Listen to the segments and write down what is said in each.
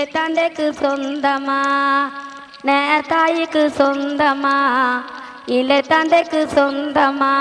ഇലെ തന്തയ്ക്ക് സ്വന്തമാ നേർത്തായിക്ക് സ്വന്തമാ ഇലെ തന്തയ്ക്ക് സ്വന്തമാ.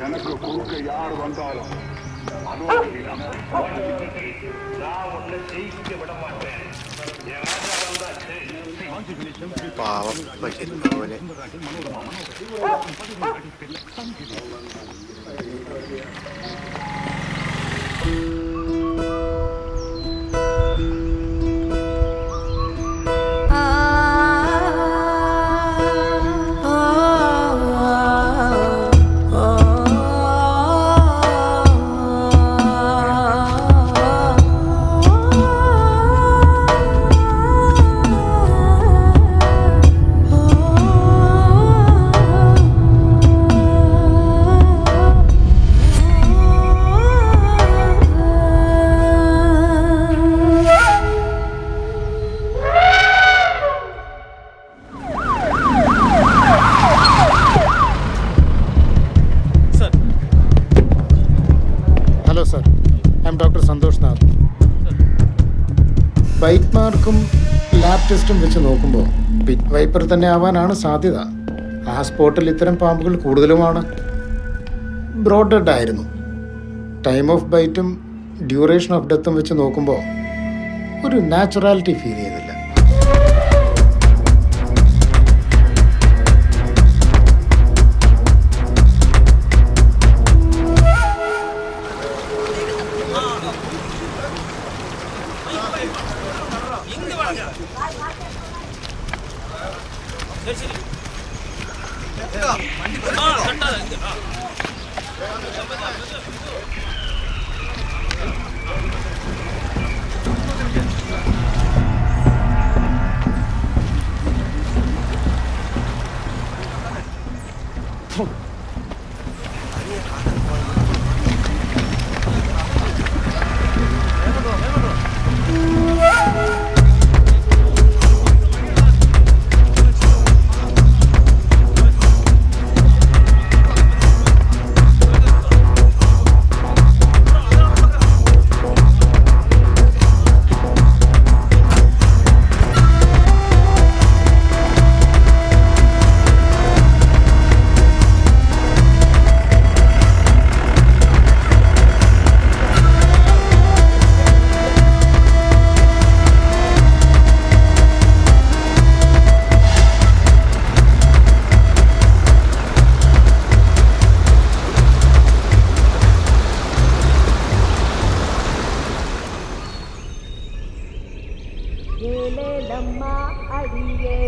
எனக்கு குறுக்க யார் வந்தாலும் പാവം പശുവിനെ പോലെ. ബൈറ്റ് മാർക്കും ലാബ് ടെസ്റ്റും വെച്ച് നോക്കുമ്പോൾ പിറ്റ് വൈപ്പർ തന്നെ ആവാനാണ് സാധ്യത. ആ സ്പോട്ടിൽ ഇത്തരം പാമ്പുകൾ കൂടുതലുമാണ്. ബ്രോഡ് ഡെഡ് ആയിരുന്നു. ടൈം ഓഫ് ബൈറ്റും ഡ്യൂറേഷൻ ഓഫ് ഡെത്തും വെച്ച് നോക്കുമ്പോൾ ഒരു നാച്ചുറാലിറ്റി ഫീൽ ചെയ്യുന്നില്ല.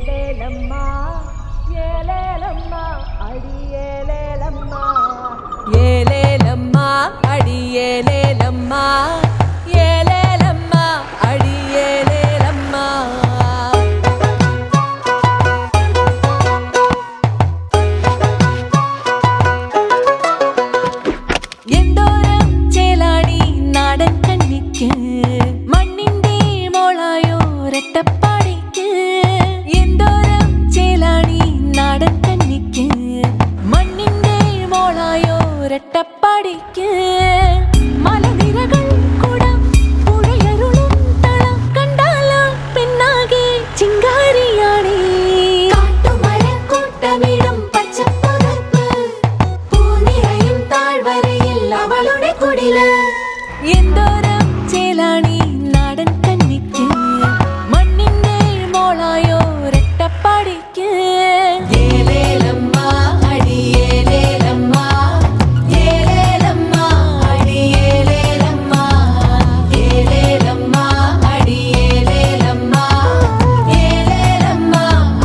ഏലേലമ്മ ഏലേലമ്മ അടിയേലേലമ്മ ഏലേലമ്മ അടിയേലേലമ്മ ഏലേലമ്മ അടിയേലേലമ്മ എന്തോരം ചേലാടി നാടൻ കന്നിക്ക് മണ്ണിന്റെ മോളായോരട്ടപ്പാടിക്ക് എന്തോരം ചേലാടി നാടൻ കന്നിക്ക് മണ്ണിന്റെ മോളായോരട്ടപ്പാടിക്ക് മലനിരകൾ കുടം പുഴയരുളും തളം കണ്ടാലോ പെണ്ണാകെ ചിങ്കാരിയാണേ കാട്ടുമരക്കൂട്ടമിടും പച്ചപ്പുതപ്പ് പൂനിറയും താഴ്വരയിൽ അവളുടെ കുടില് എന്തോരം ചേലാണി നാടൻ കന്നിക്ക് മണ്ണിന്റെ മോളായോരട്ടപ്പാടിക്ക് ഏലേലമ്മ അടിയേലേലമ്മ ഏലേലമ്മ അടിയേലേലമ്മ ഏലേലമ്മ അടിയേലേലമ്മ ഏലേലമ്മ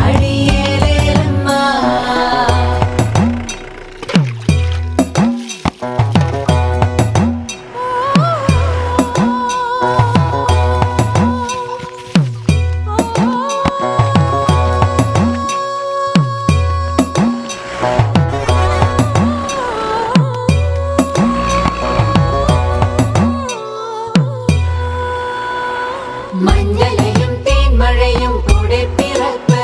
അടിയേലേലമ്മ മഞ്ഞലയും തേൻമഴയും കൂടെ പിറപ്പ്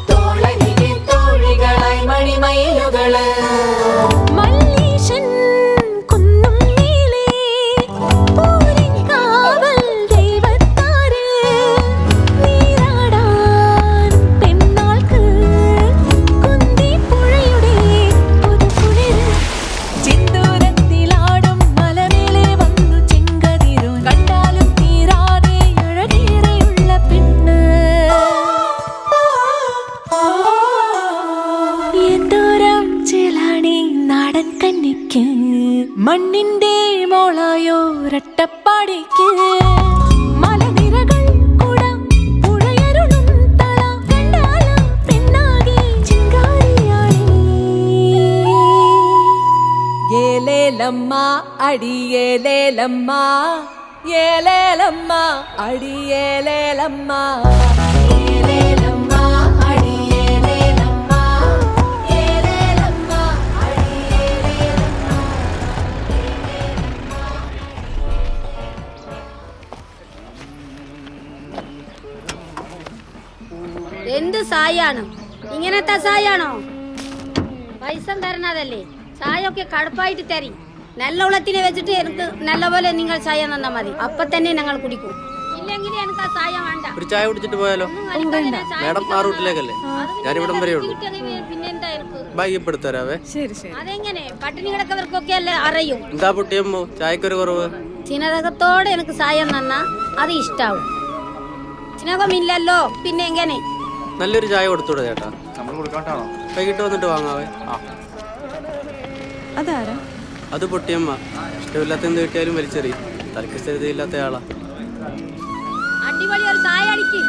തോളരികെ തോഴികളായി മണിമയിലുകള് മല്ലീശൻ കുന്നും നീളേ പൂരിക്കാവൽ ദൈവത്താര് നീരാടാൻ പെണ്ണാൾക്ക് കുന്തിപ്പുഴയുടെ പുതുകുളിര് ചിന്തൂരത്തിലാടും മലമേലെ വന്നു ചെങ്കതിരു കണ്ടാലും തീരാതെ അഴകേറെയുള്ള പെണ്ണ് എന്തോരം ചേലാണി നാടൻ കന്നിക്ക് മണ്ണിന്റെ മോളായോരട്ടപ്പാടിക്ക് മലനിരകൾ കുടം പുഴയരുളും തളം കണ്ടാലും പെണ്ണാകെ ചിങ്കാരിയാണേ ഏലേലമ്മ അടിയേലേലമ്മ ഏലേലമ്മ അടിയേലേലമ്മ ഏലേലമ്മ അടിയേലേലമ്മ ഏലേലമ്മ അടിയേലേലമ്മ എന്ത് സായാണ് ഇങ്ങനത്തെ സായാണോ പൈസ തരണതല്ലേ ചായൊക്കെ കടുപ്പായിട്ട് തരി നല്ല ഉളത്തിനെ വെച്ചിട്ട് എനിക്ക് നല്ലപോലെ നിങ്ങൾ ചായ തന്നാ മതി അപ്പൊ തന്നെ ഞങ്ങൾ കുടിക്കും ഇല്ലെങ്കിൽ എനിക്ക് ആ ചായ വേണ്ട ഒരു ചായ കുടിച്ചിട്ട് പോയാലോ? മേഡം ആ റൂട്ടിലേക്കല്ലേ? ഞാനിവിടം വരെ ഉള്ളൂ. പിന്നെന്താ എനിക്ക് ഭാഗ്യപ്പെടുത്തരാവേ. അതെങ്ങനെ പട്ടിണി കിടക്കവർക്കൊക്കെ അല്ലേ അറിയും. എന്താ പൊട്ടിയമ്മോ ചായക്കൊരു കുറവ്? ചിനകത്തോടെ എനിക്ക് ചായ തന്നാ അത് ഇഷ്ടാവും. ചിനകമില്ലല്ലോ പിന്നെ എങ്ങനെ? നല്ലൊരു ചായ കൊടുത്തൂടെ ചേട്ടാ? വൈകിട്ട് വന്നിട്ട് വാങ്ങാവേ. അതാരാ? അത് പൊട്ടിയമ്മ. ഇഷ്ടമില്ലാത്ത എന്ത് കിട്ടിയാലും വലിച്ചെറിയും. തലക്ക് സ്ഥിരതയില്ലാത്ത ആളാ. അടിപൊളി ഒരു ചായ അടിക്ക്.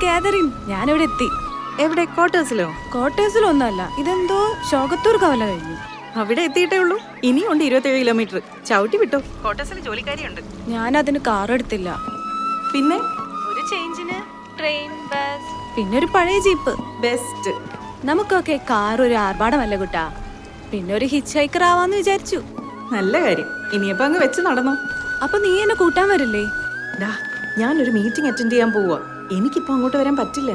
കാതറിൻ, ഞാനിവിടെ എത്തി. എവിടെ? ക്വാർട്ടേഴ്സിലോ? കോട്ടേഴ്സിലൊന്നുമല്ല, ഇതെന്തോ ശോകത്തൂർ കവല കഴിഞ്ഞു. അവിടെ എത്തിയിട്ടേ ഉള്ളൂ. ഇനിയുണ്ട് 27 കിലോമീറ്റർ. ചവിട്ടി വിട്ടോ. ക്വാർട്ടേഴ്സിൽ ജോലിക്കാരിയുണ്ട്. ഞാൻ അതിന് കാർ എടുത്തില്ല. പിന്നെ ഒരു ചേഞ്ചിന് ട്രെയിൻ, ബസ്, പിന്നെ ഒരു പഴയ ജീപ്പ്. ബെസ്റ്റ്. നമുക്കൊക്കെ കാർ ഒരു ആർഭാടമല്ല കുട്ടാ. പിന്നെ ഒരു ഹിച്ച് ഹൈക്കർ ആവാന്ന് വിചാരിച്ചു. നല്ല കാര്യം. ഇനിയപ്പോ അങ്ങ് വെച്ച് നടന്നോ. അപ്പൊ നീ എന്നെ കൂട്ടാൻ വരില്ലേ? ഞാനൊരു മീറ്റിംഗ് അറ്റൻഡ് ചെയ്യാൻ പോവാ. എനിക്കിപ്പോ അങ്ങോട്ട് വരാൻ പറ്റില്ല.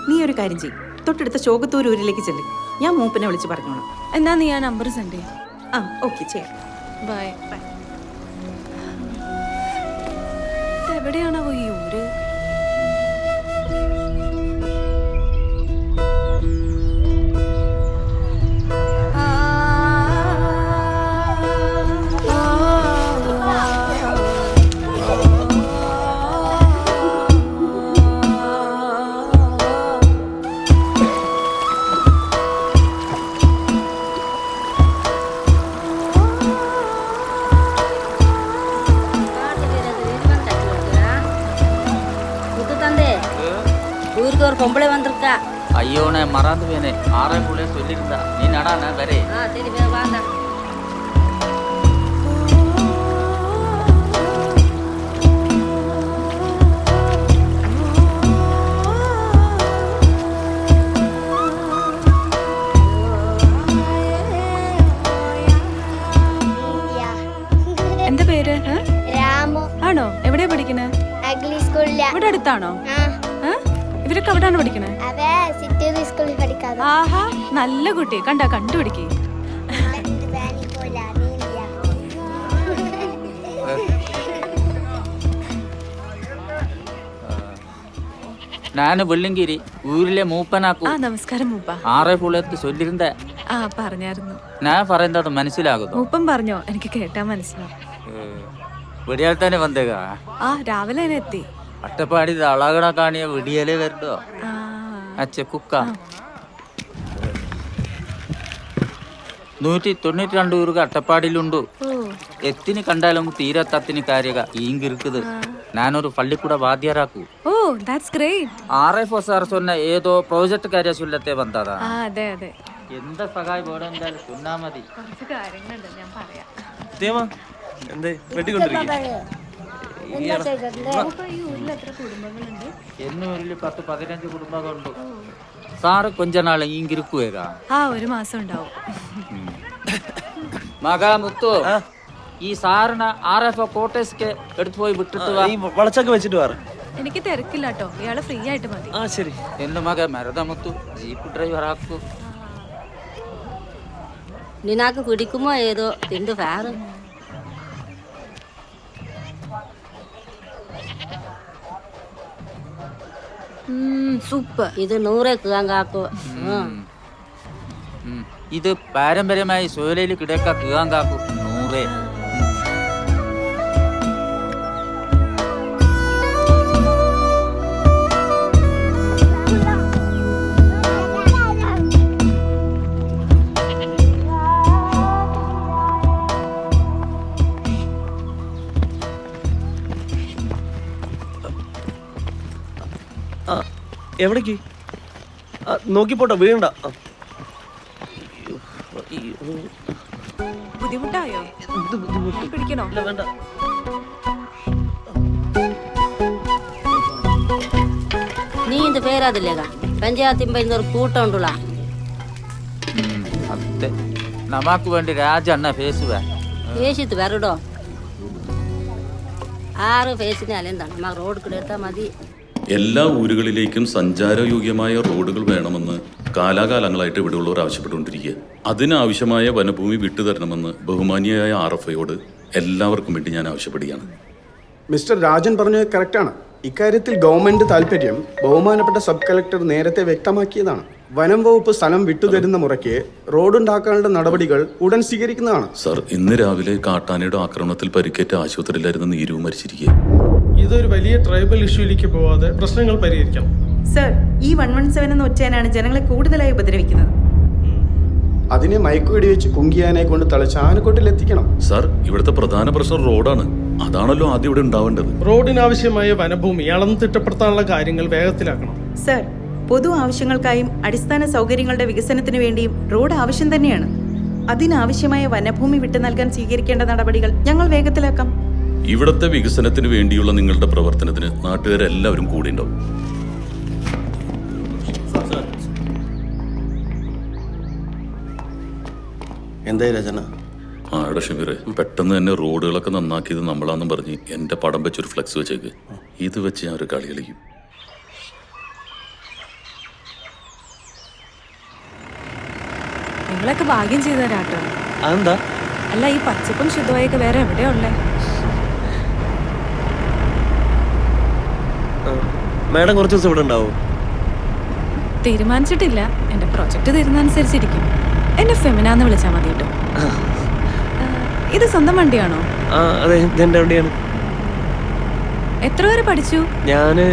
നീ ഒരു കാര്യം ചെയ്യും, തൊട്ടടുത്ത ചോകത്തൂർ ഊരിലേക്ക് ചെല്ല്. ഞാൻ മൂപ്പനെ വിളിച്ച് പറഞ്ഞോളാം. എന്നാ നീ ആ നമ്പർ സെൻഡ് ചെയ്യും. ഓക്കെ, ചെയ്യാം. ബൈ. ഇതെവിടെയാണോ ഈ ഊര്? ஊருக்கு ஒரு பொம்பளை வந்திருக்கா. ஐயோ நான் மறந்து வேணே ஆறே புள்ளே சொல்லியிருந்தா நீ நடா நான் வரே. சரி வாங்க. എന്താ പേര്? രാമു. ആണോ? എവിടെയാ പഠിക്കണേ? അഗ്ലി സ്കൂളിലാ. ഇവിടെ അടുത്താണോ? ഇവരൊക്കെ എവിടെയാണ് പഠിക്കണേ? അവ സിറ്റി സ്കൂളിൽ പഠിക്കാതെ. ആഹാ, നല്ല കുട്ടി. കണ്ടുപിടിക്കേ. நானு வெள்ளங்கிரி ஊரிലെ മൂപ്പനാക്കു. നമസ്കാരം മൂപ്പ. ആറേ പുള്ളേത്ത് ചൊല്ലിരുന്ന. പറഞ്ഞായിരുന്നു. ഞാൻ പറയുന്നത് മനസ്സിലാകുന്നു. മൂപ്പൻ പറഞ്ഞോ? എനിക്ക് കേട്ടാ മനസ്സിലാവും. വെടിയാൽ തന്നെ വന്നേക്കാ. രാവിലെ എത്തി. അട്ടപ്പാടി അളകട കാണിയ വെടിയലേ വരണ്ടോ? അച്ഛ കുക്ക 192 ഊരുക അട്ടപ്പാടിയിലുണ്ട്. എത്തിന് കണ്ടാലും തീരത്തത്തിന് കാര്യക ഈങ്കിരിക്കുന്നത്. ഞാനൊരു പള്ളിക്കൂട വാദ്യാരാക്കു. RFO സാർ சொன்ன ഏതോ പ്രോജക്ട് കാര്യ ചൊല്ലത്തെ വന്നതാ. എന്താ സഹായം വേണം എന്തായാലും ചൊന്നാ മതി. എന്നൂരിൽ 10-15 കുടുംബങ്ങളുണ്ട്. സാറ് കൊഞ്ച നാളെ ഈങ്കിരിക്കുവേകാ. ഒരു മാസം ഉണ്ടാവും. മകാ മുത്തു, ഈ സാറിന് RFO കോട്ടേഴ്സ് എടുത്തു പോയി വിട്ടിട്ട് വളച്ചൊക്കെ വെച്ചിട്ട് വാ. എനിക്ക് തിരക്കില്ല കേട്ടോ, ഇയാള് ഫ്രീ ആയിട്ട് മതി. ശരി. എന്റെ മക മരതമുത്തു ജീപ്പ് ഡ്രൈവർ ആക്കൂ. നിനക്ക് പിടിക്കുമോ ഏതോ തിണ്ട് ഫാറ്. സൂപ്പർ. ഇത് 100 കിഴങ്ങാക്കോ. ഇത് പാരമ്പര്യമായി സോലയിൽ കിടക്ക കിഴങ്ങാക്കൂ 100. എവിടേക്ക് നോക്കിപ്പോട്ടോ, വീഴണ്ട. ബുദ്ധിമുട്ടായോ? പിടിക്കണോ? വേണ്ട. നീ ഇത് പേരാതില്ലേക്കാ പഞ്ചായത്തിമ്പ ഇന്നൊരു കൂട്ടം ഉണ്ടുള്ള. അതെ, നമാക്ക് വേണ്ടി രാജണ്ണ ഫേസുവ ഫേസിത്ത് വരടോ. 6 ഫേസിനാലും എന്താണ് നമ്മ റോഡ് കൂടെ എടുത്താൽ മതി. എല്ലാ ഊരുകളിലേക്കും സഞ്ചാരയോഗ്യമായ റോഡുകൾ വേണമെന്ന് കാലാകാലങ്ങളായിട്ട് ഇവിടെയുള്ളവർ ആവശ്യപ്പെട്ടുകൊണ്ടിരിക്കുക. അതിനാവശ്യമായ വനഭൂമി വിട്ടുതരണമെന്ന് ബഹുമാനിയായ RFOയോട് എല്ലാവർക്കും വേണ്ടി ഞാൻ ആവശ്യപ്പെടുകയാണ്. മിസ്റ്റർ രാജൻ പറഞ്ഞത് കറക്റ്റാണ്. ഇക്കാര്യത്തിൽ ഗവൺമെന്റ് താല്പര്യം ബഹുമാനപ്പെട്ട സബ് കളക്ടർ നേരത്തെ വ്യക്തമാക്കിയതാണ്. വനം വകുപ്പ് സ്ഥലം വിട്ടുതരുന്ന മുറയ്ക്ക് റോഡുണ്ടാക്കാനുള്ള നടപടികൾ ഉടൻ സ്വീകരിക്കുന്നതാണ്. സർ, ഇന്ന് രാവിലെ കാട്ടാനയുടെ ആക്രമണത്തിൽ പരിക്കേറ്റ ആശുപത്രിയിലായിരുന്ന നീരു മരിച്ചിരിക്കുക. ഇതൊരു വലിയ ട്രൈബൽ ഇഷ്യൂയിലേക്ക് പോവാതെ പ്രശ്നങ്ങൾ പരിഹരിക്കണം. സർ, ഈ 117 എന്ന ഒച്ചയാനാണ് ജനങ്ങളെ കൂടുതലായി ഉപദ്രവിക്കുന്നത്. അതിനെ മയക്കുവെടി വെച്ച് കുങ്കിയാനെ കൊണ്ട് തളച്ച് ആനക്കോട്ടിലെത്തിക്കണം. സർ, ഇവിടുത്തെ പ്രധാന പ്രശ്നം റോഡാണ്. അതാണല്ലോ ആദ്യം ഇവിടെ ഉണ്ടാവേണ്ടത്. റോഡിനാവശ്യമായ വനഭൂമി അളന്ന് തിട്ടപ്പെടുത്താനുള്ള കാര്യങ്ങൾ വേഗത്തിലാക്കണം. സർ, പൊതു ആവശ്യങ്ങൾക്കായും അടിസ്ഥാന സൗകര്യങ്ങളുടെ വികസനത്തിനു വേണ്ടിയും റോഡ് ആവശ്യം തന്നെയാണ്. അതിനാവശ്യമായ വനഭൂമി വിട്ടു നൽകാൻ സ്വീകരിക്കേണ്ട നടപടികൾ ഞങ്ങൾ വേഗത്തിലാക്കാം. ഇവിടുത്തെ വികസനത്തിന് വേണ്ടിയുള്ള നിങ്ങളുടെ പ്രവർത്തനത്തിന് നാട്ടുകാരെല്ലാവരും കൂടെ ഉണ്ടാവും. എന്തായി രചന? ആടെ ഷമീറെ, പെട്ടെന്ന് തന്നെ റോഡുകളൊക്കെ നന്നാക്കിയത് നമ്മളാന്നും പറഞ്ഞ് എന്റെ പടം വെച്ചൊരു ഫ്ലെക്സ് വെച്ചേക്ക്. ഇത് വെച്ച് ഞാൻ ഒരു കളി കളിക്കും. നിങ്ങളൊക്കെ ഭാഗ്യം ചെയ്തു തരാട്ടോ. അതെന്താ? അല്ല, ഈ പച്ചപ്പും ശുദ്ധമായൊക്കെ വേറെ എവിടെയുള്ളേ? മാഡം കുറച്ച് ദിവസം ഇവിടെ ഉണ്ടാവും? തീരുമാനിച്ചിട്ടില്ല. എന്റെ പ്രൊജക്ട് തീരുന്നതനുസരിച്ചിരിക്കും. എന്നെ ഫെമിനാന്ന് വിളിച്ചാൽ മതി കേട്ടോ. ഇത് സ്വന്തം വണ്ടിയാണോ? ആ അതെ, ഇതെന്റെ വണ്ടിയാണ്. എത്ര വരെ പഠിച്ചു? ഞാന്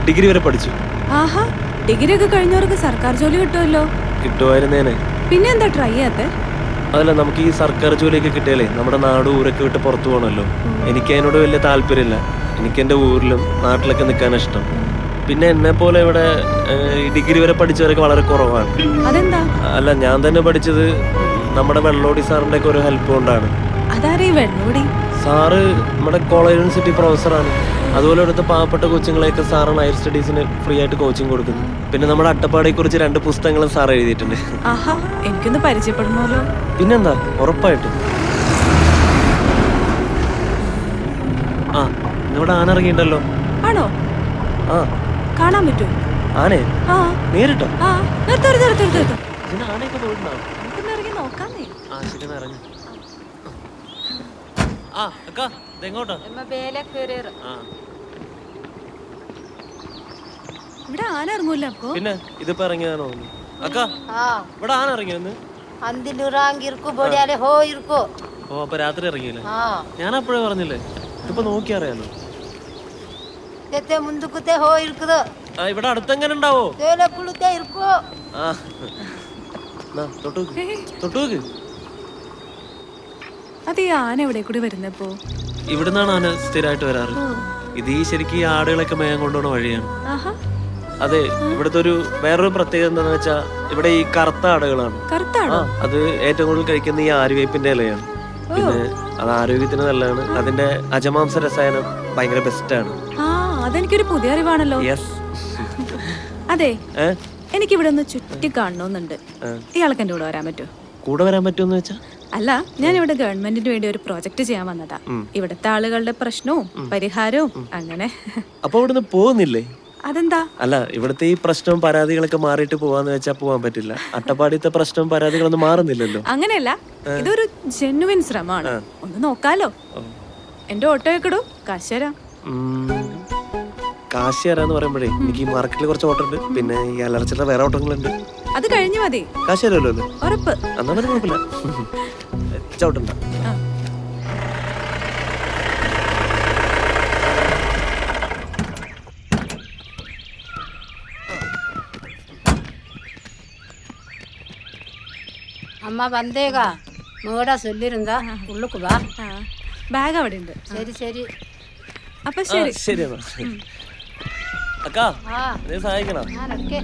ഡിഗ്രി വരെ പഠിച്ചു. ആഹാ, ഡിഗ്രി ഒക്കെ കഴിഞ്ഞവർക്ക് സർക്കാർ ജോലി കിട്ടുമല്ലോ. കിട്ടുമായിരുന്നേനെ. പിന്നെ എന്താ ട്രൈ ചെയ്യാത്തെ? അതല്ല, നമുക്ക് ഈ സർക്കാർ ജോലിയൊക്കെ കിട്ടിയാലേ നമ്മുടെ നാട് ഊരൊക്കെ വിട്ട് പുറത്തു പോകണമല്ലോ. എനിക്ക് അതിനോട് വലിയ താല്പര്യമില്ല. എനിക്ക് എൻ്റെ ഊരിലും നാട്ടിലൊക്കെ നിൽക്കാനാണ് ഇഷ്ടം. പിന്നെ എന്നെ പോലെ ഇവിടെ ഡിഗ്രി വരെ പഠിച്ചവരൊക്കെ വളരെ കുറവാണ്. അതെന്താ? അല്ല, ഞാൻ തന്നെ പഠിച്ചത് നമ്മുടെ വെള്ളോടി സാറിന്റെ ഒക്കെ ഒരു ഹെൽപ്പ് കൊണ്ടാണ്. അതാരേ വെള്ളോടി? സാറ് നമ്മുടെ കോളേജ് യൂണിവേഴ്സിറ്റി പ്രൊഫസറാണ്. അതുപോലെ ഇവിടുത്തെ പാവപ്പെട്ട കൊച്ചുങ്ങളെയൊക്കെ സാറാണ് ഹയർ സ്റ്റഡീസിന് ഫ്രീ ആയിട്ട് കോച്ചിങ് കൊടുക്കുന്നത്. പിന്നെ നമ്മുടെ അട്ടപ്പാടിയെ കുറിച്ച് 2 പുസ്തകങ്ങളും സാർ എഴുതിയിട്ടുണ്ട്. ആഹാ, എനിക്കൊന്ന് പരിചയപ്പെടണമല്ലോ. പിന്നെന്താ, ഉറപ്പായിട്ടും. ആ, ഇവിടെ ആന ഇറങ്ങിയിട്ടുണ്ടല്ലോ. ആണോ? ആ, കാണാൻ പറ്റൂ? ആനേ? ആ, നേരിട്ടോ? ആ, നിർത്ത്. ഇതിന് ആനയൊക്കെ പോയിട്ടുണ്ടാവും. നമുക്കൊന്ന് ഇറങ്ങി നോക്കാന്നേ. ആ ശരി, ഇറങ്ങി. ആ അക്കാ, ഇതെങ്ങോട്ടാ? ആ, ഇവിടെ ആന ഇറങ്ങൂല അപ്പൊ? പിന്നെ ഇതിപ്പോ ഇറങ്ങിയതാണോ? അക്കാ, ഇവിടെ ആന ഇറങ്ങിയെന്ന്? ഓ, അപ്പൊ രാത്രി ഇറങ്ങിയില്ലേ? ഞാൻ അപ്പോഴേ പറഞ്ഞില്ലേ, ഇതിപ്പോ നോക്കി അറിയാലോ. ആ, ഇവിടെ അടുത്തെങ്ങനെ ഉണ്ടാവോ? ആ, തൊട്ടുവെക്ക്. അത് ഈ ആന എവിടെ കൂടി വരുന്നപ്പോ? ഇവിടുന്നാണ് ആന സ്ഥിരമായിട്ട് വരാറ്. ഇത് ഈ ശരിക്കും ഈ ആടുകളൊക്കെ മേയാൻ കൊണ്ടുപോണ വഴിയാണ്. അതെ, ഇവിടുത്തെ ഒരു വേറൊരു പ്രത്യേകത എന്താന്ന് വെച്ചാ, ഇവിടെ ഈ കറുത്ത ആടുകളാണ്. ആ, അത് ഏറ്റവും കൂടുതൽ കഴിക്കുന്ന ഈ ആര്യവേപ്പിന്റെ ഇലയാണ്. പിന്നെ അത് ആരോഗ്യത്തിന് നല്ലതാണ്. അതിന്റെ അജമാംസ രസായനം ഭയങ്കര ബെസ്റ്റാണ്. ആ, അതെനിക്കൊരു പുതിയ അറിവാണല്ലോ. അതെ, എനിക്കിവിടെ ഒന്ന് ചുറ്റി കാണണമെന്നുണ്ട്. ഇയാൾക്ക് എന്റെ കൂടെ വരാൻ പറ്റുമോ? കൂടെ വരാൻ പറ്റുമെന്ന് വെച്ചാ? അല്ല, ഞാൻ ഇവിടെ ഗവൺമെന്റിന് വേണ്ടി ഒരു പ്രോജക്റ്റ് ചെയ്യാൻ വന്നതാ. ഇവിടുത്തെ ആളുകളുടെ പ്രശ്നവും പരിഹാരവും അങ്ങനെ. അപ്പൊ ഇവിടുന്ന് പോകുന്നില്ലേ? അതെന്താ? അല്ല, ഇവിടുത്തെ ഈ പ്രശ്നവും പരാതികളൊക്കെ മാറിയിട്ട് പോവാന്ന് വെച്ചാ പോവാൻ പറ്റില്ല. അട്ടപ്പാടിത്തെ പ്രശ്നവും പരാതികളൊന്നും മാറുന്നില്ലല്ലോ. അങ്ങനെയല്ല, ഇതൊരു ജെന്യുവിൻ ശ്രമമാണ്. ഒന്ന് നോക്കാലോ. എന്റെ ഓട്ടോ വെക്കടോ, കാശ് തരാം. കാശ് തരാന്ന് പറയുമ്പോഴേ എനിക്ക് ഈ മാർക്കറ്റിൽ കുറച്ച് ഓട്ടോ ഉണ്ട്. പിന്നെ ഈ അലർച്ചയുടെ വേറെ ഓട്ടങ്ങളുണ്ട്. അത് കഴിഞ്ഞു മതി. കാശ് തരുമല്ലോ? ഉറപ്പ്. എന്നാ പിന്നെ കുഴപ്പമില്ല. ചവിട്ടണ്ട. அம்மா வந்தேகா மூடா சொல்லிருந்தா உள்ளுக்கு வா. ബാഗ് അവിടെ ഉണ്ട്. சரி അപ്പൊ ശരി. ശരി എന്നാ. അക്കാ, നീ സഹായിക്കണം. ഓക്കെ.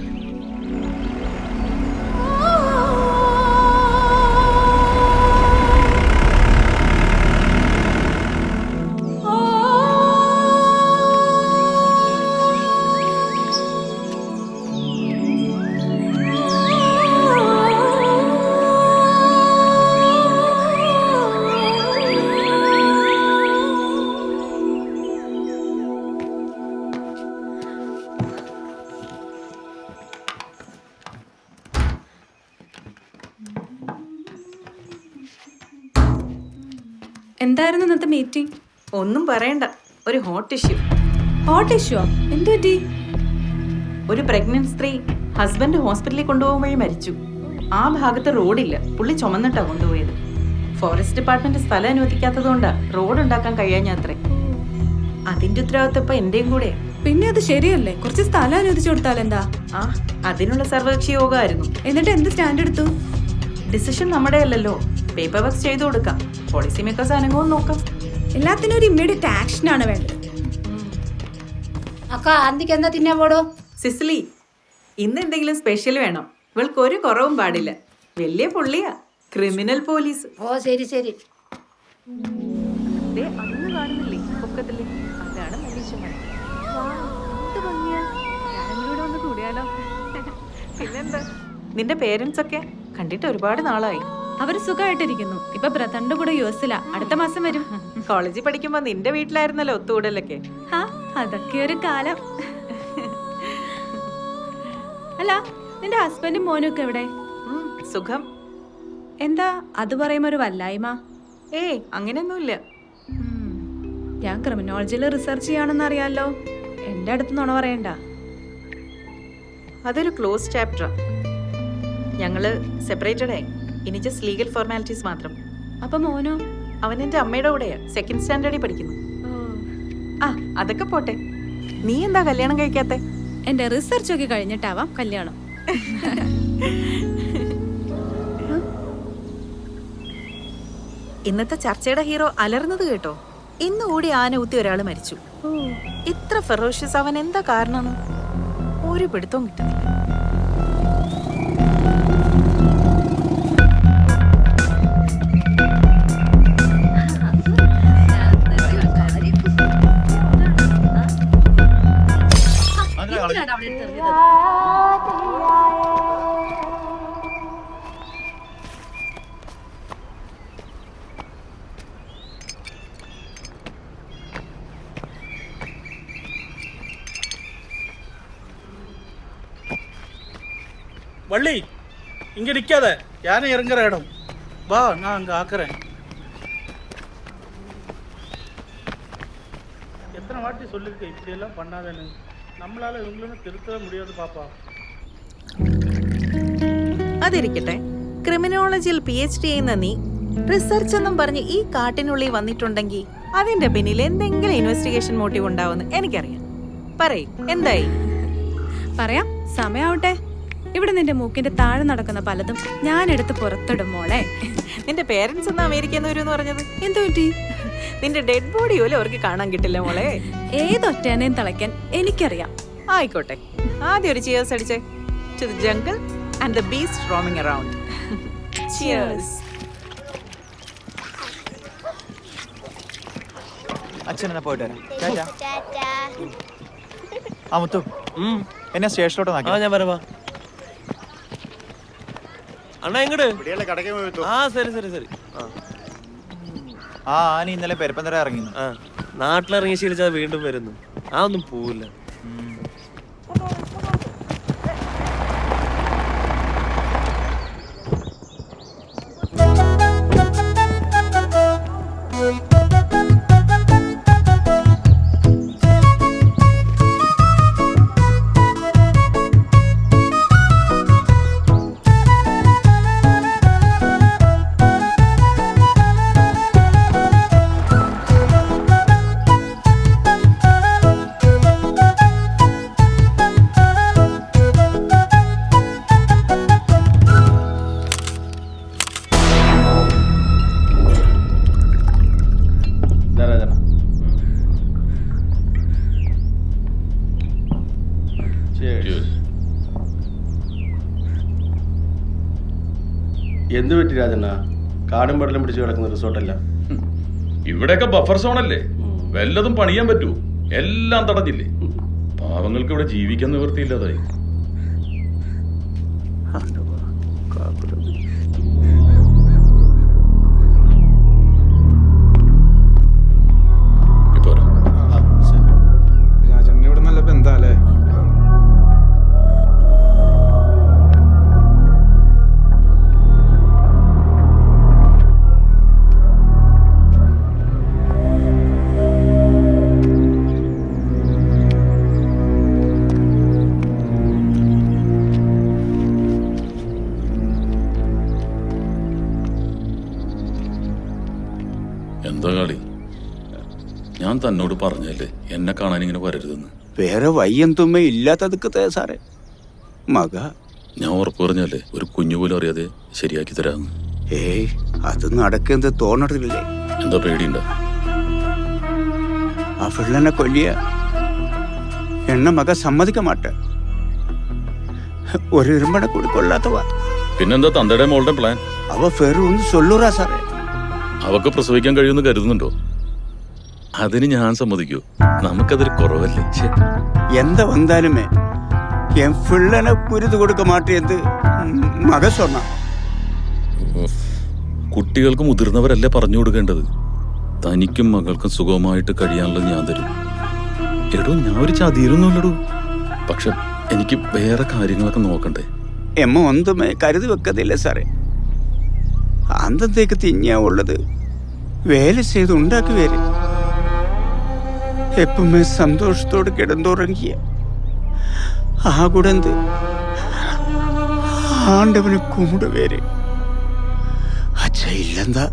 എന്തായിരുന്നു ഇന്നത്തെ മീറ്റിംഗ്? ഒന്നും പറയണ്ട, ഒരു ഹോട്ട് ഇഷ്യൂ. Hot issue? എന്ത് പറ്റി? ഒരു പ്രഗ്നന്റ് സ്ത്രീ ഹസ്ബൻഡ് ഹോസ്പിറ്റലിൽ കൊണ്ടുപോകാൻ വഴി മരിച്ചു. ആ ഭാഗത്ത് റോഡില്ല, പുള്ളി ചുമന്നിട്ടാ കൊണ്ടുപോയത്. ഫോറസ്റ്റ് ഡിപ്പാർട്ട്മെന്റ് സ്ഥലം അനുവദിക്കാത്തതുകൊണ്ടാ റോഡ് ഉണ്ടാക്കാൻ കഴിയാഞ്ഞത്രേ. അതിന്റെ ഉത്തരവാദിത്തം ഇപ്പൊ എന്റെയും കൂടെ. പിന്നെ അത് ശരിയല്ലേ, കുറച്ച് സ്ഥലം അനുവദിച്ചു കൊടുത്താൽ എന്താ? ആ, അതിനുള്ള സർവകക്ഷി യോഗമായിരുന്നു. എന്നിട്ട് എന്ത് സ്റ്റാൻഡ് എടുത്തു? ഡിസിഷൻ നമ്മുടെ അല്ലല്ലോ, പേപ്പർ വർക്ക് ചെയ്തു കൊടുക്കാം. പോളിസി മേക്കേഴ്സ് അനങ്ങുമോ നോക്കാം. എല്ലാത്തിനും ഒരു ഇമ്മീഡിയറ്റ് ആക്ഷൻ ആണ് വേണ്ടത്. അക്കാ, അന്തിക്ക് എന്താ തിന്നാൻ പോടോ? സിസിലി, ഇന്ന് എന്തെങ്കിലും സ്പെഷ്യൽ വേണം. ഇവൾക്ക് ഒരു കുറവും പാടില്ല. വലിയ പുള്ളിയാ, ക്രിമിനൽ പോലീസ്. ഓ ശരി. അന്ന് കാണുന്നില്ലേ പൊക്കത്തില്, അതാണ് മനുഷ്യന്മാർ. കൂടിയാലോ? പിന്നെന്താ, നിന്റെ പേരൻസ് ഒക്കെ കണ്ടിട്ട് ഒരുപാട് നാളായി. അവര് സുഖമായിട്ടിരിക്കുന്നു. ഇപ്പൊ ബ്രദറിന്റെ കൂടെ യുഎസിലാ. അടുത്ത മാസം വരും. കോളേജിൽ പഠിക്കുമ്പോ നിന്റെ വീട്ടിലായിരുന്നല്ലോ ഒത്തുകൂടലൊക്കെ. അതൊക്കെ ഒരു കാലം. അല്ല, നിന്റെ ഹസ്ബൻഡും മോനും ഒക്കെ എവിടെ? സുഖം. എന്താ അത് പറയുമ്പോ ഒരു വല്ലായ്മ? ഏയ്, അങ്ങനെയൊന്നുമില്ല. ഞാൻ ക്രിമിനോളജിയിൽ റിസർച്ച് ചെയ്യാണെന്ന് അറിയാലോ. എന്റെ അടുത്ത് നുണ പറയണ്ട. അതൊരു ക്ലോസ് ചാപ്റ്ററാ. ഞങ്ങള് സെപ്പറേറ്റഡ് ആയി. ഇനി ജസ്റ്റ് ലീഗൽ ഫോർമാലിറ്റീസ് മാത്രം. അപ്പൊ മോനോ? അവൻ എൻ്റെ അമ്മയുടെ കൂടെയാ. 2nd സ്റ്റാൻഡേർഡിൽ പഠിക്കുന്നു. ആ അതൊക്കെ പോട്ടെ. നീ എന്താ കല്യാണം കഴിക്കാത്തെ? എന്റെ റിസർച്ച് ഒക്കെ കഴിഞ്ഞിട്ടാവാം കല്യാണം. ഇന്നത്തെ ചർച്ചയുടെ ഹീറോ അലർന്നത് കേട്ടോ. ഇന്ന് ഓടി ആന ഊത്തി ഒരാൾ മരിച്ചു. ഇത്ര ഫെറോഷ്യസ് അവൻ എന്താ കാരണം? ഒരു പിടുത്തവും കിട്ടുന്നില്ല. வள்ளி இங்க நிக்காத, யானை இறங்குற இடம். வா, நான் அங்க ஆக்குறேன். எத்தனை வாட்டி சொல்லிருக்கேன் இப்படி எல்லாம் பண்ணாதேன்னு. நம்மளால இவங்களும் திருத்தவே முடியாது பாப்பா. അതിരിക്കട്ടെ, ക്രിമിനോളജിയിൽ PhD ചെയ്യുന്ന നീ റിസർച്ച് എന്നും പറഞ്ഞ് ഈ കാട്ടിനുള്ളിൽ വന്നിട്ടുണ്ടെങ്കിൽ അതിന്റെ പിന്നിൽ എന്തെങ്കിലും ഇൻവെസ്റ്റിഗേഷൻ മോട്ടീവ് ഉണ്ടാവുമെന്ന് എനിക്കറിയാം. പറയ്, എന്തായി? പറയാം, സമയാവട്ടെ. ഇവിടെ നിന്റെ മൂക്കിന്റെ താഴെ നടക്കുന്ന പലതും ഞാൻ എടുത്ത് പുറത്തിടും മോളെ. നിന്റെ പേരൻസ് ഒന്ന് അമേരിക്കന്ന് വരുമെന്ന് പറഞ്ഞത് എന്തു പറ്റി? നിന്റെ ഡെഡ് ബോഡി പോലും അവർക്ക് കാണാൻ കിട്ടില്ല മോളെ. ഏതൊറ്റേനെയും തിളയ്ക്കാൻ എനിക്കറിയാം. ആയിക്കോട്ടെ, ആദ്യം ഒരു ചിയേഴ്സ് അടിച്ചേ. To the jungle and the beast roaming around. Cheers. അച്ഛനെ പോയിട്ട് വരാം. ടാറ്റാ. ആ മുത്തു, എന്നെ സ്റ്റേഷനിലോട്ട് നോക്കി. ഞാൻ വരവാ. അണ്ണാ എങ്ങട്? ആ ശരി ശരി ശരി. ആ ആന ഇന്നലെ പെരപ്പന്തര ഇറങ്ങി. ആ നാട്ടിലിറങ്ങി ശീലിച്ചാൽ വീണ്ടും വരുന്നു. ആ ഒന്നും പോവില്ല. എന്ത് പറ്റി രാജണ്ണ? കാടും പടലും പിടിച്ച് കിടക്കുന്ന റിസോർട്ടല്ല. ഇവിടെയൊക്കെ ബഫർ സോണല്ലേ, വല്ലതും പണിയാൻ പറ്റൂ? എല്ലാം തടഞ്ഞില്ലേ? പാവങ്ങൾക്ക് ഇവിടെ ജീവിക്കാൻ നിവൃത്തിയില്ലാതായി. രാജണ്ണ ഇവിടെ നല്ല ബന്ധാലേ? എന്താ കളി? ഞാൻ തന്നോട് പറഞ്ഞല്ലേ എന്നെ കാണാൻ ഇങ്ങനെ വരരുതെന്ന്. വേറെ വയ്യന്തുമ്മ ഇല്ലാത്തതൊക്കെ സാറേ മക. ഞാൻ ഉറപ്പ് പറഞ്ഞല്ലേ ഒരു കുഞ്ഞു പോലും അറിയാതെ ശരിയാക്കി തരാന്ന്. ഏയ് അത് നടക്കുന്നത് തോന്നണില്ലേ? എന്താ പേടിയുണ്ടോ? ആ പിള്ളനെ കൊല്ലിയ എണ്ണ മക സമ്മതിക്ക മാട്ട. ഒരു ഇരുമ്പണ കൂടി കൊള്ളാത്തവാ. പിന്നെന്താ തന്തയുടെ മോളുടെ പ്ലാൻ? അവ ഫെറൊന്ന് സൊല്ലുറാ സാറേ. അവക്ക് പ്രസവിക്കാൻ കഴിയുമെന്ന് കരുതുന്നുണ്ടോ? അതിന് ഞാൻ സമ്മതിക്കൂ? നമുക്കതൊരു കുറവല്ലേ? എന്താ വന്നാലുമേ എൻ പിള്ളനെ കുരുത് കൊടുക്ക മാറ്റിയത് മക சொன்னா. കുട്ടികൾക്ക് മുതിർന്നവരല്ലേ പറഞ്ഞു കൊടുക്കേണ്ടത്. തനിക്കും മകൾക്കും സുഖമായിട്ട് കഴിയാനുള്ളത് ഞാൻ തരും. എടോ, ഞാൻ ഒരു ചതിയിരുന്നുള്ളൂ. പക്ഷെ എനിക്ക് വേറെ കാര്യങ്ങളൊക്കെ നോക്കണ്ടേ? എമ്മ ഒന്നുമേ കരുതി വെക്കതില്ല സാറേ. അന്തത്തേക്ക് തിന്നാ ഉള്ളത് വേല ചെയ്ത് ഉണ്ടാക്കി വരും. எப்பவுமே சந்தோஷத்தோடு கிடந்துறங்கிய ஆகுடந்து ஆண்டவனை கும்பிடுவேரு. அச்ச இல்லந்தா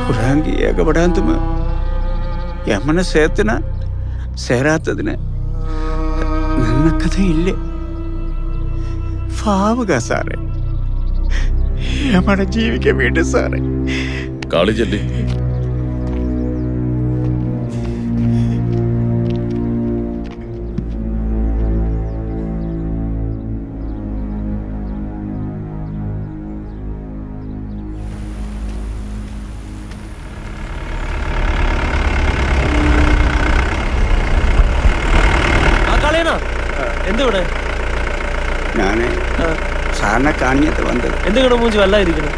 ಉರಾಂಗಿ ಏಗಬಡಾಂತಮ ಯಮನ ಸೇತನ ಸೇರಾತದನ ನನ್ನ ಕಥೆ ಇಲ್ಲೇ ഫാവുക സാറേ. നമ്മുടെ ജീവിക്കാൻ വേണ്ടി സാറേ. കാളിജല്ലി എന്തുവിടെ ഞാന് സാറിനെ കാണിഞ്ഞത് വന്നത്. എന്തെങ്കിലും മൂഞ്ചി വല്ലായിരിക്കണം.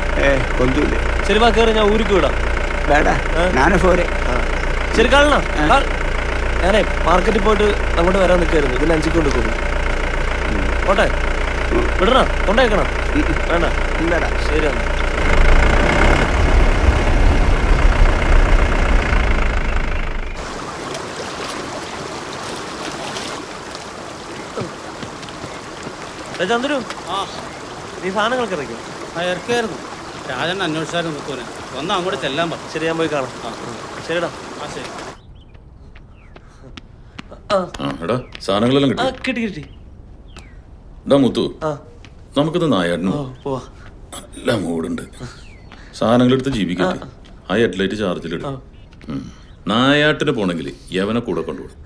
ഒന്നുമില്ല. ശരി വാ കയറി, ഞാൻ ഊരിക്ക് വിടാം. വേടാ ഞാനെ പോരെ. ശരി കാണണ. ഞാനേ മാർക്കറ്റിൽ പോയിട്ട് അങ്ങോട്ട് വരാൻ നിൽക്കായിരുന്നു. ഇതിന് 5 കൊണ്ട് കൊടുക്കും. ഓട്ടെ വിടണ കൊണ്ടേക്കണം. വേണ്ട ഇല്ലടാ. ശരി. ചന്ദ്രു, നീ സാധനങ്ങളൊക്കെ ഇറക്കും. ഇറക്കായിരുന്നു. രാജൻ അന്വേഷിച്ചാലും നിൽക്കൂനെ. ഒന്ന് അങ്ങോട്ട് ചെല്ലാൻ പറഞ്ഞു. ശരി, ഞാൻ പോയി കാണാം. ശരിടാ. ശരി. എടാ സാധനങ്ങളെല്ലാം കിട്ടി കിട്ടി. എടാ മുത്തു, നമുക്കിത് നായാട്ടിന് നല്ല മൂടുണ്ട്. സാധനങ്ങളെടുത്ത് ജീവിക്കട്ടെ. ആ ഹെഡ്ലൈറ്റ് ചാർജിലിടും. നായാട്ടിന് പോണെങ്കിൽ യവനെ കൂടെ കൊണ്ടുപോകും.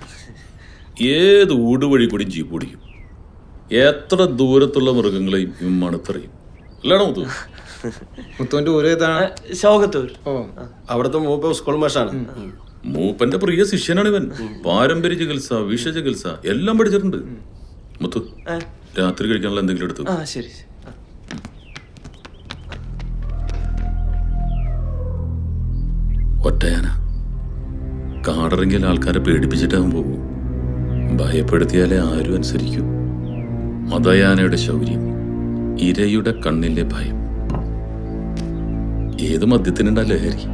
ഏത് ഊട് വഴി കൂടി ജീപ്പ് ഓടിക്കും. എത്ര ദൂരത്തുള്ള മൃഗങ്ങളെയും മണത്തറിയും. അല്ലാണോ മുത്തു? മുത്തുവിന്റെ ഊര് ഏതാണ്? ശോകത്തൂർ. അവിടുത്തെ മൂപ്പ സ്കൂൾ മാഷാണ്. മൂപ്പന്റെ പ്രിയ ശിഷ്യനാണ് ഇവൻ. പാരമ്പര്യ ചികിത്സ, വിഷചികിത്സ എല്ലാം പഠിച്ചിട്ടുണ്ട്. മുത്തു, രാത്രി കഴിക്കാനുള്ള എന്തെങ്കിലും എടുത്തു. ശരി. ഒറ്റയാന കാടിറങ്ങിയാൽ ആൾക്കാരെ പേടിപ്പിച്ചിട്ടാകും പോകും. ഭയപ്പെടുത്തിയാലേ ആരും അനുസരിക്കൂ. മതയാനയുടെ ശൗര്യം, ഇരയുടെ കണ്ണിലെ ഭയം. ഏത് മദ്യത്തിനുണ്ടാ ലഹരി.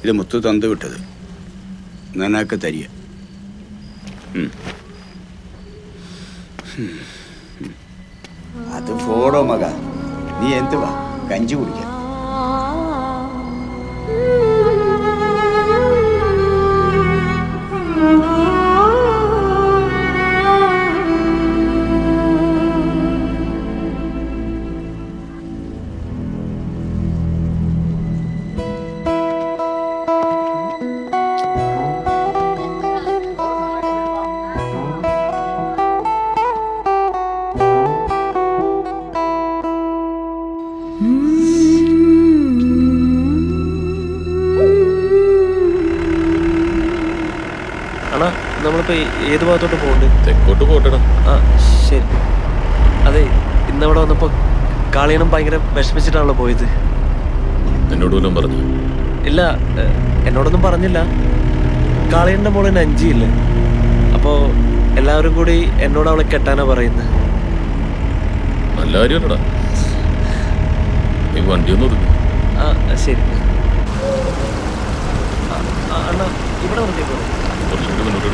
ഇത് മുത്തു തന്നു വിട്ടത് നിനക്ക് തരിക. അത് ഫോടോ മക, നീ എന്തുവാ കഞ്ചി കുടിക്ക. നമ്മളിപ്പോ ഏത് ഭാഗത്തോട്ട് പോകണ്ടേ? തെക്കോട്ട് പോട്ടടാ. ശരി. അതെ, ഇന്നവിടെ വന്നപ്പോ കാളിയണം ഭയങ്കര വിഷമിച്ചിട്ടാണല്ലോ പോയത്. എന്നോട് വല്ലതും പറഞ്ഞു? ഇല്ല, എന്നോടൊന്നും പറഞ്ഞില്ല. കാളിയന്റെ മോളെ നഞ്ചിയില്ലേ, അപ്പോ എല്ലാവരും കൂടി എന്നോട് അവളെ കെട്ടാനാ പറയുന്നത്. നല്ല കാര്യമല്ലടാ. നീ വണ്ടിയൊന്നും ഒതുക്കും. ശരി. അണ്ണാ ഇവിടെ നിർത്തിക്കോ. കുറച്ചുകൂടി മുന്നോട്ട്.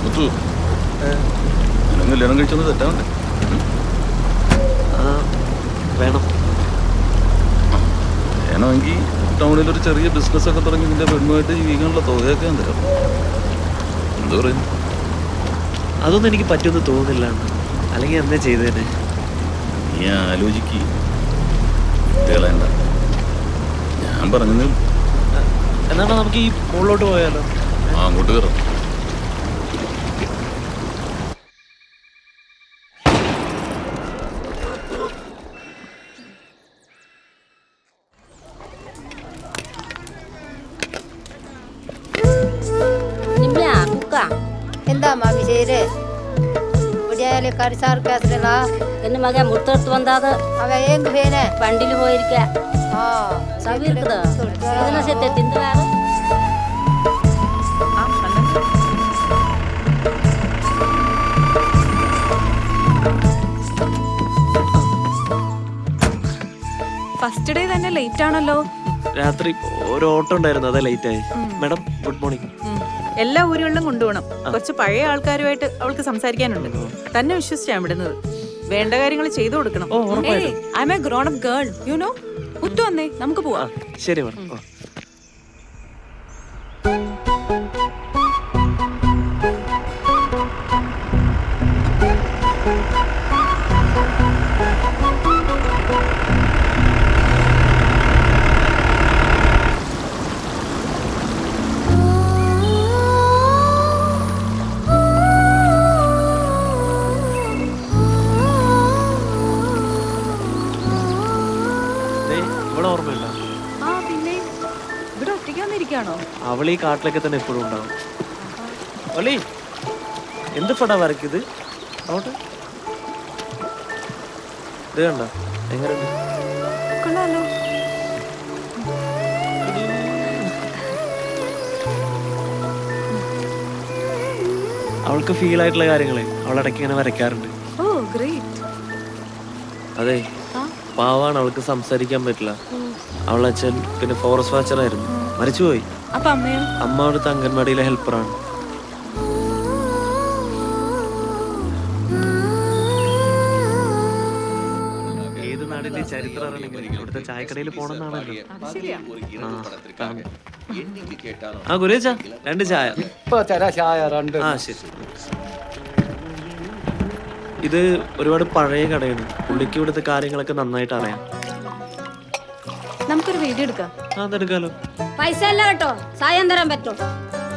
മുത്തു, നിന്നെ കല്യാണം കഴിച്ചൊന്ന് തെറ്റാവണ്ടേ? വേണം. വേണമെങ്കിൽ ടൗണിലൊരു ചെറിയ ബിസിനസ് ഒക്കെ തുടങ്ങി നിന്റെ പെണ്ണുമായിട്ട് ജീവിക്കാനുള്ള തുകയൊക്കെ ഞാൻ തരാം. എന്താ പറയുന്നു? അതൊന്നും എനിക്ക് പറ്റുമെന്ന് തോന്നുന്നില്ല. അല്ലെങ്കിൽ എന്താ ചെയ്തേനെ? നീ ആലോചിക്ക്. ഞാൻ പറഞ്ഞു. എന്നാ നമുക്ക് ഈ മുകളിലോട്ട് പോയാലോ? അങ്ങോട്ട് കയറാം. എന്താ വിശേര് ഒടിയാല് കറിസാർ കേസിലല്ല എന്റെ മകൻ മുത്തെടുത്ത് വന്നത് അവ ഏങ്ക് പേനെ വണ്ടിയിൽ പോയിരിക്ക സവി இருக்குது തിന്ത് വേറെ ഫസ്റ്റ് ഡേ തന്നെ ലേറ്റ് ആണല്ലോ. രാത്രി ഒരു ഓട്ടം ഉണ്ടായിരുന്നു, അതെ ലേറ്റ് ആയി. Madam good morning. എല്ലാ ഊരുകളിലും കൊണ്ടുപോകണം. കുറച്ച് പഴയ ആൾക്കാരുമായിട്ട് അവൾക്ക് സംസാരിക്കാനുണ്ട്. തന്നെ വിശ്വസിച്ചാണ് വിടുന്നത്. വേണ്ട കാര്യങ്ങൾ ചെയ്തു കൊടുക്കണം. I am a grown up girl, you know. Muthu വന്നേ, നമുക്ക് പോവാം. ശരി മാഡം. അവൾ ഈ കാട്ടിലൊക്കെ തന്നെ എപ്പോഴും ഉണ്ടാവും. ഒലി എന്ത് പടാ വരയ്ക്കിത്? അങ്ങോട്ട് ഇത് കണ്ട എങ്ങനെയുണ്ട്? കൊള്ളാലോ. അവൾക്ക് ഫീൽ ആയിട്ടുള്ള കാര്യങ്ങളെ അവൾ ഇടയ്ക്ക് ഇങ്ങനെ വരയ്ക്കാറുണ്ട്. ഓ ഗ്രേറ്റ്. അതെ, പാവാണ്, അവൾക്ക് സംസാരിക്കാൻ പറ്റില്ല. അവളുടെ അച്ഛൻ പിന്നെ ഫോറസ്റ്റ് വാച്ചർ ആയിരുന്നു, മരിച്ചുപോയി. അമ്മ അവിടുത്തെ അംഗൻവാടിയിലെ ഹെൽപ്പറാണ്. ഏത് നാടിന്റെ ചരിത്രം അറിയണമെങ്കിൽ ഇവിടുത്തെ ചായക്കടയിൽ പോണെന്നാണല്ലോ. ആ ഗുരുച്ച 2 ചായ. ആ ശരി. ഇത് ഒരുപാട് പഴയ കടയാണ്. പുള്ളിക്ക് ഇവിടുത്തെ കാര്യങ്ങളൊക്കെ നന്നായിട്ട് അറിയാം. നമുക്കൊരു വീഡിയോ എടുക്കാം. അതെടുക്കാലോ. പൈസ അല്ല കേട്ടോ, സായം തരാൻ പറ്റോ?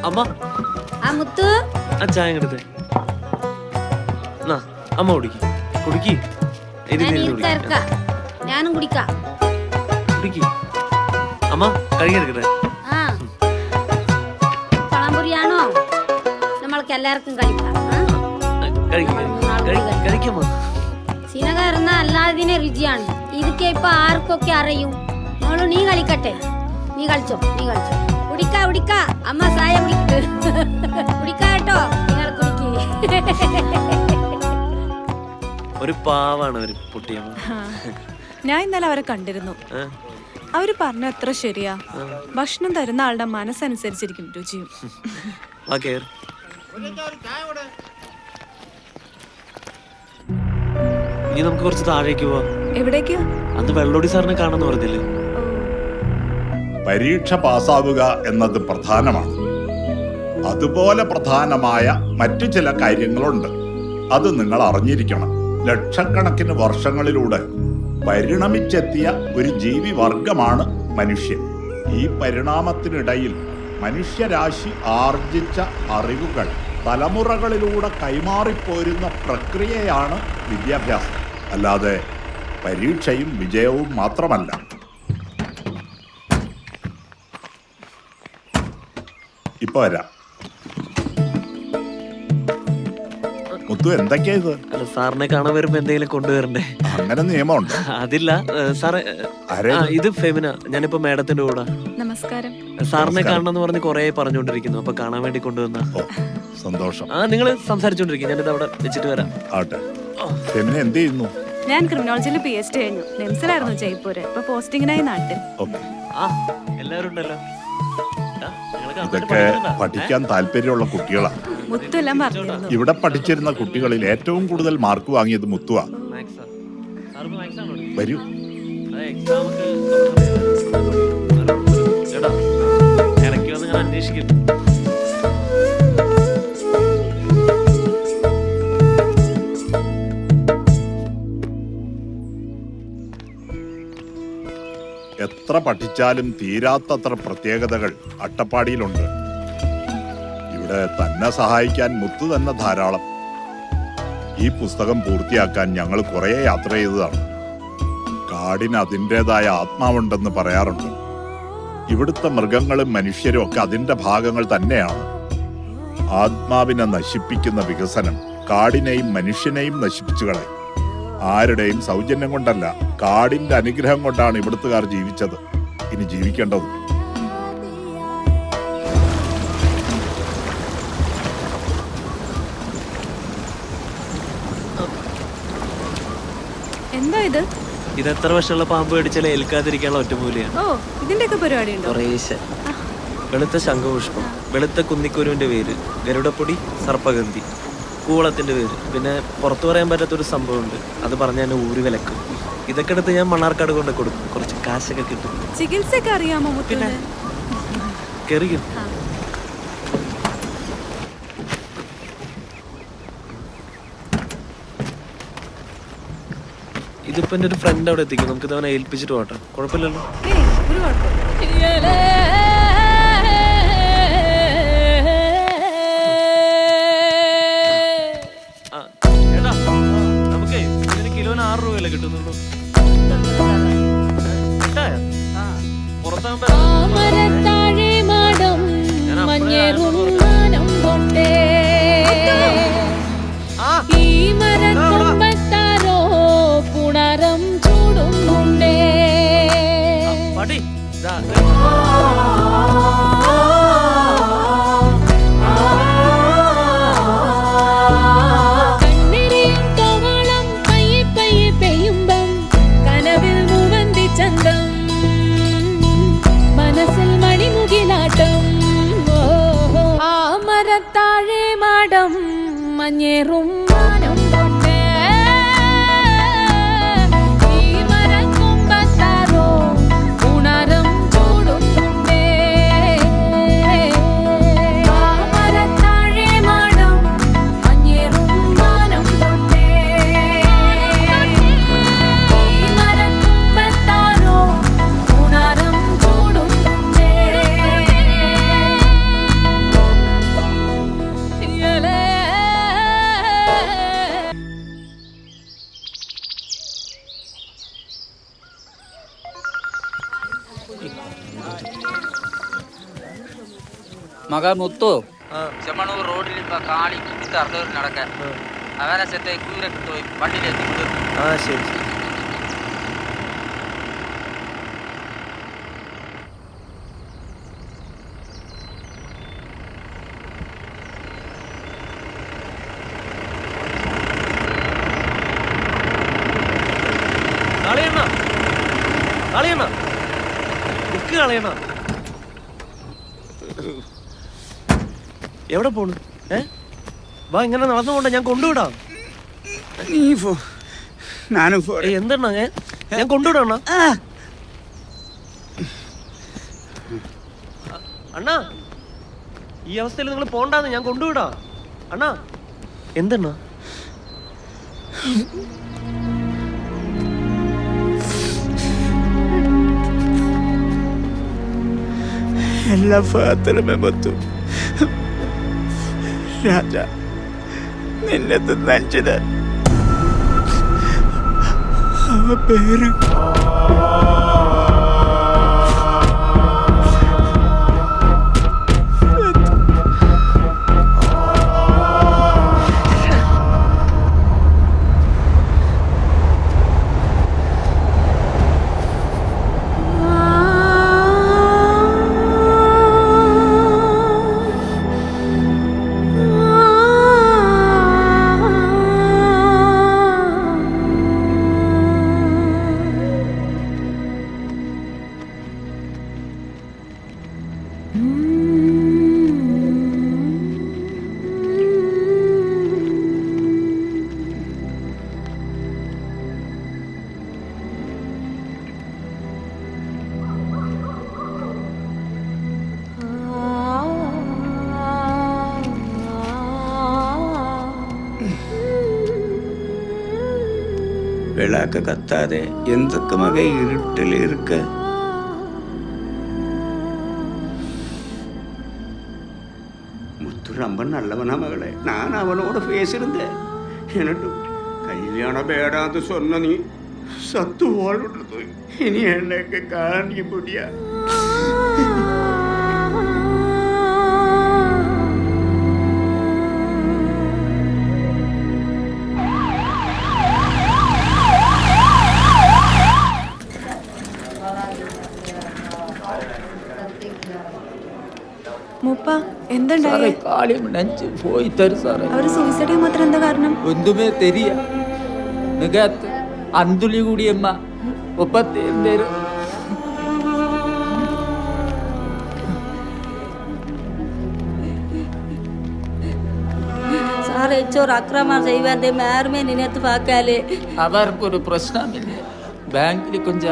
അമ്മ ആ മുത്ത് ആ ചായ എടുത്തേ. അമ്മ കുടിക്ക് കുടിക്ക്. ഞാനും കുടിക്കാം. അമ്മ കഴുകിയെടുക്കട്ടെ. ആ പഴംപൊരിയാണോ? നമ്മൾക്ക് എല്ലാവർക്കും കഴിക്കാം. സിനകർന്ന അല്ലാതിനെ രുചിയാണ്. ഇതൊക്കെ ഇപ്പൊ ആർക്കൊക്കെ അറിയും. നീ കളിക്കട്ടെ, നീ കളിച്ചോ. കുടിക്ക അമ്മ ചായ കുടിക്കാട്ടോ. നിങ്ങൾ കുടിക്ക്. ഒരു പാവാണ് ഒരു പൊട്ടിയമ്മ. ഞാൻ ഇന്നലെ അവരെ കണ്ടിരുന്നു. അവര് പറഞ്ഞ എത്ര ശരിയാ. ഭക്ഷണം തരുന്ന ആളുടെ മനസ്സനുസരിച്ചിരിക്കും രുചിയും. ഇനി നമുക്ക് കുറച്ച് താഴേക്ക് പോവാം. എവിടേക്ക്? അന്ന് വെള്ളോടി സാറിനെ കാണാന്ന് പറഞ്ഞില്ലേ? പരീക്ഷ പാസ്സാവുക എന്നത് പ്രധാനമാണ്. അതുപോലെ പ്രധാനമായ മറ്റു ചില കാര്യങ്ങളുണ്ട്. അത് നിങ്ങൾ അറിഞ്ഞിരിക്കണം. ലക്ഷക്കണക്കിന് വർഷങ്ങളിലൂടെ പരിണമിച്ചെത്തിയ ഒരു ജീവി വർഗമാണ് മനുഷ്യൻ. ഈ പരിണാമത്തിനിടയിൽ മനുഷ്യരാശി ആർജിച്ച അറിവുകൾ തലമുറകളിലൂടെ കൈമാറിപ്പോരുന്ന പ്രക്രിയയാണ് വിദ്യാഭ്യാസം. അല്ലാതെ പരീക്ഷയും വിജയവും മാത്രമല്ല. ഇപ്പൊ വരാം. മുത്തു എന്തൊക്കെയാ ഇത്? അല്ല, സാറിനെ കാണാൻ വരുമ്പോ എന്തെങ്കിലും കൊണ്ടുവരണ്ടേ? അങ്ങനെ നിയമമുണ്ട്? അതില്ല സാറേ, ഇത് ഫെമിന. ഞാനിപ്പോ മാഡത്തിന്റെ കൂടെ. നമസ്കാരം. സാറിനെ കാണണമെന്ന് പറഞ്ഞ് കൊറേ പറഞ്ഞുകൊണ്ടിരിക്കുന്നു. അപ്പൊ കാണാൻ വേണ്ടി കൊണ്ടുവന്ന. സന്തോഷം. നിങ്ങൾ സംസാരിച്ചോണ്ടിരിക്കും, ഞാനിത് അവിടെ വെച്ചിട്ട് വരാം. ആട്ടെ. ഫെമിന എന്ത് ചെയ്യുന്നു? ഞാൻ ക്രിമിനോളജിയിൽ PhD കഴിഞ്ഞു. നെംസിലായിരുന്നു ജയ്പൂര്. ഇപ്പൊ പോസ്റ്റിങ്ങിനായി നാട്ടിൽ. എല്ലാവരും ഉണ്ടല്ലോ. ഇതൊക്കെ പഠിക്കാൻ താല്പര്യമുള്ള കുട്ടികളാണ്. മുത്തെല്ലാം പറഞ്ഞിരുന്നു. ഇവിടെ പഠിച്ചിരുന്ന കുട്ടികളിൽ ഏറ്റവും കൂടുതൽ മാർക്ക് വാങ്ങിയത് മുത്തുവാ. വരൂ. ഇടയ്ക്ക് വന്ന് ഞാൻ അന്വേഷിക്കും. എത്ര പഠിച്ചാലും തീരാത്തത്ര പ്രത്യേകതകൾ അട്ടപ്പാടിയിലുണ്ട്. ഇവിടെ തന്നെ സഹായിക്കാൻ മുത്തു തന്നെ ധാരാളം. ഈ പുസ്തകം പൂർത്തിയാക്കാൻ ഞങ്ങൾ കുറേ യാത്ര ചെയ്തതാണ്. കാടിന് അതിൻ്റെതായ ആത്മാവുണ്ടെന്ന് പറയാറുണ്ട്. ഇവിടുത്തെ മൃഗങ്ങളും മനുഷ്യരും ഒക്കെ അതിൻ്റെ ഭാഗങ്ങൾ തന്നെയാണ്. ആത്മാവിനെ നശിപ്പിക്കുന്ന വികസനം കാടിനെയും മനുഷ്യനെയും നശിപ്പിച്ചു കളയും. ആരുടെയും സൗജന്യം കൊണ്ടല്ല, കാടിന്റെ അനുഗ്രഹം കൊണ്ടാണ് ഇവിടുത്തുകാർ ജീവിച്ചത്, ഇനി ജീവിക്കേണ്ടത്. എന്താ ഇത്? ഇത് എത്ര വർഷമുള്ള പാമ്പ് കടിച്ചാലും ഏൽക്കാതിരിക്കാനുള്ള ഒറ്റമൂലിയാണ്. ഓ, ഇതിന്റെയൊക്കെ പരിപാടി ഉണ്ടോ? കുറേശ്ശെ. വെളുത്ത ശംഖുപുഷ്പം, വെളുത്ത കുന്നിക്കുരുവിന്റെ വേര്, ഗരുഡപ്പൊടി, സർപ്പഗന്ധി, കൂളത്തിന്റെ വേര്, പിന്നെ പുറത്തു പറയാൻ പറ്റാത്തൊരു സംഭവമുണ്ട്, അത് പറഞ്ഞ എന്നെ ഊരി വിലക്കും. ഇതൊക്കെ എടുത്ത് ഞാൻ മണ്ണാർക്കാട് കൊണ്ട് കൊടുക്കും, കുറച്ച് കാശൊക്കെ കിട്ടും. ചികിത്സയൊക്കെ അറിയാമോ? പിന്നെ കെറിയും. ഇതിപ്പോ എന്റെ ഒരു ഫ്രണ്ട് അവിടെ എത്തിക്കും, നമുക്ക് ഇതവനെ ഏൽപ്പിച്ചിട്ട് പോട്ടെ, കുഴപ്പമില്ലല്ലോ. നമുക്കേ ഇതിന് കിലോന് 6 രൂപയല്ലേ കിട്ടുന്നുള്ളൂ. പുറത്താകുമ്പോ മഞ്ഞേറും മക മുത്തു ചെമ്മണൂർ റോഡിൽ ഇപ്പൊ കാളി കുത്തിട്ട് അർദ്ധവർ നടക്കാൻ അവരെ സെറ്റ് കൂരൊക്കെ പോയി വണ്ടിയിലേക്ക് വിടും. ശരി. എവിടെ പോണു? വാ, ഇങ്ങനെ നടന്നു പോണ്ട, ഞാൻ കൊണ്ടുവിടാം. എന്താണ് ഞാൻ കൊണ്ടുവിടാ അണ്ണാ? ഈ അവസ്ഥയിൽ നിങ്ങൾ പോണ്ടാന്ന്, ഞാൻ കൊണ്ടുവിടാ അണ്ണാ. എന്തെണ്ണ? എല്ലാ ഫാത്തിലുമേ പറ്റും. രാജ നിന്നെ നഞ്ചത് അവ പേര് விளக்க கத்தாதே எந்தக்கு மகை இருட்டில் இருக்க முத்து ரொம்ப நல்லவனா மகளே. நான் அவனோட பேசியிருந்தேன். എന്നിട്ടും കല്യാണം വേടാന്ന് சொன்ன നീ സത്തു വാഴുന്നത്. ഇനി എന്നെയൊക്കെ കാണി മുടിയ എന്തുണ്ടായി? കാളിയും നെഞ്ച് പോയി തരും സാറേ. അവര് സൂയിസൈഡ് ചെയ്യാൻ മാത്രം എന്താ കാരണം? ഒന്നുമേ തെരിയ മികത്ത് അന്തുളി കൂടിയമ്മ ഒപ്പത്തേരും സാർ ಹೆಚ್ಚೋರು ಅಕ್ರಮ ചെയ്വാന്റെ മേർമേ നിനത്ത് പാക്കാലേ. അവർക്കൊരു പ്രശ്നമില്ല. ബാങ്കിൽ കൊഞ്ച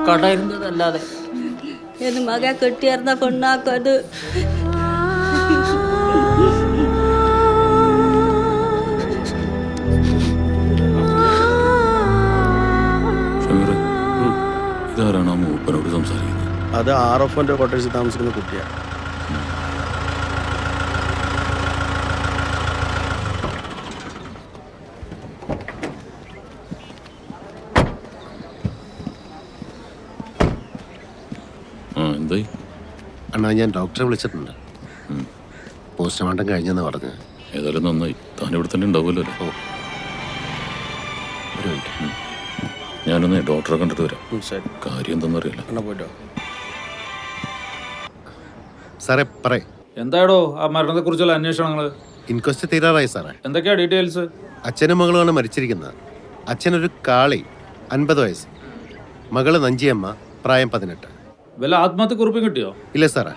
കട ഇരുന്നതല്ലാതെ എന്റെ മക കെട്ടിയാർന്ന പെണ്ണാക്കത്. ഇതാരാണ് ആ മൂപ്പനോട് സംസാരിക്കുന്നത്? അത് RF കോട്ടേഴ്സിൽ താമസിക്കുന്ന കുട്ടിയാണ്. എന്തായി? അണ്ണാ, ഞാൻ ഡോക്ടറെ വിളിച്ചിട്ടുണ്ട്. പോസ്റ്റ്മോർട്ടം കഴിഞ്ഞെന്ന് പറഞ്ഞ്. ഏതായാലും നന്നായി. താൻ ഇവിടെ തന്നെ ഉണ്ടാവുമല്ലോ. ഓ, ഒരു മിനിറ്റ്. ഞാനൊന്ന് ഡോക്ടറെ കണ്ടിട്ട് വരാം. ശരി. കാര്യം എന്തെന്നറിയില്ല. എന്നാ പോയിട്ടോ. സാറേ പറയേ. എന്താടോ ആ മരണത്തെ കുറിച്ചുള്ള അന്വേഷണങ്ങൾ? ഇൻക്വസ്റ്റ് തീരാറായി സാറേ. എന്തൊക്കെയാ ഡീറ്റെയിൽസ്? അച്ഛനും മകളുമാണ് മരിച്ചിരിക്കുന്നത്. അച്ഛനൊരു കാളി, 50 വയസ്സ്. മകള് നഞ്ചിയമ്മ, പ്രായം 18. വല്ല ആത്മഹത്യ കുറിപ്പും കിട്ടിയോ? ഇല്ല സാറേ.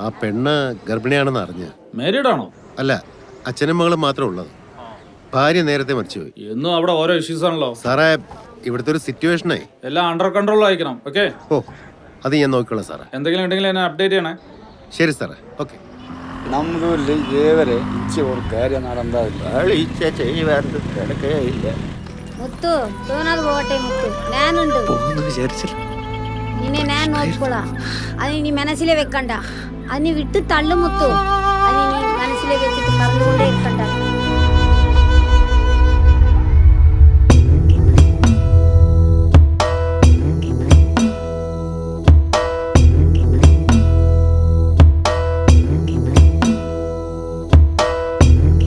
ആ പെണ്ണ് ഗർഭിണിയാണെന്ന് അറിഞ്ഞ്. മാരീഡ് ആണോ? അല്ല, അച്ഛനും മകളും മാത്രമേ ഉള്ളത്. ഭാര്യ നേരത്തെ മരിച്ചുപോയി. എന്നും അവിടെ ഓരോ ഇഷ്യൂസ് ആണല്ലോ സാറേ. ഇവിടുത്തെ ഒരു സിറ്റുവേഷനായി എല്ലാം അണ്ടർ കൺട്രോൾ ആയിരിക്കണം. ഓക്കെ, ഓ അത് ഞാൻ നോക്കിക്കോളാം സാറേ. എന്തെങ്കിലും ഉണ്ടെങ്കിൽ എന്നെ അപ്ഡേറ്റ് ചെയ്യണേ. ശരി സാറേ. ഓക്കെ. ನಮ್ದು ದೇವರೇ ಇಚ್ಛೆ ಒಂದು ಕಾರ್ಯ നടந்தாവില്ല. ഇച്ഛ ചെയ്യുവാൻ കിടക്കുകയില്ല. മുത്തു തോന്നാതെ പോകട്ടെ മുത്തു, ഞാനുണ്ട്. നിന്നെ ഞാൻ നോക്കിക്കോളാം. അത് നീ മനസ്സിലെ വെക്കണ്ട. അത് നീ വിട്ട് തള്ളു മുത്തു. അത് നീ മനസ്സിലെ വെച്ചിട്ട് പറഞ്ഞുകൊണ്ടേ ഇരിക്കണ്ട.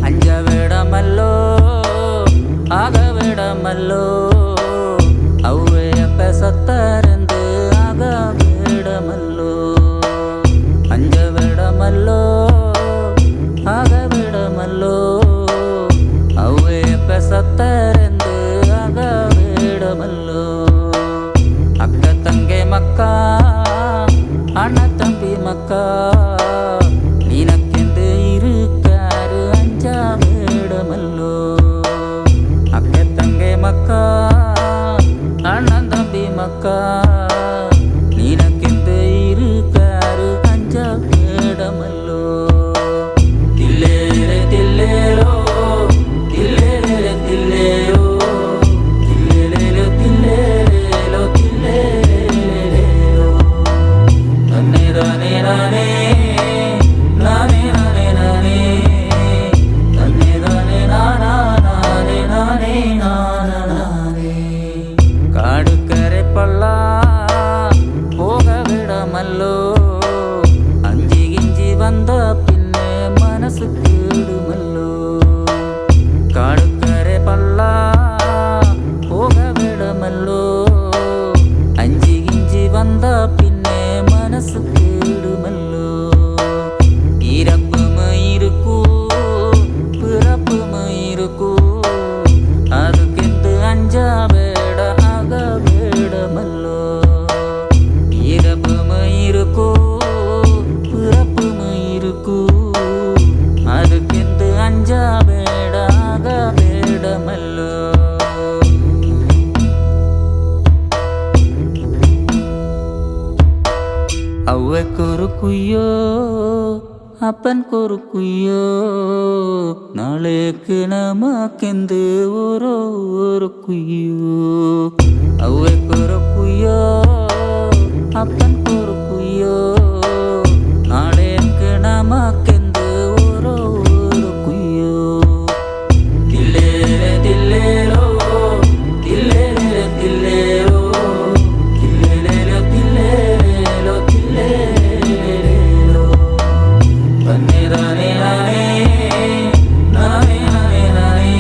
അഞ്ചവിടമല്ലോ ആകവിടമല്ലോ ഔവയപ്പ സത്തരന്ത് ആകവിടമല്ലോ. അഞ്ചവിടമല്ലോ ആകവിടമല്ലോ ഔവയപ്പ സത്തരന്ത് ആകവിടമല്ലോ. അക്ക തങ്കെ മക്ക അണ്ണ തമ്പി മക്ക നിനക്കെന്ത് ഇരുക്കാറ് അഞ്ചാവിടമല്ലോ. അക്ക തങ്കെ മക്ക അണ്ണൻ തമ്പി മക്ക നിനക്കെന്ത് ഇരുക്കാറ് അഞ്ചാവിടമല്ലോ. തില്ലേരെ തില്ലേരോ തില്ലേരെ തില്ലേരോ തില്ലേരോ തില്ലേരോ തില്ലേരോ നന്നേ നാനേ നാനേ നാനേ നാനേ നാനേ നന്നേ നാനേ നാനാ നാനേ നാനേ നാനാ നാനേ. കാടുക്കരെ പള്ള പോകവിടമല്ലോ. അഞ്ചി കിഞ്ചി വന്ന പിന്നെ മനസ്സ് കേടുമല്ലോ. കാടുക്കരെ പള്ള പോകവിടമല്ലോ. അഞ്ചി കിഞ്ചി വന്ന പിന്നെ മനസ്സ് കേടുമല്ലോ. ഇരപ്പും ഇരിക്കൂ പിറപ്പും ഇരിക്കൂ അതുക്കെന്ത് അഞ്ചാവേട ആകവേടമല്ലോ. ഇരപ്പും ഇരിക്കൂ പിറപ്പും ഇരിക്കൂ അതുക്കെന്ത് അഞ്ചാവേട ആകവേടമല്ലോ. ಅವ್ವಕ್ಕೊರು ಕುಯ್ಯೋ ಅಪ್ಪನ್ ಕೊರು ಕುಯ್ಯೋ ನಾಳೆക്ക് ನಮಕೆಂದು ഓരോ കുയ്യോ. ಅವ್വಕ್ಕೊರು കുയ്യോ അപ്പൻ കൊരു കുയ്യോ നാളേക്ക് നമക്കെന്ത് ഓരോ കുയ്യോ. തില്ലേരെ തില്ലേരോ തില്ലേരെ തില്ലേരോ തില്ലേരോ തില്ലേരോ തില്ലേരോ നന്നേ നാനേ നാനേ നാനേ നാനേ നാനേ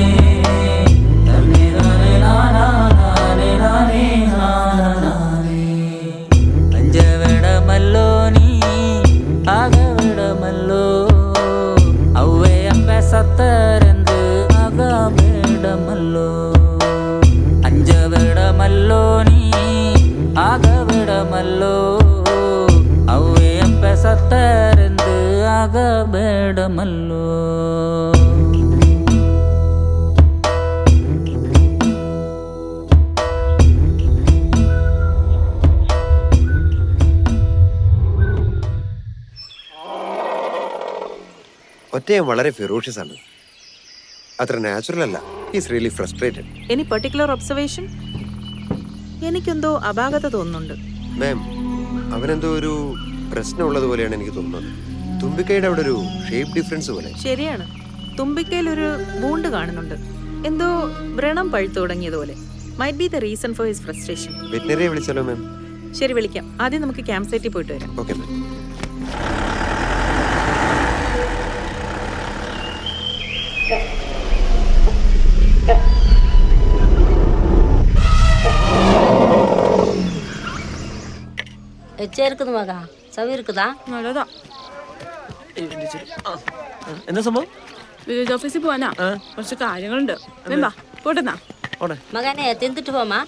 നന്നേ നാനേ നാനാ നാനേ നാനേ നാനാ നാനേ. അഞ്ചവിടമല്ലോ കാലമല്ലോ. ഒറ്റയും വളരെ ഫെറോഷ്യസ് ആണ്, അത്ര നാച്ചുറൽ അല്ല. Is really frustrated. Any particular observation? എനിക്കെന്തോ അപാകത തോന്നുന്നുണ്ട്. മാം, അവനെന്തോ ഒരു പ്രശ്നമുള്ളത് പോലെയാണ് എനിക്ക് തോന്നുന്നത്. തുമ്പിക്കൈയുടെ അവിടെ ഒരു ഷേപ്പ് ഡിഫറൻസ് പോലെ. ശരിയാണ്, തുമ്പിക്കയിൽ ഒരു വൂണ്ട് കാണുന്നുണ്ട്, എന്തോ വ്രണം പഴുത്തു തുടങ്ങിയതുപോലെ. Might be the reason for his frustration. വെറ്റിനറിയെ വിളിച്ചാലോ മാം? ശരി, വിളിക്കാം. ആദ്യം നമുക്ക് ക്യാമ്പ് സൈറ്റിൽ പോയിട്ട് വരാം. Okay ma'am. எச்சே இருக்குது மகா, சவி இருக்குதா? നല്ലതാ. എന്താ സംഭവം? വില്ലേജ് ഓഫീസിൽ പോവാനാ, കുറച്ച് കാര്യങ്ങളുണ്ട്. വേമ്പാ പോട്ടെന്നാ. மகனே தின்னுட்டு போமா.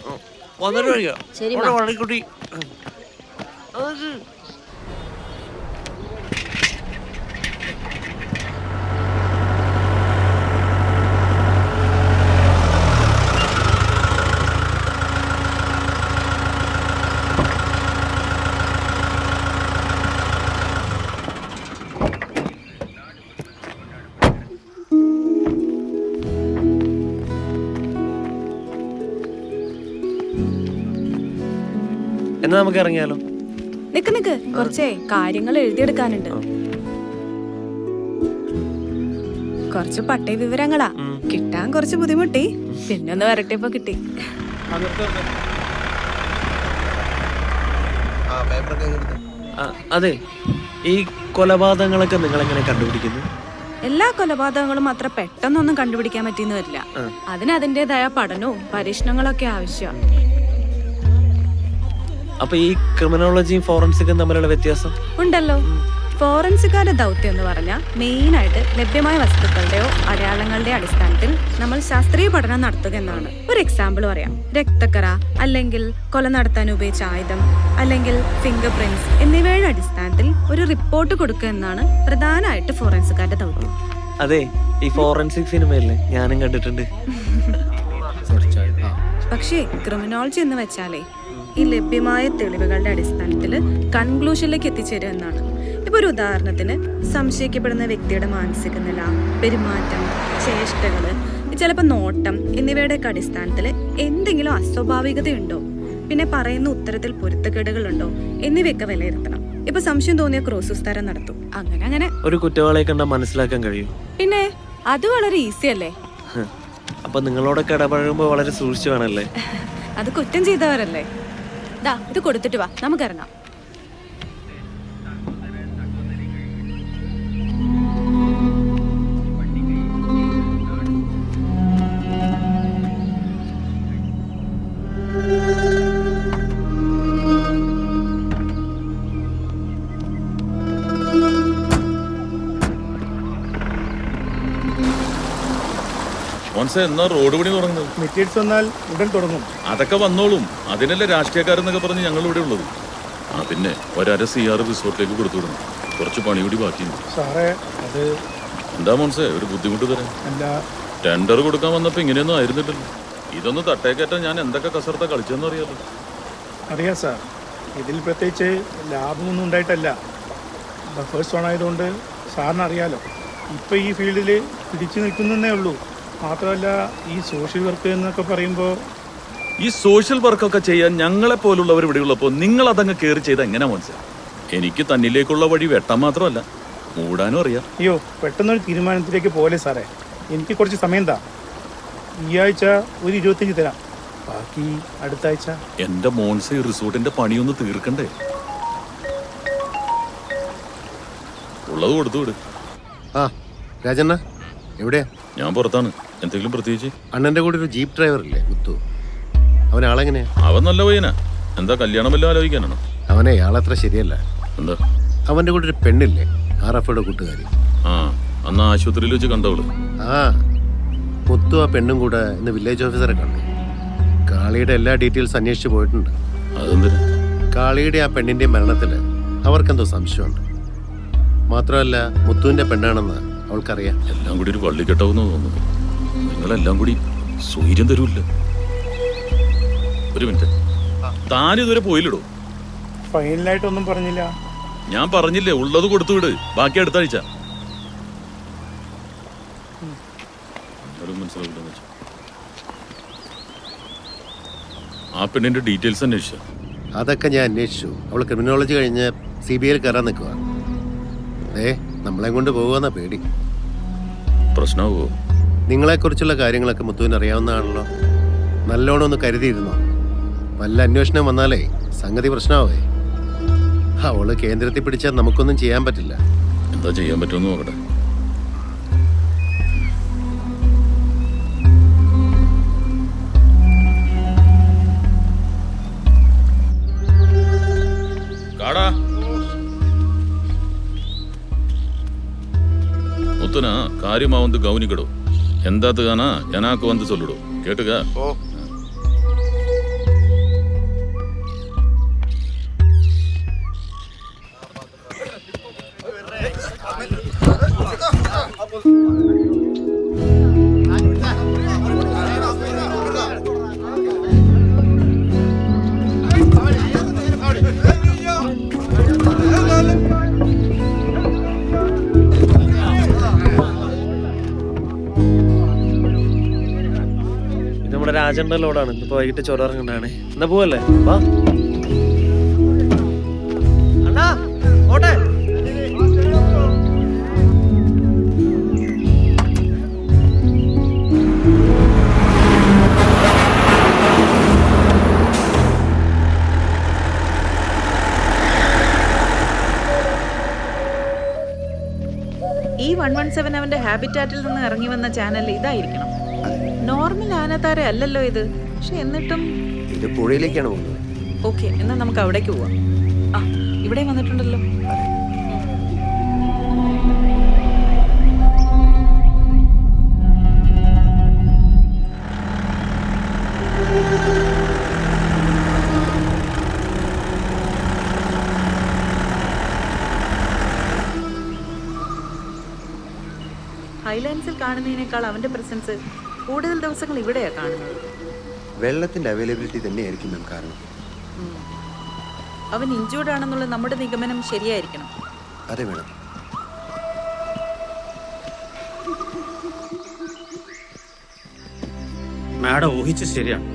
சரிம்மா. വള്ളിക്കുട്ടി എന്നാ നമുക്ക് ഇറങ്ങിയാലോ? നിക്ക് നിക്ക്, കുറച്ചേ കാര്യങ്ങൾ എഴുതിയെടുക്കാനുണ്ട്. കുറച്ച് പട്ടയ വിവരങ്ങളാ, കിട്ടാൻ കുറച്ച് ബുദ്ധിമുട്ടി. പിന്നെ ഒന്ന് വരട്ടെപ്പോ കിട്ടി. അതെ, ഈ കൊലപാതകങ്ങളൊക്കെ നിങ്ങൾ എങ്ങനെ കണ്ടുപിടിക്കുന്നു? എല്ലാ കൊലപാതകങ്ങളും അത്ര പെട്ടെന്നൊന്നും കണ്ടുപിടിക്കാൻ പറ്റിയെന്ന് വരില്ല. അതിന് അതിൻ്റെതായ പഠനവും പരീക്ഷണങ്ങളൊക്കെ ആവശ്യമാണ്. അപ്പൊ ഈ ക്രിമിനോളജിയും ഫോറൻസിക്കും തമ്മിലുള്ള വ്യത്യാസം ഉണ്ടല്ലോ. ഫോറൻസിക്കാരുടെ ദൗത്യം എന്ന് പറഞ്ഞാൽ മെയിനായിട്ട് ലഭ്യമായ വസ്തുക്കളുടെയോ അടയാളങ്ങളുടെയോ അടിസ്ഥാനത്തിൽ നമ്മൾ ശാസ്ത്രീയ പഠനം നടത്തുക എന്നാണ്. ഒരു എക്സാമ്പിൾ പറയാം. രക്തക്കറ, അല്ലെങ്കിൽ കൊല നടത്താൻ ഉപയോഗിച്ച ആയുധം, അല്ലെങ്കിൽ ഫിംഗർ പ്രിന്റ്സ് എന്നിവയുടെ അടിസ്ഥാനത്തിൽ ഒരു റിപ്പോർട്ട് കൊടുക്കുക എന്നാണ് പ്രധാനമായിട്ട് ഫോറൻസിക്കാരുടെ ദൗത്യം. അതെ, ഈ ഫോറൻസിക് സിനിമയല്ലേ, ഞാനും കണ്ടിട്ടുണ്ട്. പക്ഷേ ക്രിമിനോളജി എന്ന് വെച്ചാലേ ഈ ലഭ്യമായ തെളിവുകളുടെ അടിസ്ഥാനത്തിൽ കൺക്ലൂഷനിലേക്ക് എത്തിച്ചേരുക എന്നാണ്. ഇപ്പൊ ഒരു ഉദാഹരണത്തിന്, സംശയിക്കപ്പെടുന്ന വ്യക്തിയുടെ മാനസിക നില, പെരുമാറ്റം, ചേഷ്ടകള്, ചിലപ്പോൾ നോട്ടം എന്നിവയുടെ ഒക്കെ അടിസ്ഥാനത്തിൽ എന്തെങ്കിലും അസ്വാഭാവികതയുണ്ടോ, പിന്നെ പറയുന്ന ഉത്തരത്തിൽ പൊരുത്തക്കേടുകളുണ്ടോ എന്നിവയൊക്കെ വിലയിരുത്തണം. ഇപ്പൊ സംശയം തോന്നിയ ക്രോസ് വിസ്താരം നടത്തും. അങ്ങനെ ഒരു കുറ്റവാളിയെ കണ്ടാൽ മനസ്സിലാക്കാൻ കഴിയും. പിന്നെ അത് വളരെ ഈസി അല്ലേ? അപ്പൊ നിങ്ങളോടൊക്കെ ഇടപഴകുമ്പോ വളരെ സൂക്ഷിച്ചു വേണല്ലേ? അത് കുറ്റം ചെയ്തവരല്ലേ. ദാ ഇത് കൊടുത്തിട്ട് വാ, നമുക്ക് ഇറങ്ങാം. എന്നാ റോഡ് പണി തുടങ്ങുന്നത്? മെറ്റീരിയൽസ് വന്നാൽ ഉടൻ തുടങ്ങും. അതൊക്കെ വന്നോളും. അതിനല്ലേ രാഷ്ട്രീയക്കാരെന്നൊക്കെ പറഞ്ഞ് ഞങ്ങൾ ഇവിടെ ഉള്ളത്. പിന്നെ ഒരര CR റിസോർട്ടിലേക്ക് കൊടുത്തു വിടണം. കുറച്ച് പണി കൂടി ബാക്കിയുണ്ട്. സാറേ, അത് എന്താ മോൻസേ ഒരു ബുദ്ധിമുട്ട് തരാൻ? അല്ല, ടെൻഡർ കൊടുക്കാൻ വന്നപ്പോ ഇങ്ങനെയൊന്നും ആയിരുന്നില്ലല്ലോ. ഇതൊന്ന് തട്ടേക്കറ്റാൻ ഞാൻ എന്തൊക്കെ കസർത്ത കളിച്ചെന്ന് അറിയാലോ. അറിയാം സാർ, ഇതിൽ പ്രത്യേകിച്ച് ലാഭമൊന്നും ഉണ്ടായിട്ടല്ല. ഫസ്റ്റ് ഓൺ ആയതുകൊണ്ട് സാറിന് അറിയാലോ, ഇപ്പം ഈ ഫീൽഡിൽ പിടിച്ചു നിൽക്കുന്നേ ഉള്ളൂ. മാത്രമല്ല, ഈ സോഷ്യൽ വർക്ക് എന്നൊക്കെ പറയുമ്പോൾ ഈ സോഷ്യൽ വർക്കൊക്കെ ചെയ്യാൻ ഞങ്ങളെ പോലുള്ളവർ ഇവിടെ ഉള്ളപ്പോൾ നിങ്ങൾ അതങ്ങ് കയറി ചെയ്താൽ എങ്ങനെ മനസ്സിലാവും? എനിക്ക് തന്നിലേക്കുള്ള വഴി വെട്ടാൻ മാത്രമല്ല, മൂടാനും അറിയാം. അയ്യോ, പെട്ടെന്നൊരു തീരുമാനത്തിലേക്ക് പോലെ സാറേ. എനിക്ക് കുറച്ച് സമയം താ. ഈ ആഴ്ച ഒരു 25 തരാം, ബാക്കി അടുത്ത ആഴ്ച. എന്റെ മോൻസെ റിസോർട്ടിന്റെ പണിയൊന്ന് തീർക്കണ്ടേ? ഉള്ളത് കൊടുത്തു വിട്. ആ രാജണ്ണ എവിടെയാ? ഞാൻ പുറത്താണ്. എന്തെങ്കിലും പ്രത്യേകിച്ച്? അണ്ണന്റെ കൂടെ ഒരു ജീപ്പ് ഡ്രൈവർ ഇല്ലേ മുത്തു, അവൻ ആളെങ്ങനെയാ? അവൻ നല്ല പയ്യനാ. എന്താ കല്യാണം വല്ലതും ആലോചിക്കാനാണോ? അവനെ ആളത്ര ശരിയല്ല. എന്താ? അവന്റെ കൂടെ ഒരു പെണ്ണില്ലേ, RFയുടെ കൂട്ടുകാരി. ആ, അന്ന് ആശുപത്രിയിൽ വെച്ച് കണ്ടവള്. ആ, മുത്തു ആ പെണ്ണും കൂടെ ഇന്ന് വില്ലേജ് ഓഫീസറെ കണ്ടു. കാളിയുടെ എല്ലാ ഡീറ്റെയിൽസ് അന്വേഷിച്ച് പോയിട്ടുണ്ട്. അതെന്തിനാ? കാളിയുടെ ആ പെണ്ണിന്റെ മരണത്തിൽ അവർക്കെന്തോ സംശയമുണ്ട്. മാത്രമല്ല, മുത്തുവിന്റെ പെണ്ണാണെന്ന് അവൾക്കറിയാം. എല്ലാം കൂടി ഒരു വള്ളിക്കെട്ടാവുന്ന തോന്നുന്നു. നിങ്ങളെല്ലാം കൂടി സ്വൈര്യം തരൂല്ല. ഒരു മിനിറ്റ്, താനിതുവരെ പോയില്ലടോ? ഫൈനലായിട്ടൊന്നും പറഞ്ഞില്ല. ഞാൻ പറഞ്ഞില്ലേ, ഉള്ളത് കൊടുത്തു വിട്, ബാക്കി അടുത്ത ആഴ്ച. മനസ്സിലാവില്ല. ആ പെണ്ണിന്റെ ഡീറ്റെയിൽസ് അന്വേഷിച്ച? അതൊക്കെ ഞാൻ അന്വേഷിച്ചു. അവൾ ക്രിമിനോളജി കഴിഞ്ഞ് CBI കയറാൻ നിൽക്കുക. നമ്മളെ കൊണ്ട് പോകുന്ന പേടി. പ്രശ്നമാവോ? നിങ്ങളെക്കുറിച്ചുള്ള കാര്യങ്ങളൊക്കെ മുത്തുവിന് അറിയാവുന്നതാണല്ലോ. നല്ലോണം ഒന്ന് കരുതിയിരുന്നോ. വല്ല അന്വേഷണം വന്നാലേ സംഗതി പ്രശ്നമാവേ. അവള് കേന്ദ്രത്തിൽ പിടിച്ചാൽ നമുക്കൊന്നും ചെയ്യാൻ പറ്റില്ല. എന്താ ചെയ്യാൻ പറ്റുമെന്ന് നോക്കട്ടെ. முத்துனா காரியமா வந்து கவனிக்கடும். எந்தாத்துக்கானா எனக்கு வந்து சொல்லிடும். கேட்டுக்க. നമ്മുടെ രാജന്റെ ലോഡാണ്. ഇപ്പൊ വൈകിട്ട് ചോറിറങ്ങണ്ടാണ്. എന്നാ പോവല്ലേ? വാ അണ്ണാ, ഓട്ടെ. ഈ 117 അവന്റെ ഹാബിറ്റാറ്റിൽ നിന്ന് ഇറങ്ങി വന്ന ചാനൽ ഇതായിരിക്കണം. നോർമൽ ആനത്താര അല്ലല്ലോ ഇത്. പക്ഷെ എന്നിട്ടും ഇത് പുഴയിലേക്കാണ് പോകുന്നത്. ഓക്കെ, എന്നാ നമുക്ക് അവിടേക്ക് പോവാം. ആ, ഇവിടെ വന്നിട്ടുണ്ടല്ലോ. ഹൈലൈൻസിൽ കാണുന്നതിനേക്കാൾ അവന്റെ പ്രസൻസ് കൂടുതൽ ദിവസങ്ങൾ ഇവിടെയാ കാണുന്നത്. വെള്ളത്തിന്റെ അവൈലബിലിറ്റി തന്നെയായിരിക്കും നാം കാരണം. അവൻ ഇഞ്ചൂർഡ് ആണെന്നുള്ള നമ്മുടെ നിഗമനം ശരിയായിരിക്കണം. അതെ വേണം. മാഡം ഊഹിച്ചത് ശരിയാണ്.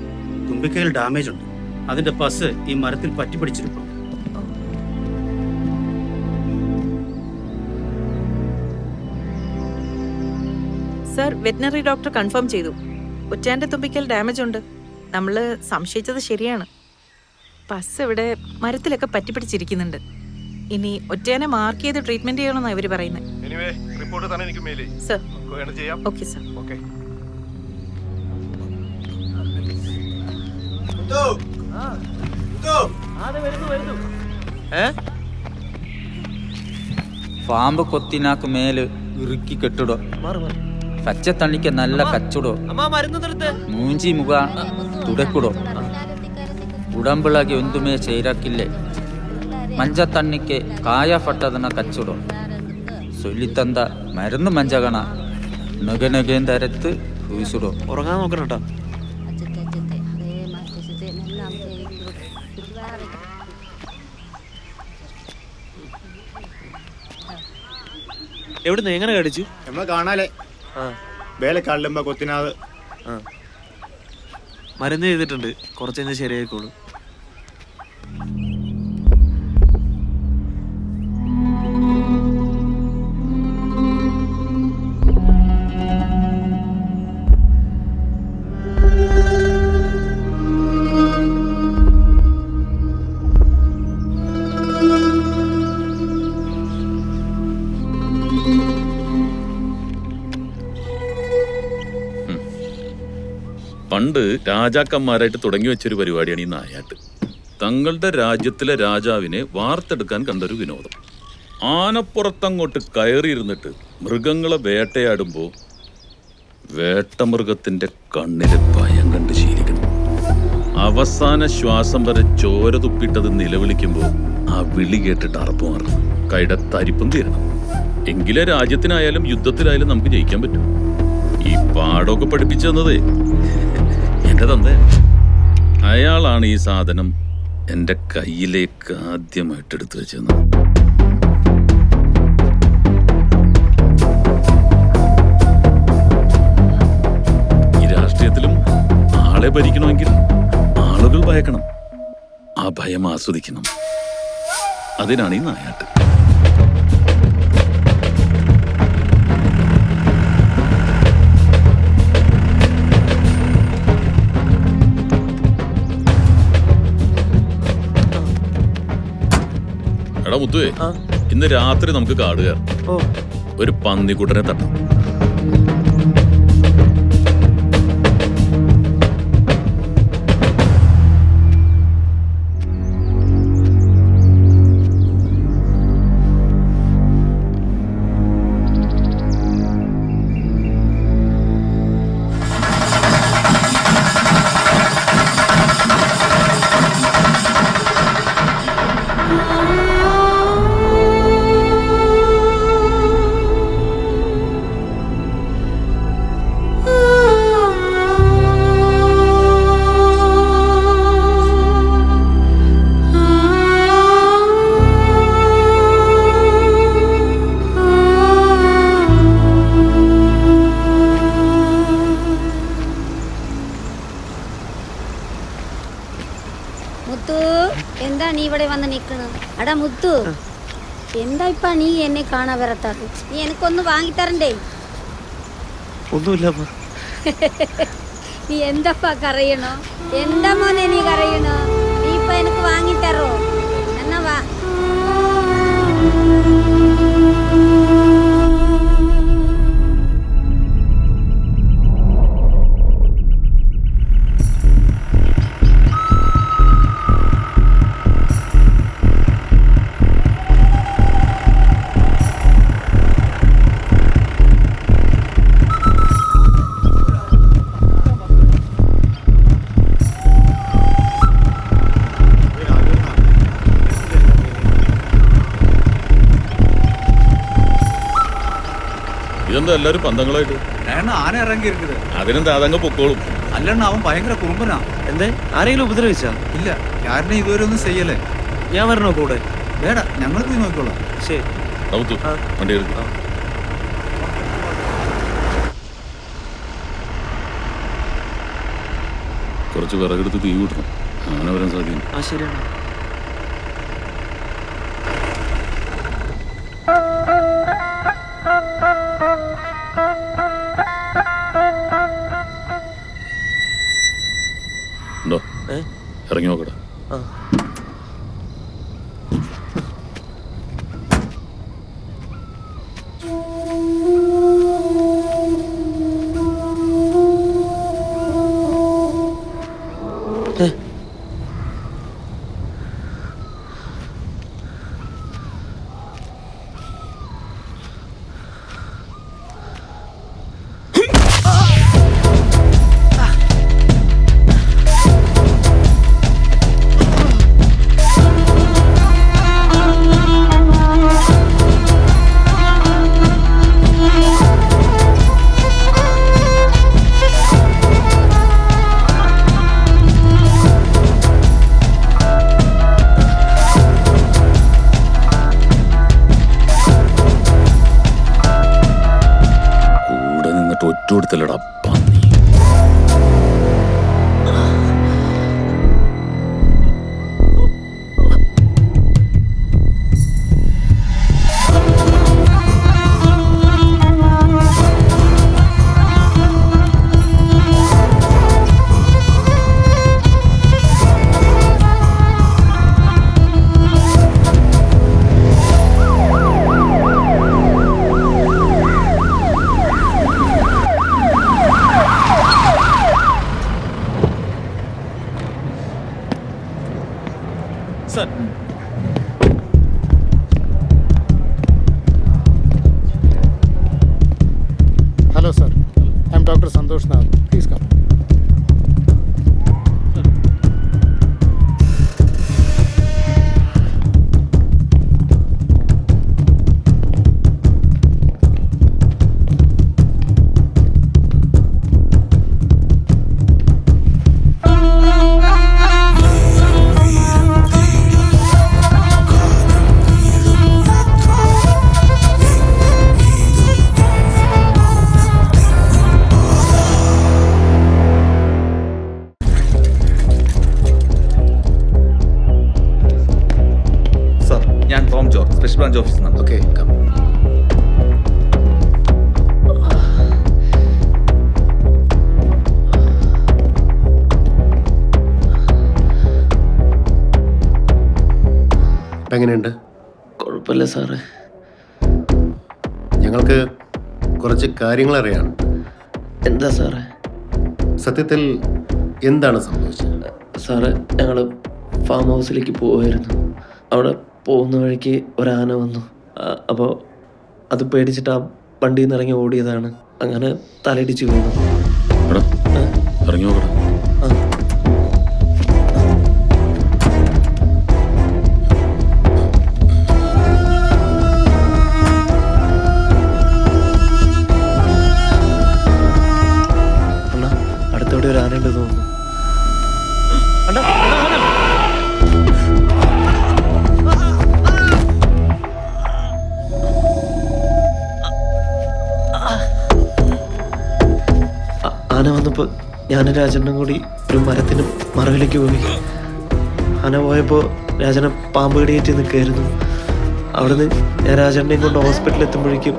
തുമ്പിക്കയിൽ ഡാമേജ് ഉണ്ട്. അതിന്റെ പസ് ഈ മരത്തിൽ പറ്റിപ്പിടിച്ചിരിക്കും. സർ, വെറ്റിനറി ഡോക്ടർ കൺഫേം ചെയ്തു. ഒറ്റാന്റെ തുമ്പിക്കൽ ഡാമേജ് ഉണ്ട്. നമ്മള് സംശയിച്ചത് ശരിയാണ്. പസ് ഇവിടെ മരത്തിലൊക്കെ പറ്റിപ്പിടിച്ചിരിക്കുന്നുണ്ട്. ഇനി ഒറ്റാനെ മാർക്ക് ചെയ്ത് ട്രീറ്റ്മെന്റ് ചെയ്യണമെന്നാണ് ഇവര് പറയുന്നത്. Sir, okay sir. പാമ്പ് കൊത്തിനാക്ക് മേല് ഇറുക്കി കെട്ടിടോ. പച്ചത്തണ്ണിക്ക് നല്ല കച്ചുടോ. മൂഞ്ചി മുഖ തുടക്കിടോ. ഉടമ്പിളകി ഒന്നുമേ ചേരാക്കില്ലേ. മഞ്ചത്തണ്ണിക്ക് കായ പട്ടതന കച്ചുടോ. ചൊല്ലിത്തന്ത മരുന്ന് മഞ്ചകണ നഗനഗേന്തരത്ത് വീസുടോ. ഉറങ്ങാൻ നോക്കണട്ടോ. എവിടുന്ന് എങ്ങനെ കടിച്ചു? നമ്മളെ കാണാലേ വേല കള്ളുമ്പോ കൊത്തിനാത്. മരുന്ന് ചെയ്തിട്ടുണ്ട്. കുറച്ച് കഴിഞ്ഞ് ശരിയായിക്കോളൂ. പണ്ട് രാജാക്കന്മാരായിട്ട് തുടങ്ങി വെച്ചൊരു പരിപാടിയാണ് ഈ നായാട്ട്. തങ്ങളുടെ രാജ്യത്തിലെ രാജാവിനെ വാർത്തെടുക്കാൻ കണ്ടൊരു വിനോദം. ആനപ്പുറത്തങ്ങോട്ട് കയറിയിരുന്നിട്ട് മൃഗങ്ങളെ വേട്ടയാടുമ്പോൾ വേട്ടമൃഗത്തിന്റെ കണ്ണിലെ ഭയം കണ്ട് ശീലിക്കണം. അവസാന ശ്വാസം വരെ ചോര തുപ്പിട്ടത് നിലവിളിക്കുമ്പോൾ ആ വിളി കേട്ടിട്ട് അറപ്പ് മാറണം. കൈയുടെ തരിപ്പും തീരണം. എങ്കിലേ രാജ്യത്തിനായാലും യുദ്ധത്തിലായാലും നമുക്ക് ജയിക്കാൻ പറ്റും. ഈ പാടമൊക്കെ പഠിപ്പിച്ചു തന്നതേ എന്റെ തന്ത. അയാളാണ് ഈ സാധനം എന്റെ കയ്യിലേക്ക് ആദ്യമായിട്ട് എടുത്തു വെച്ചത്. ഈ രാഷ്ട്രീയത്തിലും ആളെ ഭരിക്കണമെങ്കിൽ ആളുകൾ ഭയക്കണം, ആ ഭയം ആസ്വദിക്കണം. അതിനാണ് ഈ നായാട്ട്. എടാ മുത്തുവേ, ഇന്ന് രാത്രി നമുക്ക് കാട് കയറാം. ഒരു പന്നിക്കുട്ടനെ തട്ടാം. മുത്തു, എന്താ നീ ഇവിടെ വന്ന് നിൽക്കുന്നത്? അടാ മുത്തു, എന്താ ഇപ്പ നീ എന്നെ കാണാൻ വരത്താറ്? നീ എനിക്കൊന്ന് വാങ്ങിത്തരണ്ടേ? ഒന്നുമില്ല. നീ എന്താ കരയണോ? എന്താ മോനെ നീ കരയണോ? നീ ഇപ്പൊ എനിക്ക് വാങ്ങിത്തരോ? എന്നാ വാ. ഇതെന്താ എല്ലാരും പന്തങ്ങളായിട്ട്? ആന ഇറങ്ങി ഇരിക്കുന്നത്. അതിനെന്താ, അതങ്ങ് പൊക്കോളും. അല്ലണ്ണ, അവൻ ഭയങ്കര കുറുമ്പനാ. എന്തേ, ആരെങ്കിലും ഉപദ്രവിച്ചാ? ഇല്ല, ആരനെ ഇതുവരെ ഒന്നും ചെയ്യല്ലേ. ഞാൻ വരണോ കൂടെ? വേണ്ട, ഞങ്ങൾ പോയി നോക്കിക്കോളാം. ശരി. വണ്ടി എടുക്കുക. കുറച്ച് വിറകെടുത്ത് തീ വിടണം, അങ്ങനെ വരാൻ സാധ്യത. ആ ശരിയാണ്. ഉണ്ടോ? ഇറങ്ങി നോക്കട്ടെ. ഒറ്റോടുത്തല്ലടാ പന്നി. Sir. Hello, sir. I'm Dr. Santosh Nath. Please come. In charge ഓഫീസിൽ നിന്നാണ്. Okay come. ഇപ്പം എങ്ങനെയുണ്ട്? കുഴപ്പമില്ല സാറേ. ഞങ്ങൾക്ക് കുറച്ച് കാര്യങ്ങൾ അറിയാം. എന്താ സാറേ? സത്യത്തിൽ എന്താണ് സംഭവിച്ചത്? സാറേ, ഞങ്ങൾ ഫാം ഹൗസിലേക്ക് പോവായിരുന്നു. അവിടെ പോകുന്ന വഴിക്ക് ഒരാന വന്നു. അപ്പോൾ അത് പേടിച്ചിട്ട് ആ വണ്ടിയിൽ നിന്ന് ഇറങ്ങി ഓടിയതാണ്. അങ്ങനെ തലയിടിച്ച് വീണു. ഇറങ്ങി നോക്കടാ. അടുത്തവിടെ ഒരു ആനയുണ്ട് തോന്നുന്നു. ആന വന്നപ്പോൾ ഞാനും രാജനും കൂടി ഒരു മരത്തിന് മറവിലേക്ക് പോയി. ആന പോയപ്പോൾ രാജനെ പാമ്പ് കടിയേറ്റ് നിൽക്കുകയായിരുന്നു. അവിടുന്ന് ഞാൻ രാജനെയും കൊണ്ട് ഹോസ്പിറ്റലിൽ എത്തുമ്പോഴേക്കും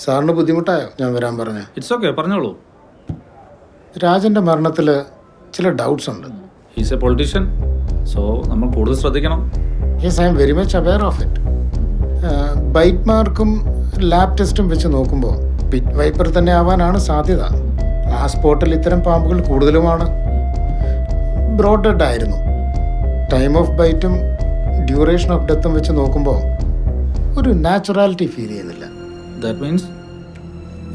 സാറിന് ബുദ്ധിമുട്ടായോ ഞാൻ വരാൻ പറഞ്ഞു? ഇറ്റ്സ് ഓക്കെ, പറഞ്ഞോളൂ. രാജൻ്റെ മരണത്തിൽ ചില ഡൗട്ട്സ് ഉണ്ട്. ഹീസ് എ പൊളിറ്റീഷ്യൻ, സോ നമ്മൾ കൂടുതൽ ശ്രദ്ധിക്കണം. Yes, I am very much aware of it. Bite മാർക്കും ലാബ് ടെസ്റ്റും വെച്ച് നോക്കുമ്പോൾ പിറ്റ് വൈപ്പർ തന്നെ ആവാനാണ് സാധ്യത. ആ സ്പോട്ടിൽ ഇത്തരം പാമ്പുകൾ കൂടുതലുമാണ്. ബ്രോഡ് ഡെഡ് ആയിരുന്നു. ടൈം ഓഫ് ബൈറ്റും ഡ്യൂറേഷൻ ഓഫ് ഡെത്തും വെച്ച് നോക്കുമ്പോൾ ഒരു നാച്ചുറാലിറ്റി ഫീൽ ചെയ്യുന്നില്ല. That means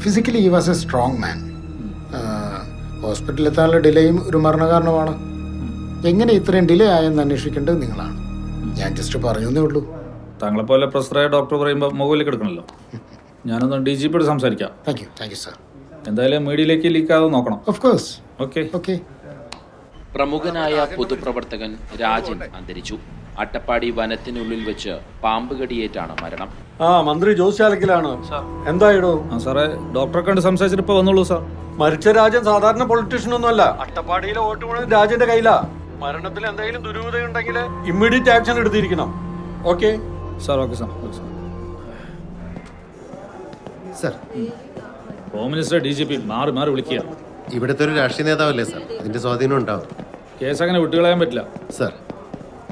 physically he was A strong മാൻ. ഹോസ്പിറ്റലിൽ എത്താനുള്ള ഡിലേയും ഒരു മരണകാരണമാണ്. എങ്ങനെ ഇത്രയും ഡിലേ ആയെന്ന് അന്വേഷിക്കേണ്ടത് നിങ്ങളാണ്. ഞാൻ ജസ്റ്റ് പറഞ്ഞേ ഉള്ളൂ. താങ്കളെപ്പോലെ പ്രൊഫസറായ ഡോക്ടർ പറയുമ്പോൾ മുകളിലേക്ക് എടുക്കണമല്ലോ. ഞാനൊന്ന് DGP യോട് സംസാരിക്കാം. Thank you sir. എന്തായാലും മീഡിയയിലേക്ക് ലീക്കാതെ നോക്കണം. Of course. ഓക്കെ. പ്രമുഖനായ പൊതുപ്രവർത്തകൻ രാജൻ അന്തരിച്ചു. അട്ടപ്പാടി വനത്തിനുള്ളിൽ വെച്ച് പാമ്പ് കടിയേറ്റാണ് മരണം. മന്ത്രി ജോസ് ചാലക്കലാണ്. എന്തായിടോ? സാറേ, ഡോക്ടറെ കണ്ട് സംസാരിച്ചിട്ട് ഇപ്പോൾ വന്നുള്ളൂ സാർ. മരിച്ച രാജൻ സാധാരണ പൊളിറ്റീഷ്യൻ ഒന്നുമല്ല. അട്ടപ്പാടിയിലെ വോട്ട് മുഴുവൻ രാജന്റെ കയ്യിലാ. മരണത്തിൽ എന്തെങ്കിലും ദുരൂഹതയുണ്ടെങ്കിൽ ഇമ്മീഡിയറ്റ് ആക്ഷൻ എടുത്തിരിക്കണം. Okay sir. Okay sir. Sir, home minister DGP മാറി വിളിക്കുക. ഇവിടുത്തെ ഒരു രാഷ്ട്രീയ നേതാവല്ലേ സർ, അതിന്റെ സ്വാധീനം ഉണ്ടാവും. കേസ് അങ്ങനെ വിട്ടുകളയാൻ പറ്റില്ല സർ.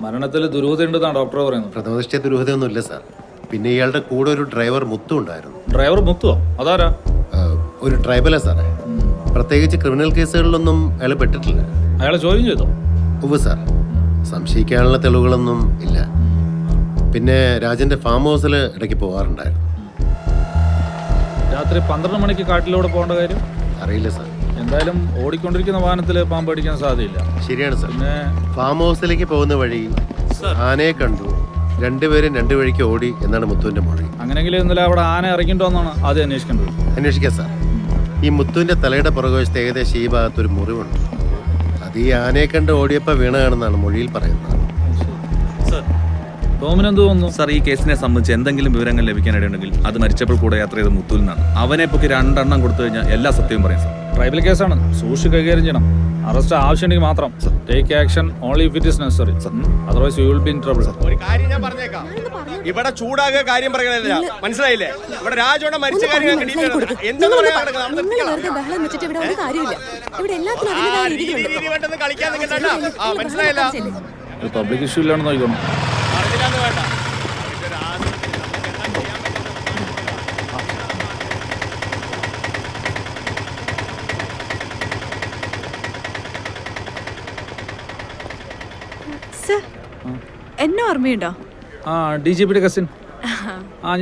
മരണത്തിൽ ദുരൂഹതയുണ്ടെന്നാണ് ഡോക്ടർ പറയുന്നത്. പ്രഥമദൃഷ്ടിയ ദുരൂഹതയൊന്നുമില്ല സാർ. പിന്നെ ഇയാളുടെ കൂടെ ഒരു ഡ്രൈവർ മുത്തു ഉണ്ടായിരുന്നു. ഡ്രൈവർ മുത്തുവോ? അതാരാ? ഒരു ട്രൈബലാ സാറേ. പ്രത്യേകിച്ച് ക്രിമിനൽ കേസുകളിലൊന്നും അയാൾ പെട്ടിട്ടില്ല. അയാളെ ചോദ്യം ചെയ്തോ? ഉവ്വ് സാർ. സംശയിക്കാനുള്ള തെളിവുകളൊന്നും ഇല്ല. പിന്നെ രാജന്റെ ഫാം ഹൗസിൽ ഇടയ്ക്ക് പോകാറുണ്ടായിരുന്നു. രാത്രി 12 മണിക്ക് കാട്ടിലൂടെ പോകേണ്ട കാര്യം അറിയില്ല സാർ. എന്തായാലും ഓടിക്കൊണ്ടിരിക്കുന്ന വാഹനത്തിൽ പാമ്പ് അടിക്കാൻ സാധ്യതയില്ല. ശരിയാണ് സാർ. പിന്നെ ഫാം ഹൗസിലേക്ക് പോകുന്ന വഴി ആനയെ കണ്ടു. രണ്ടുപേരും രണ്ടു വഴിക്ക് ഓടി എന്നാണ് മുത്തുവിന്റെ മൊഴി. അങ്ങനെയെങ്കിൽ ഇന്നലെ അവിടെ ആന ഇറങ്ങിയിട്ടുണ്ടോന്നാണ് ആദ്യം അന്വേഷിക്കേണ്ടത്. അന്വേഷിക്കാം സാർ. ഈ മുത്തുവിന്റെ തലയുടെ പുറകുവശത്ത് ഏകദേശം ഈ ഭാഗത്തൊരു മുറിവുണ്ട്. അത് ഈ ആനയെ കണ്ട് ഓടിയപ്പോൾ വീണാണെന്നാണ് മൊഴിയിൽ പറയുന്നത്. ടോമിനെന്ത് തോന്നുന്നു സാർ? ഈ കേസിനെ സംബന്ധിച്ച് എന്തെങ്കിലും വിവരങ്ങൾ ലഭിക്കാനിടയുണ്ടെങ്കിൽ അത് മരിച്ചപ്പോൾ കൂടെ യാത്ര ചെയ്ത മുത്തുവിൽ നിന്നാണ്. അവനെ പൊക്കി 2 എണ്ണം കൊടുത്തു കഴിഞ്ഞാൽ എല്ലാ സത്യവും പറയും സാർ. ട്രൈബൽ കേസാണ്, സൂക്ഷിച്ച് കൈകാര്യം ചെയ്യണം. അറസ്റ്റ് ആവശ്യമുണ്ടെങ്കിൽ മാത്രം. Take action only if it is necessary. Otherwise you will be in trouble. ഒരു കാര്യം ഞാൻ പറഞ്ഞേക്കാം. ഇവിടെ ചൂടാകുക കാര്യം പറയണില്ല, മനസ്സിലായില്ലേ? ഇവിടെ രാജോടെ മരിച്ച കാര്യം എന്തെന്ന് പറയാൻ കളിക്കാൻ മനസ്സിലായില്ല. പബ്ലിക് ഇഷ്യൂ ഇല്ലാണെന്ന് നോക്കണം. വേണ്ട. എന്നെ ഓർമ്മയുണ്ടോ? DGPയുടെ കസിൻ.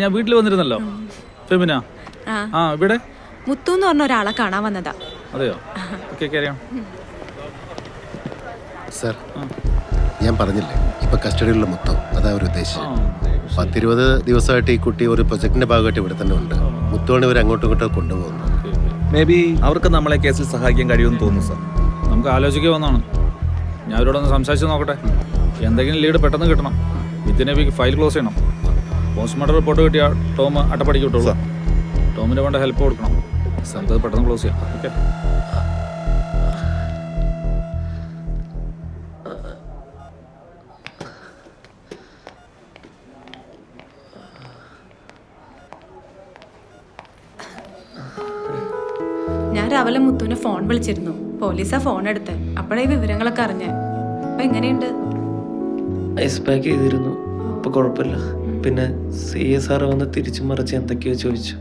ഞാൻ വീട്ടിൽ വന്നിരുന്നല്ലോ. ഫെമിന. ഇവിടെ മുത്തു എന്ന് പറഞ്ഞ ഒരാളെ കാണാൻ വന്നതാ. അതെയോ? ഓക്കെ. സാർ, ഞാൻ പറഞ്ഞില്ലേ ഇപ്പൊ കസ്റ്റഡിയിലുള്ള മുത്തോ, അതാ ഒരു ഉദ്ദേശം. 10-20 ദിവസമായിട്ട് ഈ കുട്ടി ഒരു പ്രൊജക്ടിന്റെ ഭാഗമായിട്ട് ഇവിടെ തന്നെ ഉണ്ട്. മുത്തോണ് ഇവർ അങ്ങോട്ടും ഇങ്ങോട്ടും കൊണ്ടുപോകുന്നു. മേ ബി അവർക്ക് നമ്മളെ കേസിൽ സഹായിക്കാൻ കഴിയുമെന്ന് തോന്നുന്നു സാർ. നമുക്ക് ആലോചിക്കാവുന്നതാണ്. ഞാൻ അവരോടൊന്ന് സംസാരിച്ച് നോക്കട്ടെ. എന്തെങ്കിലും ലീഡ് പെട്ടെന്ന് കിട്ടണം. Within a week file close ചെയ്യണം. പോസ്റ്റ്മോർട്ടം റിപ്പോർട്ട് കിട്ടിയാൽ ടോം അട്ടപ്പാടിക്ക് വിട്ടോളൂ. ടോമിന് വേണ്ട ഹെൽപ്പ് കൊടുക്കണം. നമുക്ക് പെട്ടെന്ന് ക്ലോസ് ചെയ്യാം. ഓക്കെ. ഞാൻ രാവിലെ മുത്തുവിനെ ഫോൺ വിളിച്ചിരുന്നു. പോലീസാ ഫോൺ എടുത്ത്. അപ്പോഴേ വിവരങ്ങളൊക്കെ അറിഞ്ഞ. അപ്പൊ എങ്ങനെയുണ്ട്? ഐസ് പാക്ക് ചെയ്തിരുന്നു. ഇപ്പൊ കുഴപ്പമില്ല. പിന്നെ CSR വന്ന് തിരിച്ചു മറിച്ച് എന്തൊക്കെയോ ചോദിച്ചു.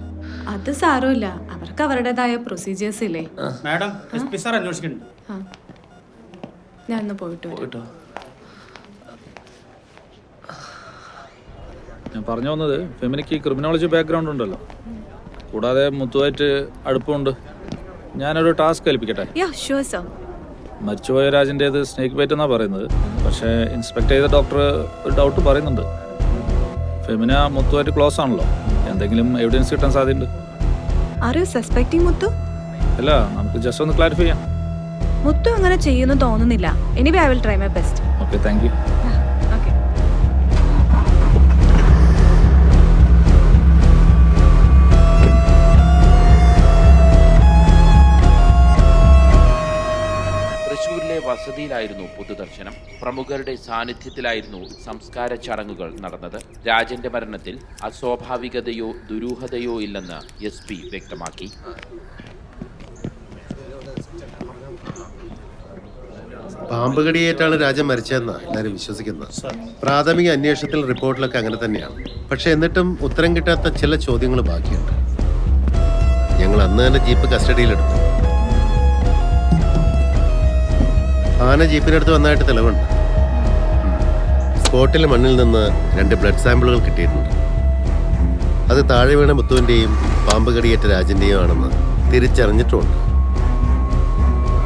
അത് സാരമില്ല, അവർക്ക് അവരുടേതായ പ്രൊസീജിയേഴ്സ് ഇല്ലേ. മാഡം SP സാർ അന്വേഷിക്കുന്നുണ്ട്. ഞാൻ ഒന്ന് പോയിട്ട് പോയിട്ടോ. ഞാൻ പറഞ്ഞു വന്നത് ഫെമിനിക്ക് ക്രിമിനോളജി ബാക്ക്ഗ്രൗണ്ട് ഉണ്ടല്ലോ, കൂടാതെ മുത്തുമായിട്ട് അടുപ്പമുണ്ട്. ഞാനൊരു ടാസ്ക് ഏൽപ്പിക്കട്ടെ? മരിച്ചുപോയ രാജിൻ്റേത് സ്നേക്ക് ബൈറ്റ് എന്നാണ് പറയുന്നത്. പക്ഷേ ഇൻസ്പെക്ട് ചെയ്ത ഡോക്ടർ ഒരു ഡൗട്ട് പറയുന്നുണ്ട്. ഫെമിന മുത്തുമായിട്ട് ക്ലോസ് ആണല്ലോ, എന്തെങ്കിലും എവിഡൻസ് കിട്ടാൻ സാധ്യതയുണ്ട്. അല്ല, നമുക്ക് ജസ്റ്റ് ഒന്ന് ക്ലാരിഫൈ ചെയ്യാം. മുത്തു അങ്ങനെ ചെയ്യുന്നു തോന്നുന്നില്ല. Anyway I will try my best. Okay, thank you. തൃശൂരിലെ വസതിയിലായിരുന്നു പൊതുദർശനം. പ്രമുഖരുടെ സാന്നിധ്യത്തിലായിരുന്നു സംസ്കാര ചടങ്ങുകൾ നടന്നത്. രാജന്റെ മരണത്തിൽ അസ്വാഭാവികതയോ ദുരൂഹതയോ ഇല്ലെന്ന് SP വ്യക്തമാക്കി. പാമ്പ് കടിയേറ്റാണ് രാജൻ മരിച്ചതെന്നാണ് എല്ലാവരും വിശ്വസിക്കുന്നത്. പ്രാഥമിക അന്വേഷണത്തിൽ റിപ്പോർട്ടിലൊക്കെ അങ്ങനെ തന്നെയാണ്. പക്ഷെ എന്നിട്ടും ഉത്തരം കിട്ടാത്ത ചില ചോദ്യങ്ങൾ ബാക്കിയുണ്ട്. ഞങ്ങൾ അന്ന് തന്നെ ജീപ്പ് കസ്റ്റഡിയിലെടുത്തു. ആന ജീപ്പിനടുത്ത് വന്നതായിട്ട് തെളിവുണ്ട്. സ്പോട്ടിലെ മണ്ണിൽ നിന്ന് 2 ബ്ലഡ് സാമ്പിളുകൾ കിട്ടിയിട്ടുണ്ട്. അത് താഴെ വീണ മുത്തുവിൻ്റെയും പാമ്പ് കടിയേറ്റ രാജൻ്റെയും ആണെന്ന് തിരിച്ചറിഞ്ഞിട്ടുമുണ്ട്.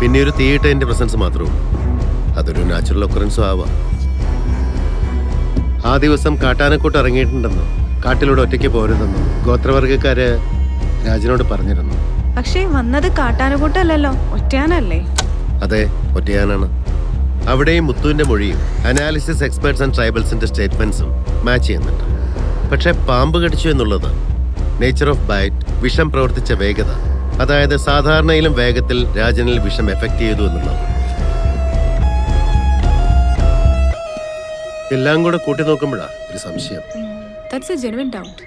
പിന്നെ ഒരു തീയിട്ടതിൻ്റെ പ്രസൻസ് മാത്രമേ ഉള്ളൂ. അതൊരു നാച്ചുറൽ ഒക്കറൻസും ആവാം. ആ ദിവസം കാട്ടാനക്കൂട്ട് ഇറങ്ങിയിട്ടുണ്ടെന്നോ കാട്ടിലൂടെ ഒറ്റയ്ക്ക് പോരുതെന്നോ ഗോത്രവർഗക്കാര് രാജനോട് പറഞ്ഞിരുന്നു. പക്ഷേ വന്നത് കാട്ടാനക്കൂട്ടല്ലോ, ഒറ്റയാനല്ലേ? അതെ, ഒറ്റയാനാണ്. അവിടെയും മുത്തുവിന്റെ മൊഴിയും അനാലിസിസ് എക്സ്പേർട്സ് ആൻഡ് ട്രൈബൽസിന്റെ സ്റ്റേറ്റ്മെന്റ്സും മാച്ച് ചെയ്യുന്നുണ്ട്. പക്ഷെ പാമ്പ് കടിച്ചു എന്നുള്ളത് നേച്ചർ ഓഫ് ബൈറ്റ്, വിഷം പ്രവർത്തിച്ച വേഗത, അതായത് സാധാരണയിലും വേഗത്തിൽ രാജനിൽ വിഷം എഫക്ട് ചെയ്തു എന്നുള്ളത്. എല്ലാം കൂടെ കൂട്ടി നോക്കുമ്പോഴാ ഒരു സംശയം. That's a genuine doubt.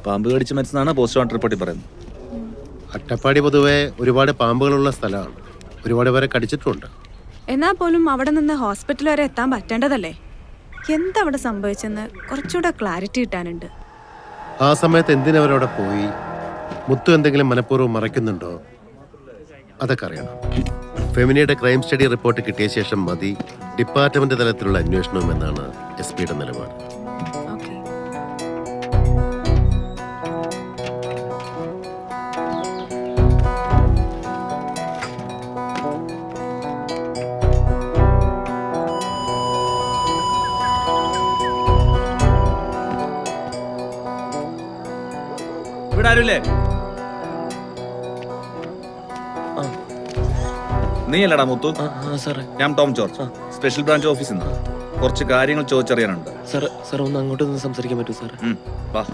പാമ്പ് കടിച്ച് മരിച്ചതാണ് പോസ്റ്റ്മോർട്ടം റിപ്പോർട്ടിൽ പറയുന്നത്. അട്ടപ്പാടി പൊതുവെ ഒരുപാട് പാമ്പുകളുള്ള സ്ഥലമാണ്. ഒരുപാട് പേരെ കടിച്ചിട്ടുണ്ട്. എന്നാ പോലും അവിടെ നിന്ന് ഹോസ്പിറ്റൽ വരെ എത്താൻ പറ്റേണ്ടതല്ലേ? എന്താ അവിടെ സംഭവിച്ചെന്ന് കുറച്ചുകൂടെ ക്ലാരിറ്റി കിട്ടാനുണ്ട്. ആ സമയത്ത് എന്തിനവരവിടെ പോയി? മുത്തു എന്തെങ്കിലും മനഃപൂർവ്വം മറയ്ക്കുന്നുണ്ടോ? അതൊക്കെ അറിയണം. ഫെമിനിയുടെ ക്രൈം സ്റ്റഡി റിപ്പോർട്ട് കിട്ടിയ ശേഷം മതി ഡിപ്പാർട്ട്മെന്റ് തലത്തിലുള്ള അന്വേഷണം എന്നാണ് SP-യുടെ നിലപാട്. ഇവിടെ ആരുമില്ലേ? നീ അല്ലടാ മുത്തു? ഞാൻ ടോം ജോർജ്, സ്പെഷ്യൽ ബ്രാഞ്ച് ഓഫീസിൽ നിന്ന്. കുറച്ച് കാര്യങ്ങൾ ചോദിച്ചറിയാനുണ്ട്. സാർ ഒന്ന് അങ്ങോട്ട് നിന്ന് സംസാരിക്കാൻ പറ്റൂ സാർ? വാ.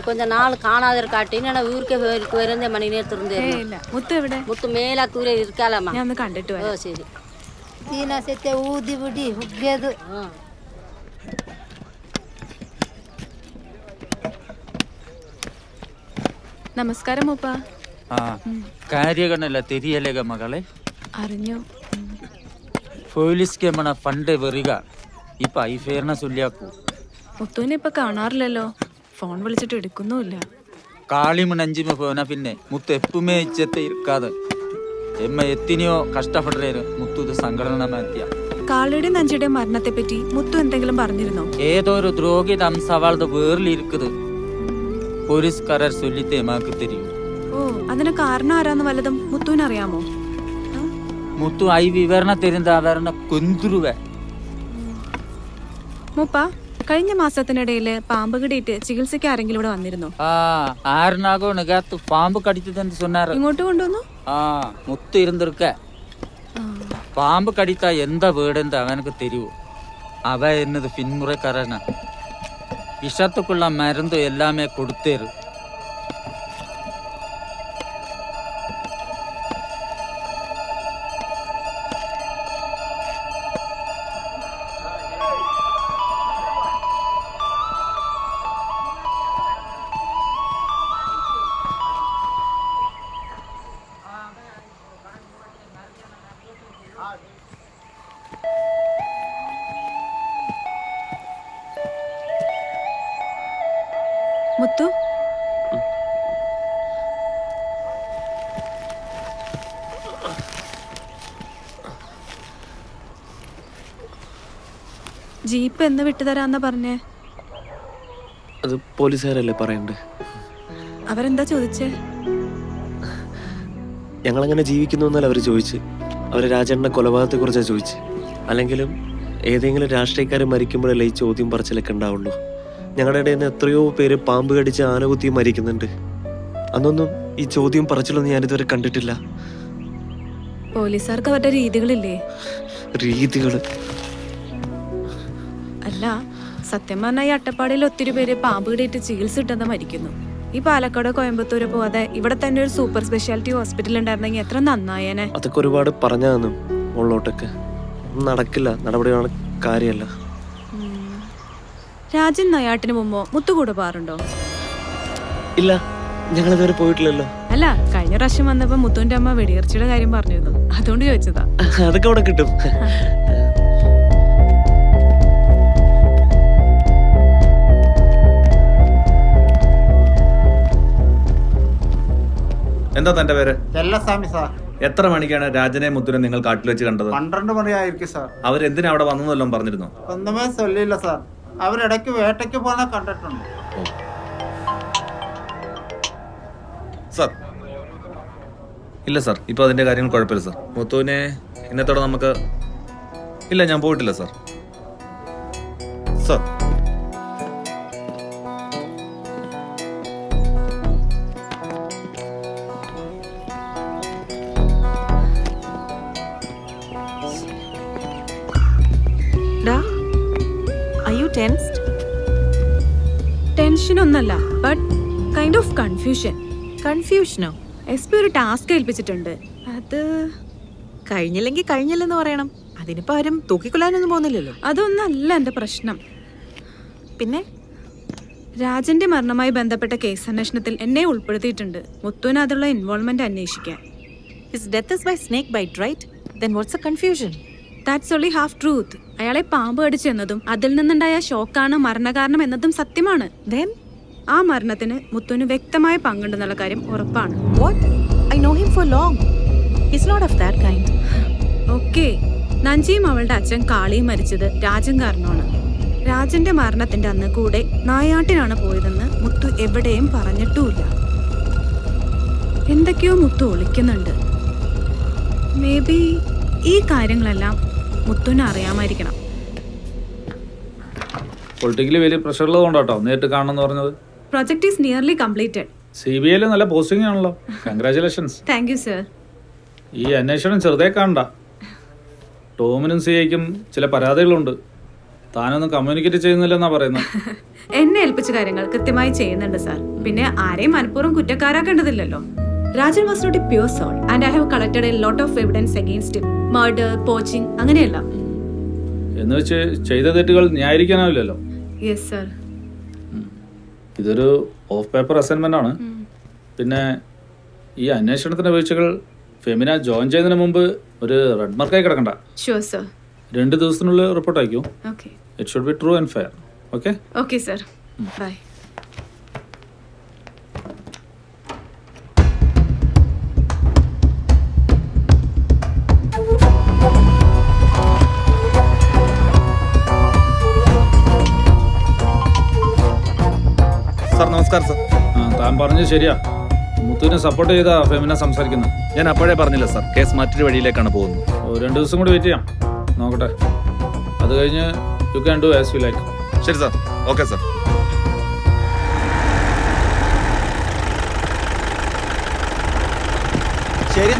கொஞ்ச நாள் காணாத இருக்காட்டி நான் ஊருக்கு വരുന്ന മണി നേരത്തിരുന്നേ. മുത്ത് മേലാത്തൂരെ ഇരിക്കാലമ്മ. ഞാൻ ഒന്ന് കണ്ടിട്ട് വരാം. ഓ ശരി. ദീനസത്തെ ഊതി പിടി ഹുഗ്ഗത്. നമസ്കാരം മൂപ്പ. കാര്യഗണല്ല തെരിയലേക മകളെ? അറിഞ്ഞു. പോലീസ്ക്ക് മണ ഫണ്ട് വരിക. ഇപ്പ ഈ ഫേർന ചൊല്ലിയാക്കൂ. മുത്തുവിനെ ഇപ്പൊ കാണാറില്ലല്ലോ, ഫോൺ വിളിച്ചിട്ട് എടുക്കുന്നുമില്ല. കാളിമൺ 5 പോന പിന്നെ മുത്ത് എപ്പുമേ ഇച്ചത്തെ ഇരിക്കാതെ എമ്മ എത്തിനെയോ കഷ്ടപ്പെട്ടേര് മുത്തു ഇത് സംഘടന മാറ്റിയ കാളയുടെയും നഞ്ചിയുടെയും മരണത്തെ പറ്റി മുത്തു എന്തെങ്കിലും പറഞ്ഞിരുന്നോ? ഏതോ ഒരു ദ്രോഹിത അംസവാളത് വേറിലിരിക്കുന്നത് പോലീസുകാരർ ചൊല്ലിത്തെ എമാക്ക് തരൂ. ഓ, അതിന് കാരണം ആരാന്ന് വല്ലതും മുത്തുവിന് അറിയാമോ? മുത്തു ഐ വിവരണ തരുന്ന അവരണ കൊന്തുരുവ. മൂപ്പ, കഴിഞ്ഞ മാസത്തിനിടയില് പാമ്പ് കടിയിട്ട് ചികിത്സയ്ക്ക് ആരെങ്കിലും ഇവിടെ വന്നിരുന്നോ? ആറിനാകോ നികത്ത് പാമ്പ് കടിച്ചതെന്ന് சொன்னாரு. ഇങ്ങോട്ട് കൊണ്ടുവന്നു? മുത്തു ഇരുന്നിருக்க. പാമ്പ് കടിത്ത എന്താ വീടെന്ത് അവനക്ക് തരുവോ? അവ എന്നത് പിന്മുറക്കാരന. വിഷത്തുക്കുള്ള മരുന്ന് എല്ലാമേ കൊടുത്തേര്. മുത്തു, ജീപ്പ് എന്ന് വിട്ടുതരാന്നാ പറഞ്ഞേ? അത് പോലീസുകാരല്ലേ പറയണ്ടേ? അവരെന്താ ചോദിച്ചേ? ഞങ്ങളങ്ങനെ ജീവിക്കുന്നു എന്നല്ല അവർ ചോദിച്ച്. അവർ രാജേണ്ണ കൊലപാതകത്തെ കുറിച്ചാണ് ചോദിച്ച്. അല്ലെങ്കിലും ഏതെങ്കിലും രാഷ്ട്രീയക്കാർ മരിക്കുമ്പോഴല്ലേ ഈ ചോദ്യം പറച്ചിലൊക്കെ ഉണ്ടാവുള്ളൂ. ഞങ്ങളുടെ ഇടയിൽ നിന്ന് എത്രയോ പേര് പാമ്പ് കടിച്ച് ആനകുത്തി മരിക്കുന്നുണ്ട്. അന്നൊന്നും ഈ ചോദ്യം പറച്ചിലൊന്നും ഞാനിതുവരെ കണ്ടിട്ടില്ല. പോലീസുകാർക്ക് അവരുടെ രീതികളില്ലേ? രീതികള് അല്ല, സത്യം പറഞ്ഞാൽ ഈ അട്ടപ്പാടിയിൽ ഒത്തിരി പേര് പാമ്പ് കടിയിട്ട് ചികിത്സ കിട്ടുന്ന മരിക്കുന്നു. ഈ പാലക്കാട് കോയമ്പത്തൂര് പോവാതെ ഇവിടെ തന്നെ ഒരു സൂപ്പർ സ്പെഷ്യാലിറ്റി ഹോസ്പിറ്റൽ ഉണ്ടായിരുന്നെങ്കിൽ എത്ര നന്നായേനെ. അതൊക്കെ ഒരുപാട് പറഞ്ഞു തന്നു. ഉള്ളോട്ടൊക്കെ നടക്കില്ല, നടപടിയാണ് കാര്യമല്ല. രാജൻ നയാട്ടിന് മുമ്പോ മുത്തുകൂടെ പോകാറുണ്ടോ? ഇല്ല, ഞങ്ങൾ ഇതുവരെ പോയിട്ടില്ലല്ലോ. അല്ല, കഴിഞ്ഞ പ്രാവശ്യം വന്നപ്പോ മുത്തുവിന്റെ അമ്മ വെടിയർച്ചയുടെ കാര്യം പറഞ്ഞിരുന്നു, അതുകൊണ്ട് ചോദിച്ചതാ. അതൊക്കെ അവിടെ കിട്ടും. എന്താ തന്റെ പേര്? ചെല്ലസ്വാമി സാർ. എത്ര മണിക്കാണ് രാജനെ മുത്തുനെ നിങ്ങൾ കാട്ടിൽ വെച്ച് കണ്ടത്? 12 മണിയായിരിക്കും സാർ. അവരെന്തിനാ അവിടെ വന്നെന്നെല്ലാം പറഞ്ഞിരുന്നോ? ഒന്നുമേ ചൊല്ലില്ല സാർ. അവരിടയ്ക്ക് വേട്ടയ്ക്ക് പോകുന്ന കണ്ടിട്ടുണ്ട്. സാർ ഇല്ല സാർ, ഇപ്പൊ അതിന്റെ കാര്യങ്ങൾ കുഴപ്പമില്ല സാർ. മുത്തുവിനെ ഇന്നത്തോടെ നമുക്ക് ഇല്ല, ഞാൻ പോയിട്ടില്ല സാർ. സാർ ടെൻഷനൊന്നല്ല, ബട്ട് കൈൻഡ് ഓഫ് കൺഫ്യൂഷൻ. കൺഫ്യൂഷനോ? എസ് പി ഒരു ടാസ്ക് ഏൽപ്പിച്ചിട്ടുണ്ട്. അത് കഴിഞ്ഞില്ലെങ്കിൽ കഴിഞ്ഞില്ലെന്ന് പറയണം. അതിനിപ്പോ ആരും തൂക്കിക്കൊല്ലാനൊന്നും പോകുന്നില്ലല്ലോ. അതൊന്നല്ല എന്റെ പ്രശ്നം. പിന്നെ രാജന്റെ മരണവുമായി ബന്ധപ്പെട്ട കേസ് അന്വേഷണത്തിൽ എന്നെ ഉൾപ്പെടുത്തിയിട്ടുണ്ട്. മുത്തുവിന് അതിലുള്ള ഇൻവോൾവ്മെന്റ് അന്വേഷിക്കാൻ. His death is by snake bite, right? Then what's the confusion? That's only half truth. അയാളെ പാമ്പ് കടിച്ചെന്നതും അതിൽ നിന്നുണ്ടായ ഷോക്കാണ് മരണകാരണം എന്നതും സത്യമാണ്. Then ആ മരണത്തിന് മുത്തുവിന് വ്യക്തമായ പങ്കുണ്ടെന്നുള്ള കാര്യം ഉറപ്പാണ്. What? I know him for long. He's not of that kind. Okay. നഞ്ചിയും അവളുടെ അച്ഛൻ കാളിയും മരിച്ചത് രാജൻ കാരണമാണ്. രാജന്റെ മരണത്തിന്റെ അന്ന് കൂടെ നായാട്ടിനാണ് പോയതെന്ന് മുത്തു എവിടെയും പറഞ്ഞിട്ടുമില്ല. എന്തൊക്കെയോ മുത്തു ഒളിക്കുന്നുണ്ട്. മേ ബി ഈ കാര്യങ്ങളെല്ലാം മുത്തുവിന് അറിയാമായിരിക്കണം. പൊളിറ്റിക്കലി വലിയ പ്രഷർ ഉള്ളതുകൊണ്ടാട്ടോ നേരിട്ട് കാണണമെന്ന് പറഞ്ഞത്. Project is nearly completed. CBI നല്ല പോസ്റ്റിംഗ് ആണല്ലോ. കൺഗ്രാചുലേഷൻസ്. Thank you sir. ഈ അന്വേഷണം ചെറുതേ കാണണ്ട. ടോമിനും സിഐക്കും ചില പരാതികളുണ്ട്. താനൊന്നും കമ്മ്യൂണിക്കേറ്റ് ചെയ്യുന്നില്ലെന്നാ പറയുന്നത്. എന്നെ ഏൽപ്പിച്ച കാര്യങ്ങൾ കൃത്യമായി ചെയ്യുന്നുണ്ട് സാർ. പിന്നെ ആരെയും മനഃപൂർവ്വം കുറ്റക്കാരാക്കേണ്ടതില്ലല്ലോ. Rajan was not a pure soul and I have collected a lot of evidence against him. Murder, poaching, അങ്ങനെയല്ല. എന്ന് വെച്ച് ചെയ്ത തെറ്റുകൾ ന്യായീകരിക്കാനാവില്ലല്ലോ. Yes sir. ഇതൊരു ഓഫ് പേപ്പർ അസൈൻമെന്റ് ആണ്. പിന്നെ ഈ അന്വേഷണത്തിന്റെ വീഴ്ചകൾ ഫെമിന ജോയിൻ ചെയ്യുന്നതിന് മുമ്പ് ഒരു റെഡ് മാർക്കായി കിടക്കണ്ട. Sure sir. 2 ദിവസത്തിനുള്ളിൽ റിപ്പോർട്ട് അയക്കും. Okay. It should be true and fair. Okay. Okay sir. Bye. Sir നമസ്കാരം സാർ. താൻ പറഞ്ഞത് ശരിയാ. മുത്തുവിനെ സപ്പോർട്ട് ചെയ്താ ഫെമിന സംസാരിക്കുന്നത്. ഞാൻ അപ്പോഴേ പറഞ്ഞില്ല സാർ, കേസ് മറ്റൊരു വഴിയിലേക്കാണ് പോകുന്നത്. 2 ദിവസം കൂടി വെയിറ്റ് ചെയ്യാം, നോക്കട്ടെ. അത് കഴിഞ്ഞ് you can do as you like. ശരി സാർ, ഓക്കെ സാർ. ശരി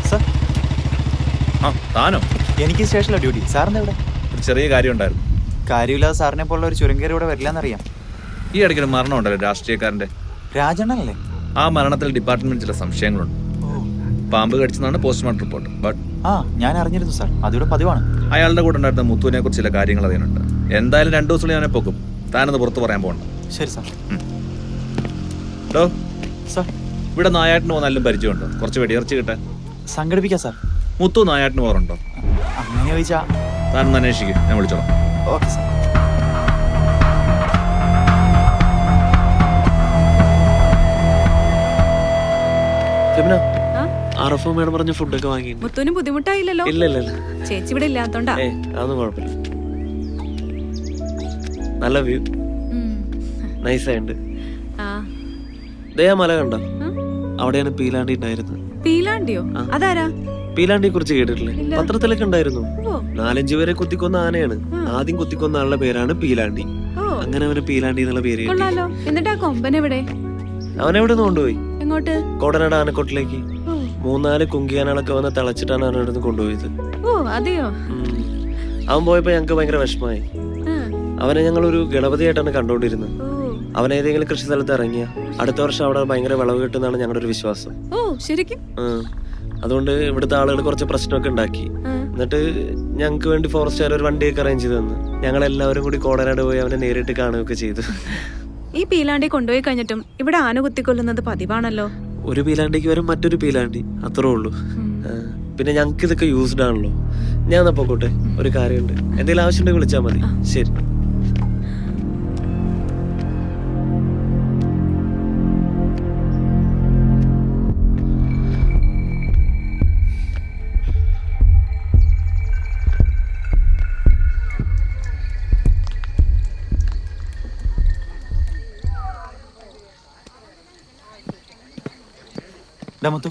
സാർ. താനോ? എനിക്ക് സ്റ്റേഷനിലെ ഡ്യൂട്ടി. സാറിന്റെ എവിടെ? ഒരു ചെറിയ കാര്യം ഉണ്ടായിരുന്നു. കാര്യമില്ലാതെ സാറിനെ പോലുള്ള ഒരു ചുരുങ്കേരി ഇവിടെ വരില്ലെന്നറിയാം. ഈ ഇടയ്ക്കൊരു മരണം ഉണ്ടല്ലോ രാഷ്ട്രീയക്കാരന്റെ. രാജണ്ണനല്ലേ? ആ മരണത്തിൽ ഡിപ്പാർട്ട്മെന്റ് ചില സംശയങ്ങളുണ്ട്. പാമ്പ് കടിച്ചെന്നാണ് പോസ്റ്റ്മോർട്ടം റിപ്പോർട്ട്. ബട്ട് ഞാൻ അറിഞ്ഞിരുന്നു സാർ, അതിവിടെ പതിവാണ്. അയാളുടെ കൂടെ ഉണ്ടായിരുന്ന മുത്തുവിനെ കുറിച്ച് ചില കാര്യങ്ങൾ അറിയാനുണ്ട്. എന്തായാലും 2 ദിവസം ഞാനെ പോക്കും. താനൊന്ന് പുറത്ത് പറയാൻ പോകണ്ട. ശരി സാർ. ഡോ സാർ, ഇവിടെ നായാട്ടിന് പോകാനും പരിചയമുണ്ടോ? കുറച്ച് വെടിയിറച്ചി കിട്ടാൻ സംഘടിപ്പിക്കാം സാർ. മുത്തു നായാട്ടിന് പോകാറുണ്ടോ? അങ്ങനെ ചോദിച്ചാ താനൊന്ന് അന്വേഷിക്കും, ഞാൻ വിളിച്ചോളാം. Okay sir. RFO മേഡം പറഞ്ഞ ഫുഡൊക്കെ വാങ്ങിയിട്ടുണ്ട്. മുത്തുവിന് ബുദ്ധിമുട്ടായില്ലല്ലോ? ഇല്ല ഇല്ല ഇല്ല, ചേച്ചി ഇവിടെ ഇല്ലാത്തോണ്ടാ. അതൊന്നും കുഴപ്പമില്ല. നല്ല വ്യൂ, നൈസായിട്ടുണ്ട്. ദേ ആ മല കണ്ടോ? അവിടെയാണ് പീലാണ്ടി ഉണ്ടായിരുന്നത്. പീലാണ്ടിയോ? അതാരാ? പീലാണ്ടിയെ കുറിച്ച് കേട്ടിട്ടില്ലേ? പത്രത്തിലൊക്കെ ഉണ്ടായിരുന്നു. 4-5 പേരെ കുത്തിക്കൊന്ന ആനയാണ്. ആദ്യം കുത്തിക്കൊന്ന ആളുടെ പേരാണ് പീലാണ്ടി. അങ്ങനെ അവന് പീലാണ്ടി എന്നുള്ള പേര് കിട്ടി. കൊള്ളാലോ. എന്നിട്ട് ആ കൊമ്പൻ എവിടെ? അവനെവിടെ നിന്ന് കൊണ്ടുപോയി? എങ്ങോട്ട്? കോടനാട് ആനക്കോട്ടിലേക്ക്. 3-4 കുങ്കിയാനകളൊക്കെ വന്ന് തിളച്ചിട്ടാണ് അവനവിടെ നിന്ന് കൊണ്ടുപോയത്. ഓ അതെയോ? അവൻ പോയപ്പോ ഞങ്ങക്ക് ഭയങ്കര വിഷമമായി. അവനെ ഞങ്ങളൊരു ഗണപതിയായിട്ടാണ് കണ്ടോണ്ടിരുന്നത്. അവൻ ഏതെങ്കിലും കൃഷി സ്ഥലത്ത് ഇറങ്ങിയ അടുത്ത വർഷം അവിടെ ഭയങ്കര വിളവ് കിട്ടുന്നതാണ് ഞങ്ങളുടെ ഒരു വിശ്വാസം. ഓ ശരിക്കും? അതുകൊണ്ട് ഇവിടുത്തെ ആളുകൾ കുറച്ച് പ്രശ്നമൊക്കെ ഉണ്ടാക്കി. എന്നിട്ട് ഞങ്ങൾക്ക് വേണ്ടി ഫോറസ്റ്റുകാർ ഒരു വണ്ടിയൊക്കെ അറേഞ്ച് ചെയ്ത് തന്നു. ഞങ്ങളെല്ലാവരും കൂടി കോടനാട് പോയി അവനെ നേരിട്ട് കാണുകയൊക്കെ ചെയ്തു. ഈ പീലാണ്ടി കൊണ്ടുപോയി കഴിഞ്ഞിട്ടും ഇവിടെ ആന കുത്തിക്കൊല്ലുന്നത് പതിവാണല്ലോ. ഒരു പീലാണ്ടിക്ക് വരും മറ്റൊരു പീലാണ്ടി, അത്രേ ഉള്ളൂ. പിന്നെ ഞങ്ങൾക്ക് ഇതൊക്കെ യൂസ്ഡ് ആണല്ലോ. ഞാൻ എന്നാ പോട്ടെ, ഒരു കാര്യമുണ്ട്. എന്തെങ്കിലും ആവശ്യമുണ്ടെങ്കിൽ വിളിച്ചാൽ മതി. ശരി. മുത്തു,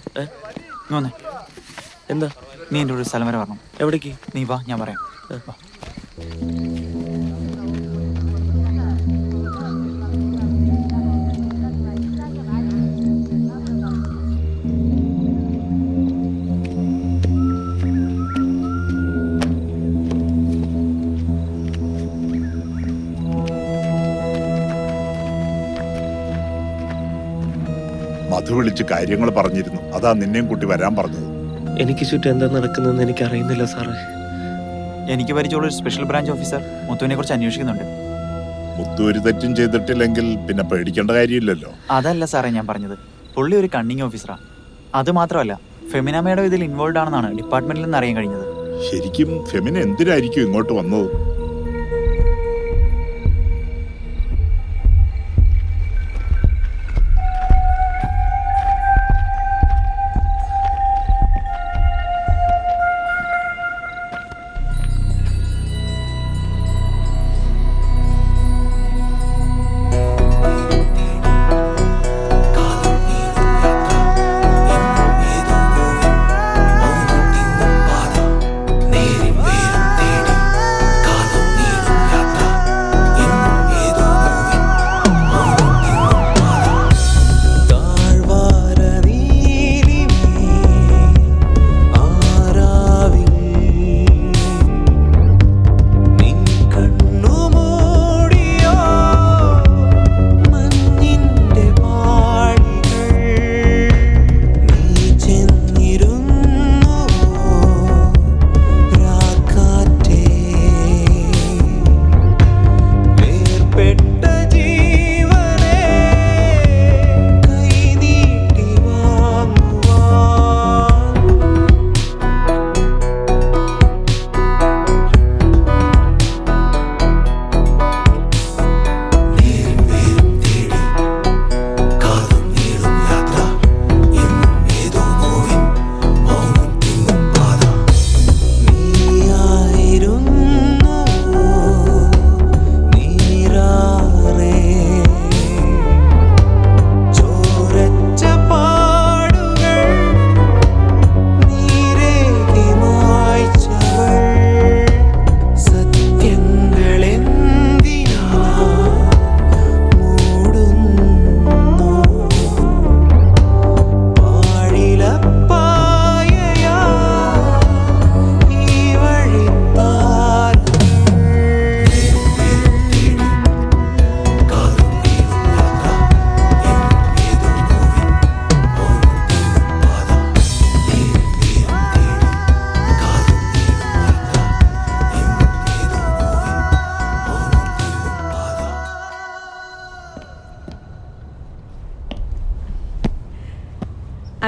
എന്താ? നീ എൻ്റെ ഒരു സ്ഥലം വരെ വരണം. എവിടേക്ക്? നീ വാ, ഞാൻ പറയാം. മധു വിളിച്ച് കാര്യങ്ങൾ പറഞ്ഞിരുന്നു. അതാ നിന്നെയും കൂട്ടി വരാൻ പറഞ്ഞത്. എനിക്ക് ചുറ്റും എന്താ നടക്കുന്നതെന്ന് എനിക്ക് അറിയുന്നില്ല സാറേ. എനിക്ക് പരിചയമുള്ള ഒരു സ്പെഷ്യൽ ബ്രാഞ്ച് ഓഫീസർ മുത്തുവിനെ കുറിച്ച് അന്വേഷിക്കുന്നുണ്ട്. മുത്തു ഒരു തെറ്റും ചെയ്തിട്ടില്ലെങ്കിൽ പിന്നെ പേടിക്കേണ്ട കാര്യമില്ലല്ലോ. അതല്ല സാറേ ഞാൻ പറഞ്ഞത്. പുള്ളി ഒരു കണ്ണിങ് ഓഫീസറാ. അത് മാത്രമല്ല, ഫെമിന മേഡം ഇതിൽ ഇൻവോൾവ് ആണെന്നാണ് ഡിപ്പാർട്ട്മെന്റിൽ നിന്ന് അറിയാൻ കഴിഞ്ഞത്. ശരിക്കും ഫെമിന എന്തിനായിരിക്കും ഇങ്ങോട്ട് വന്നത്? നേരിൻ വേരും തേടി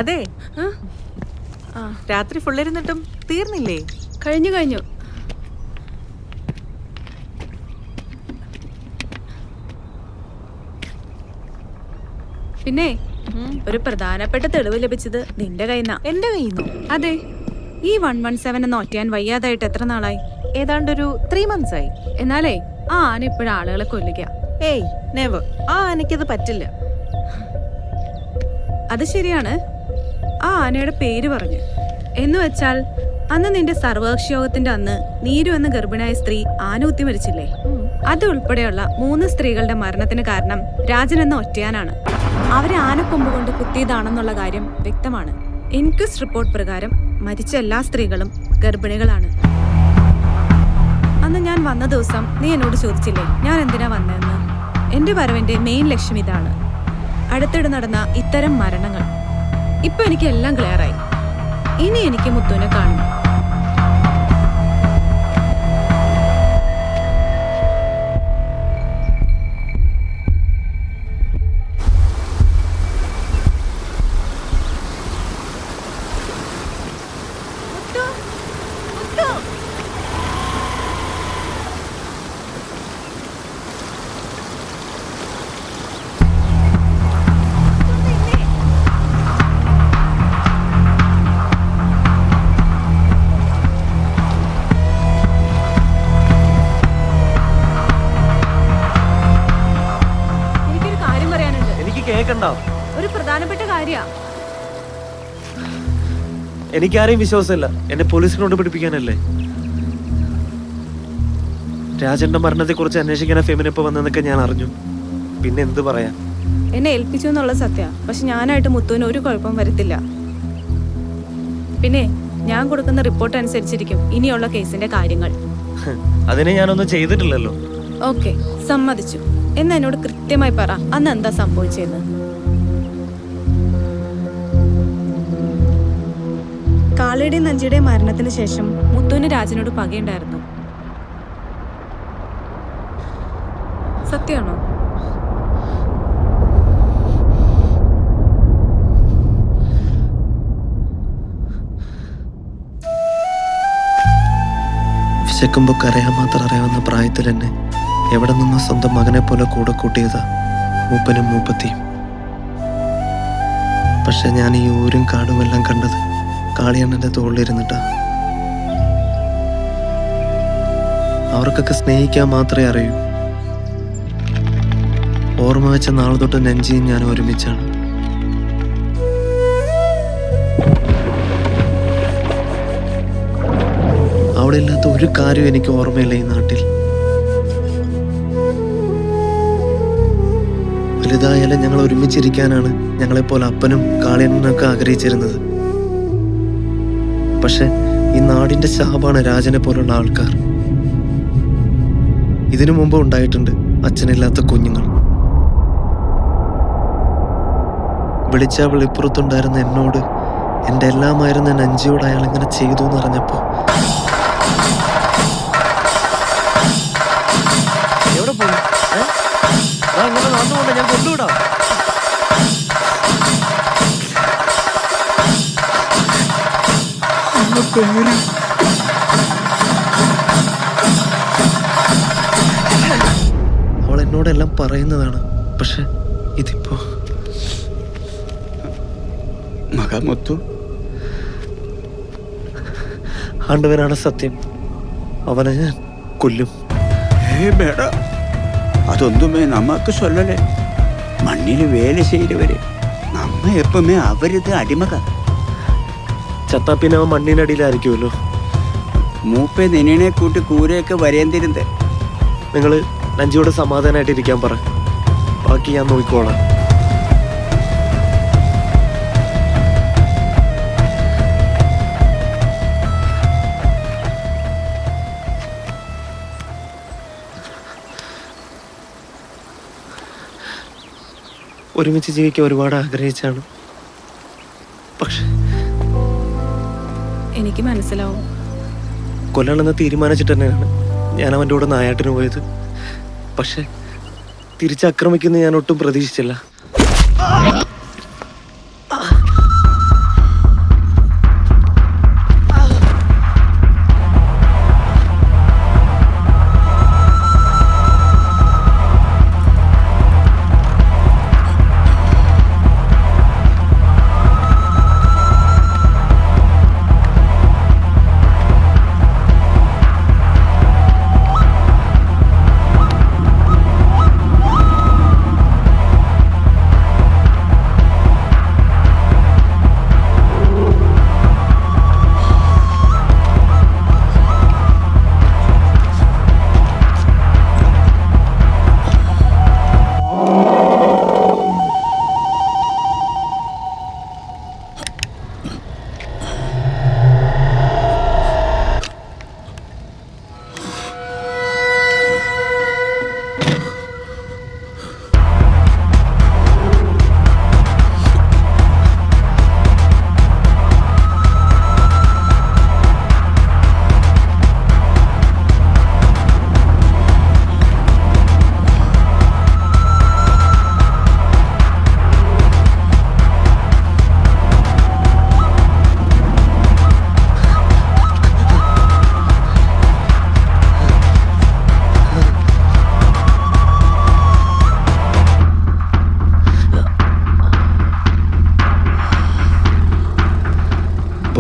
അതെ രാത്രി ഫുള്ളിരുന്നിട്ടും തീർന്നില്ലേ? കഴിഞ്ഞു. പിന്നെ ഒരു പ്രധാനപ്പെട്ട തെളിവ് ലഭിച്ചത് നിന്റെ കയ്യിന്നാ. എന്റെ കയ്യിന്നോ? അതെ, ഈ 117 എന്ന് ഒറ്റയാൻ വയ്യാതായിട്ട് എത്ര നാളായി? ഏതാണ്ടൊരു 3 months ആയി. എന്നാലേ ആ ആന ഇപ്പോഴും ആളുകളെ കൊല്ലുക. ഏയ് നെവർ, ആ ആനയ്ക്കത് പറ്റില്ല. അത് ശരിയാണ്. ആ ആനയുടെ പേര് പറഞ്ഞു എന്ന് വെച്ചാൽ അന്ന് നിന്റെ സർവകക്ഷി യോഗത്തിന്റെ അന്ന് നീരു എന്ന ഗർഭിണിയായ സ്ത്രീ ആന കുത്തി മരിച്ചില്ലേ? അത് ഉൾപ്പെടെയുള്ള 3 സ്ത്രീകളുടെ മരണത്തിന് കാരണം രാജൻ എന്ന ഒറ്റയാനാണ്. അവരെ ആനക്കൊമ്പ് കൊണ്ട് കുത്തിയതാണെന്നുള്ള കാര്യം വ്യക്തമാണ്. ഇൻക്വസ്റ്റ് റിപ്പോർട്ട് പ്രകാരം മരിച്ച എല്ലാ സ്ത്രീകളും ഗർഭിണികളാണ്. അന്ന് ഞാൻ വന്ന ദിവസം നീ എന്നോട് ചോദിച്ചില്ലേ ഞാൻ എന്തിനാ വന്നതെന്ന്? എന്റെ വരവിന്റെ മെയിൻ ലക്ഷ്യം ഇതാണ്. അടുത്തിടെ നടന്ന ഇത്തരം മരണങ്ങൾ. ഇപ്പൊ എനിക്ക് എല്ലാം ക്ലിയറായി. ഇനി എനിക്ക് മുത്തുവിനെ കാണണം. ഒരു പ്രധാനപ്പെട്ട കാര്യ. എനിക്കാരെയും വിശ്വാസമില്ല. എന്നെ പോലീസിനോട് പിടിപ്പിക്കാനല്ലേ? രാജന്റെ മരണത്തെ കുറിച്ച് അന്വേഷിക്കാൻ ഫെമിനിപ്പ വന്നെന്നൊക്കെ ഞാൻ അറിഞ്ഞു. പിന്നെ എന്ത് പറയാ? എന്നെ ഏൽപ്പിച്ചു എന്നുള്ള സത്യ. പക്ഷെ ഞാനായിട്ട് മുത്തുവിന് ഒരു കുഴപ്പം വരത്തില്ല. പിന്നെ ഞാൻ കൊടുക്കുന്ന റിപ്പോർട്ട് അനുസരിച്ചിരിക്കും ഇനിയുള്ള കേസിന്റെ കാര്യങ്ങൾ. അതിനെ ഞാനൊന്നും ചെയ്തിട്ടില്ലല്ലോ. ഓക്കെ, സമ്മതിച്ചു. എന്ന് എന്നോട് കൃത്യമായി പറ, അന്ന് എന്താ സംഭവിച്ചെന്ന്. കാളയുടെയും നഞ്ചിയുടെയും മരണത്തിന് ശേഷം മുത്തുവിന് രാജനോട് പകയുണ്ടായിരുന്നു. സത്യമാണോ? വിശക്കുമ്പോ കരയാൻ മാത്രം അറിയാവുന്ന പ്രായത്തിൽ തന്നെ എവിടെ നിന്ന് സ്വന്തം മകനെ പോലെ കൂടെ കൂട്ടിയതാ മൂപ്പനും മൂപ്പത്തിയും. പക്ഷെ ഞാൻ ഈ ഊരും കാടും എല്ലാം കണ്ടത് കാളിയണ്ണന്റെ തോളിലിരുന്നിട്ടാ. അവർക്കൊക്കെ സ്നേഹിക്കാൻ മാത്രമേ അറിയൂ. ഓർമ്മ വെച്ച നാളെ തൊട്ട് നെഞ്ചിയും ഞാൻ ഒരുമിച്ചാണ്. അവിടെ ഇല്ലാത്ത ഒരു കാര്യം എനിക്ക് ഓർമ്മയില്ല ഈ നാട്ടിൽ. വലുതായാലും ഞങ്ങൾ ഒരുമിച്ചിരിക്കാനാണ് ഞങ്ങളെപ്പോലെ അപ്പനും കാളിയണ്ണനൊക്കെ ആഗ്രഹിച്ചിരുന്നത്. പക്ഷെ ഈ നാടിന്റെ ശാപാണ് രാജനെ പോലുള്ള ആൾക്കാർ. ഇതിനു മുമ്പ് ഉണ്ടായിട്ടുണ്ട് അച്ഛനില്ലാത്ത കുഞ്ഞുങ്ങൾ. വിളിച്ചാ വിളിപ്പുറത്തുണ്ടായിരുന്ന എന്നോട്, എൻ്റെ എല്ലാമായിരുന്ന നഞ്ചിയോട് അയാൾ ഇങ്ങനെ ചെയ്തു എന്നറിഞ്ഞപ്പോ എവിടെ പോയി? അങ്ങനെ നടന്നുകൊണ്ട് ഞാൻ കൊണ്ടുവിടാം. അവൾ എന്നോടെല്ലാം പറയുന്നതാണ്. പക്ഷെ ഇതിപ്പോ മകമുത്തു ആണ്ടവനാണ് സത്യം. അവനെ ഞാൻ കൊല്ലും. ಬೇಡ ಅದೊಂದುಮೇ நமக்கு சொல்லலை. மண்ணில் வேலை செய்கிறவரு நம்ம எப்பவுமே அவரது அடிமക. ചത്താ പിന്നെ അവൻ മണ്ണിനടിയിലായിരിക്കുമല്ലോ. മൂപ്പേ നിന്നെ കൂട്ടി കൂരയൊക്കെ വരേണ്ടിരുന്നത്. നിങ്ങൾ നഞ്ചിയോട് സമാധാനമായിട്ടിരിക്കാൻ പറ, ബാക്കി ഞാൻ നോക്കിക്കോളാം. ഒരുമിച്ച് ജീവിക്കാൻ ഒരുപാട് ആഗ്രഹിച്ചാണ്. പക്ഷെ എനിക്ക് മനസ്സിലാവും. കൊല്ലണമെന്ന് തീരുമാനിച്ചിട്ട് തന്നെയാണ് ഞാൻ അവൻ്റെ കൂടെ നായാട്ടിന് പോയത്. പക്ഷെ തിരിച്ചാക്രമിക്കുന്ന ഞാൻ ഒട്ടും പ്രതീക്ഷിച്ചില്ല.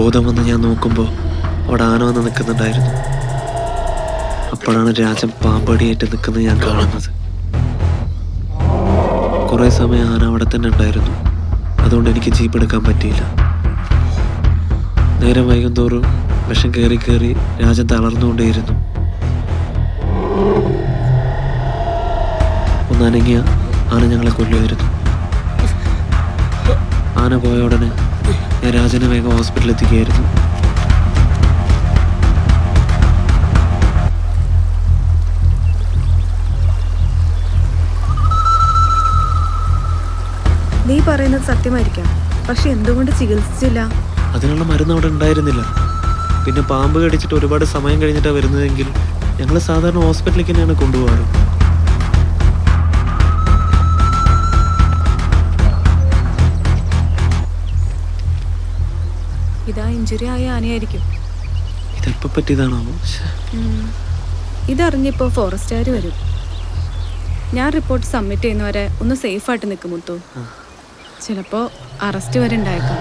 ബോധം വന്ന് ഞാൻ നോക്കുമ്പോൾ അവിടെ ആന വന്ന് നിൽക്കുന്നുണ്ടായിരുന്നു. അപ്പോഴാണ് രാജൻ പാമ്പടിയായിട്ട് നിൽക്കുന്നത് ഞാൻ കാണുന്നത്. കുറേ സമയം ആന അവിടെ തന്നെ ഉണ്ടായിരുന്നു. അതുകൊണ്ട് എനിക്ക് ജീപ്പ് എടുക്കാൻ പറ്റിയില്ല. നേരം വൈകും തോറും വിഷം കയറി കയറി രാജൻ തളർന്നുകൊണ്ടേയിരുന്നു. ഒന്നനങ്ങിയ ആന ഞങ്ങളെ കൊല്ലുമായിരുന്നു. ആന പോയ ഉടനെ ഞാൻ രാജനെ വേഗം ഹോസ്പിറ്റലിൽ എത്തിക്കുകയായിരുന്നു. നീ പറയുന്നത് സത്യമായിരിക്കാം, പക്ഷെ എന്തുകൊണ്ട് ചികിത്സിച്ചില്ല? അതിനുള്ള മരുന്ന് അവിടെ ഉണ്ടായിരുന്നില്ല. പിന്നെ പാമ്പ് കടിച്ചിട്ട് ഒരുപാട് സമയം കഴിഞ്ഞിട്ടാണ് വരുന്നതെങ്കിൽ ഞങ്ങൾ സാധാരണ ഹോസ്പിറ്റലിലേക്ക് തന്നെയാണ് കൊണ്ടുപോകാറ്. ഇതാ ഇഞ്ചുറി ആയ ആനയായിരിക്കും. ഇതെപ്പോ പറ്റിയതാണോ? ഇതറിഞ്ഞിപ്പോ ഫോറസ്റ്റുകാർ വരും. ഞാൻ റിപ്പോർട്ട് സബ്മിറ്റ് ചെയ്യുന്നവരെ ഒന്ന് സേഫായിട്ട് നിൽക്കും മുത്തു. ചിലപ്പോ അറസ്റ്റ് വരെ ഉണ്ടായേക്കാം.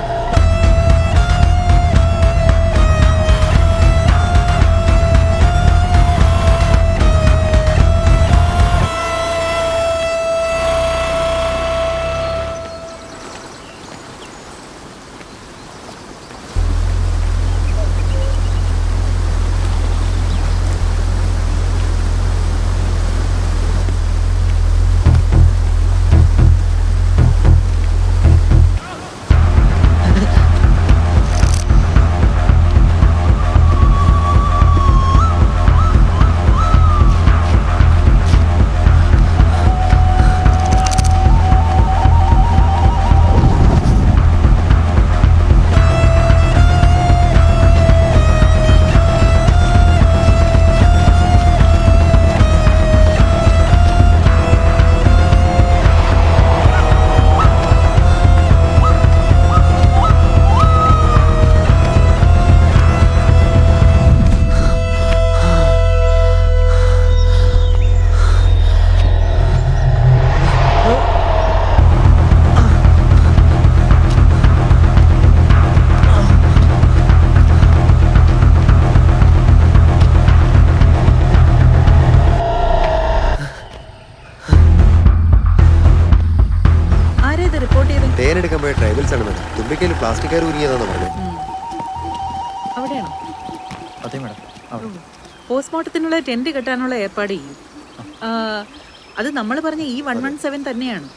തേനെടുക്കാൻ പോയ ട്രൈബൽസ് ആണ് മേഡം. തുമ്പിക്കയിൽ പ്ലാസ്റ്റിക്കാർ ഉരിയതാണെന്ന് പറഞ്ഞു. അവിടെയാണോ? അതെ മേഡം. പോസ്റ്റ്മോർട്ടത്തിനുള്ള ടെന്റ് കെട്ടാനുള്ള ഏർപ്പാട് ചെയ്യും. അത് നമ്മൾ പറഞ്ഞ ഈ 117 തന്നെയാണ്.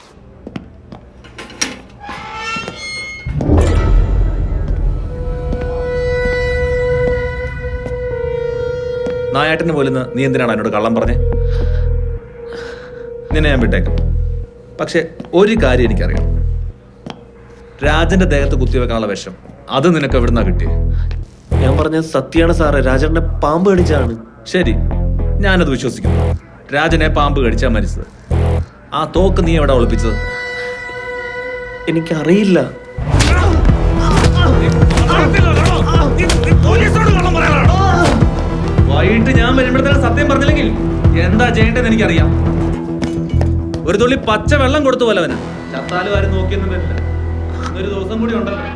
നായാട്ടിന് പോലും നീ എന്തിനാണ് എന്നോട് കള്ളം പറഞ്ഞേ? നിന്നെ ഞാൻ വിട്ടേക്കാം. പക്ഷെ ഒരു കാര്യം എനിക്കറിയാം, രാജന്റെ ദേഹത്ത് കുത്തിവെക്കാനുള്ള വിഷം അത് നിനക്ക് എവിടുന്നാ കിട്ടിയേ? ഞാൻ പറഞ്ഞത് സത്യമാണ് സാറേ. രാജന്റെ പാമ്പ് കടിച്ചാണ്. ശരി, ഞാനത് വിശ്വസിക്കുന്നു. രാജനെ പാമ്പ് കടിച്ചാ മരിച്ചത്. ആ തോക്ക് നീ എവിടെ ഒളിപ്പിച്ചത്? എനിക്കറിയില്ല. വൈകിട്ട് ഞാൻ വരുമ്പോഴത്തേക്ക് സത്യം പറഞ്ഞില്ലെങ്കിൽ എന്താ ചെയ്യേണ്ടതെന്ന് എനിക്കറിയാം. ഒരു തുള്ളി പച്ച വെള്ളം കൊടുത്തു പോലവന്. ചത്താലും ആരും നോക്കിയൊന്നും വരില്ല. ഇന്നൊരു ദിവസം കൂടി ഉണ്ടല്ലോ.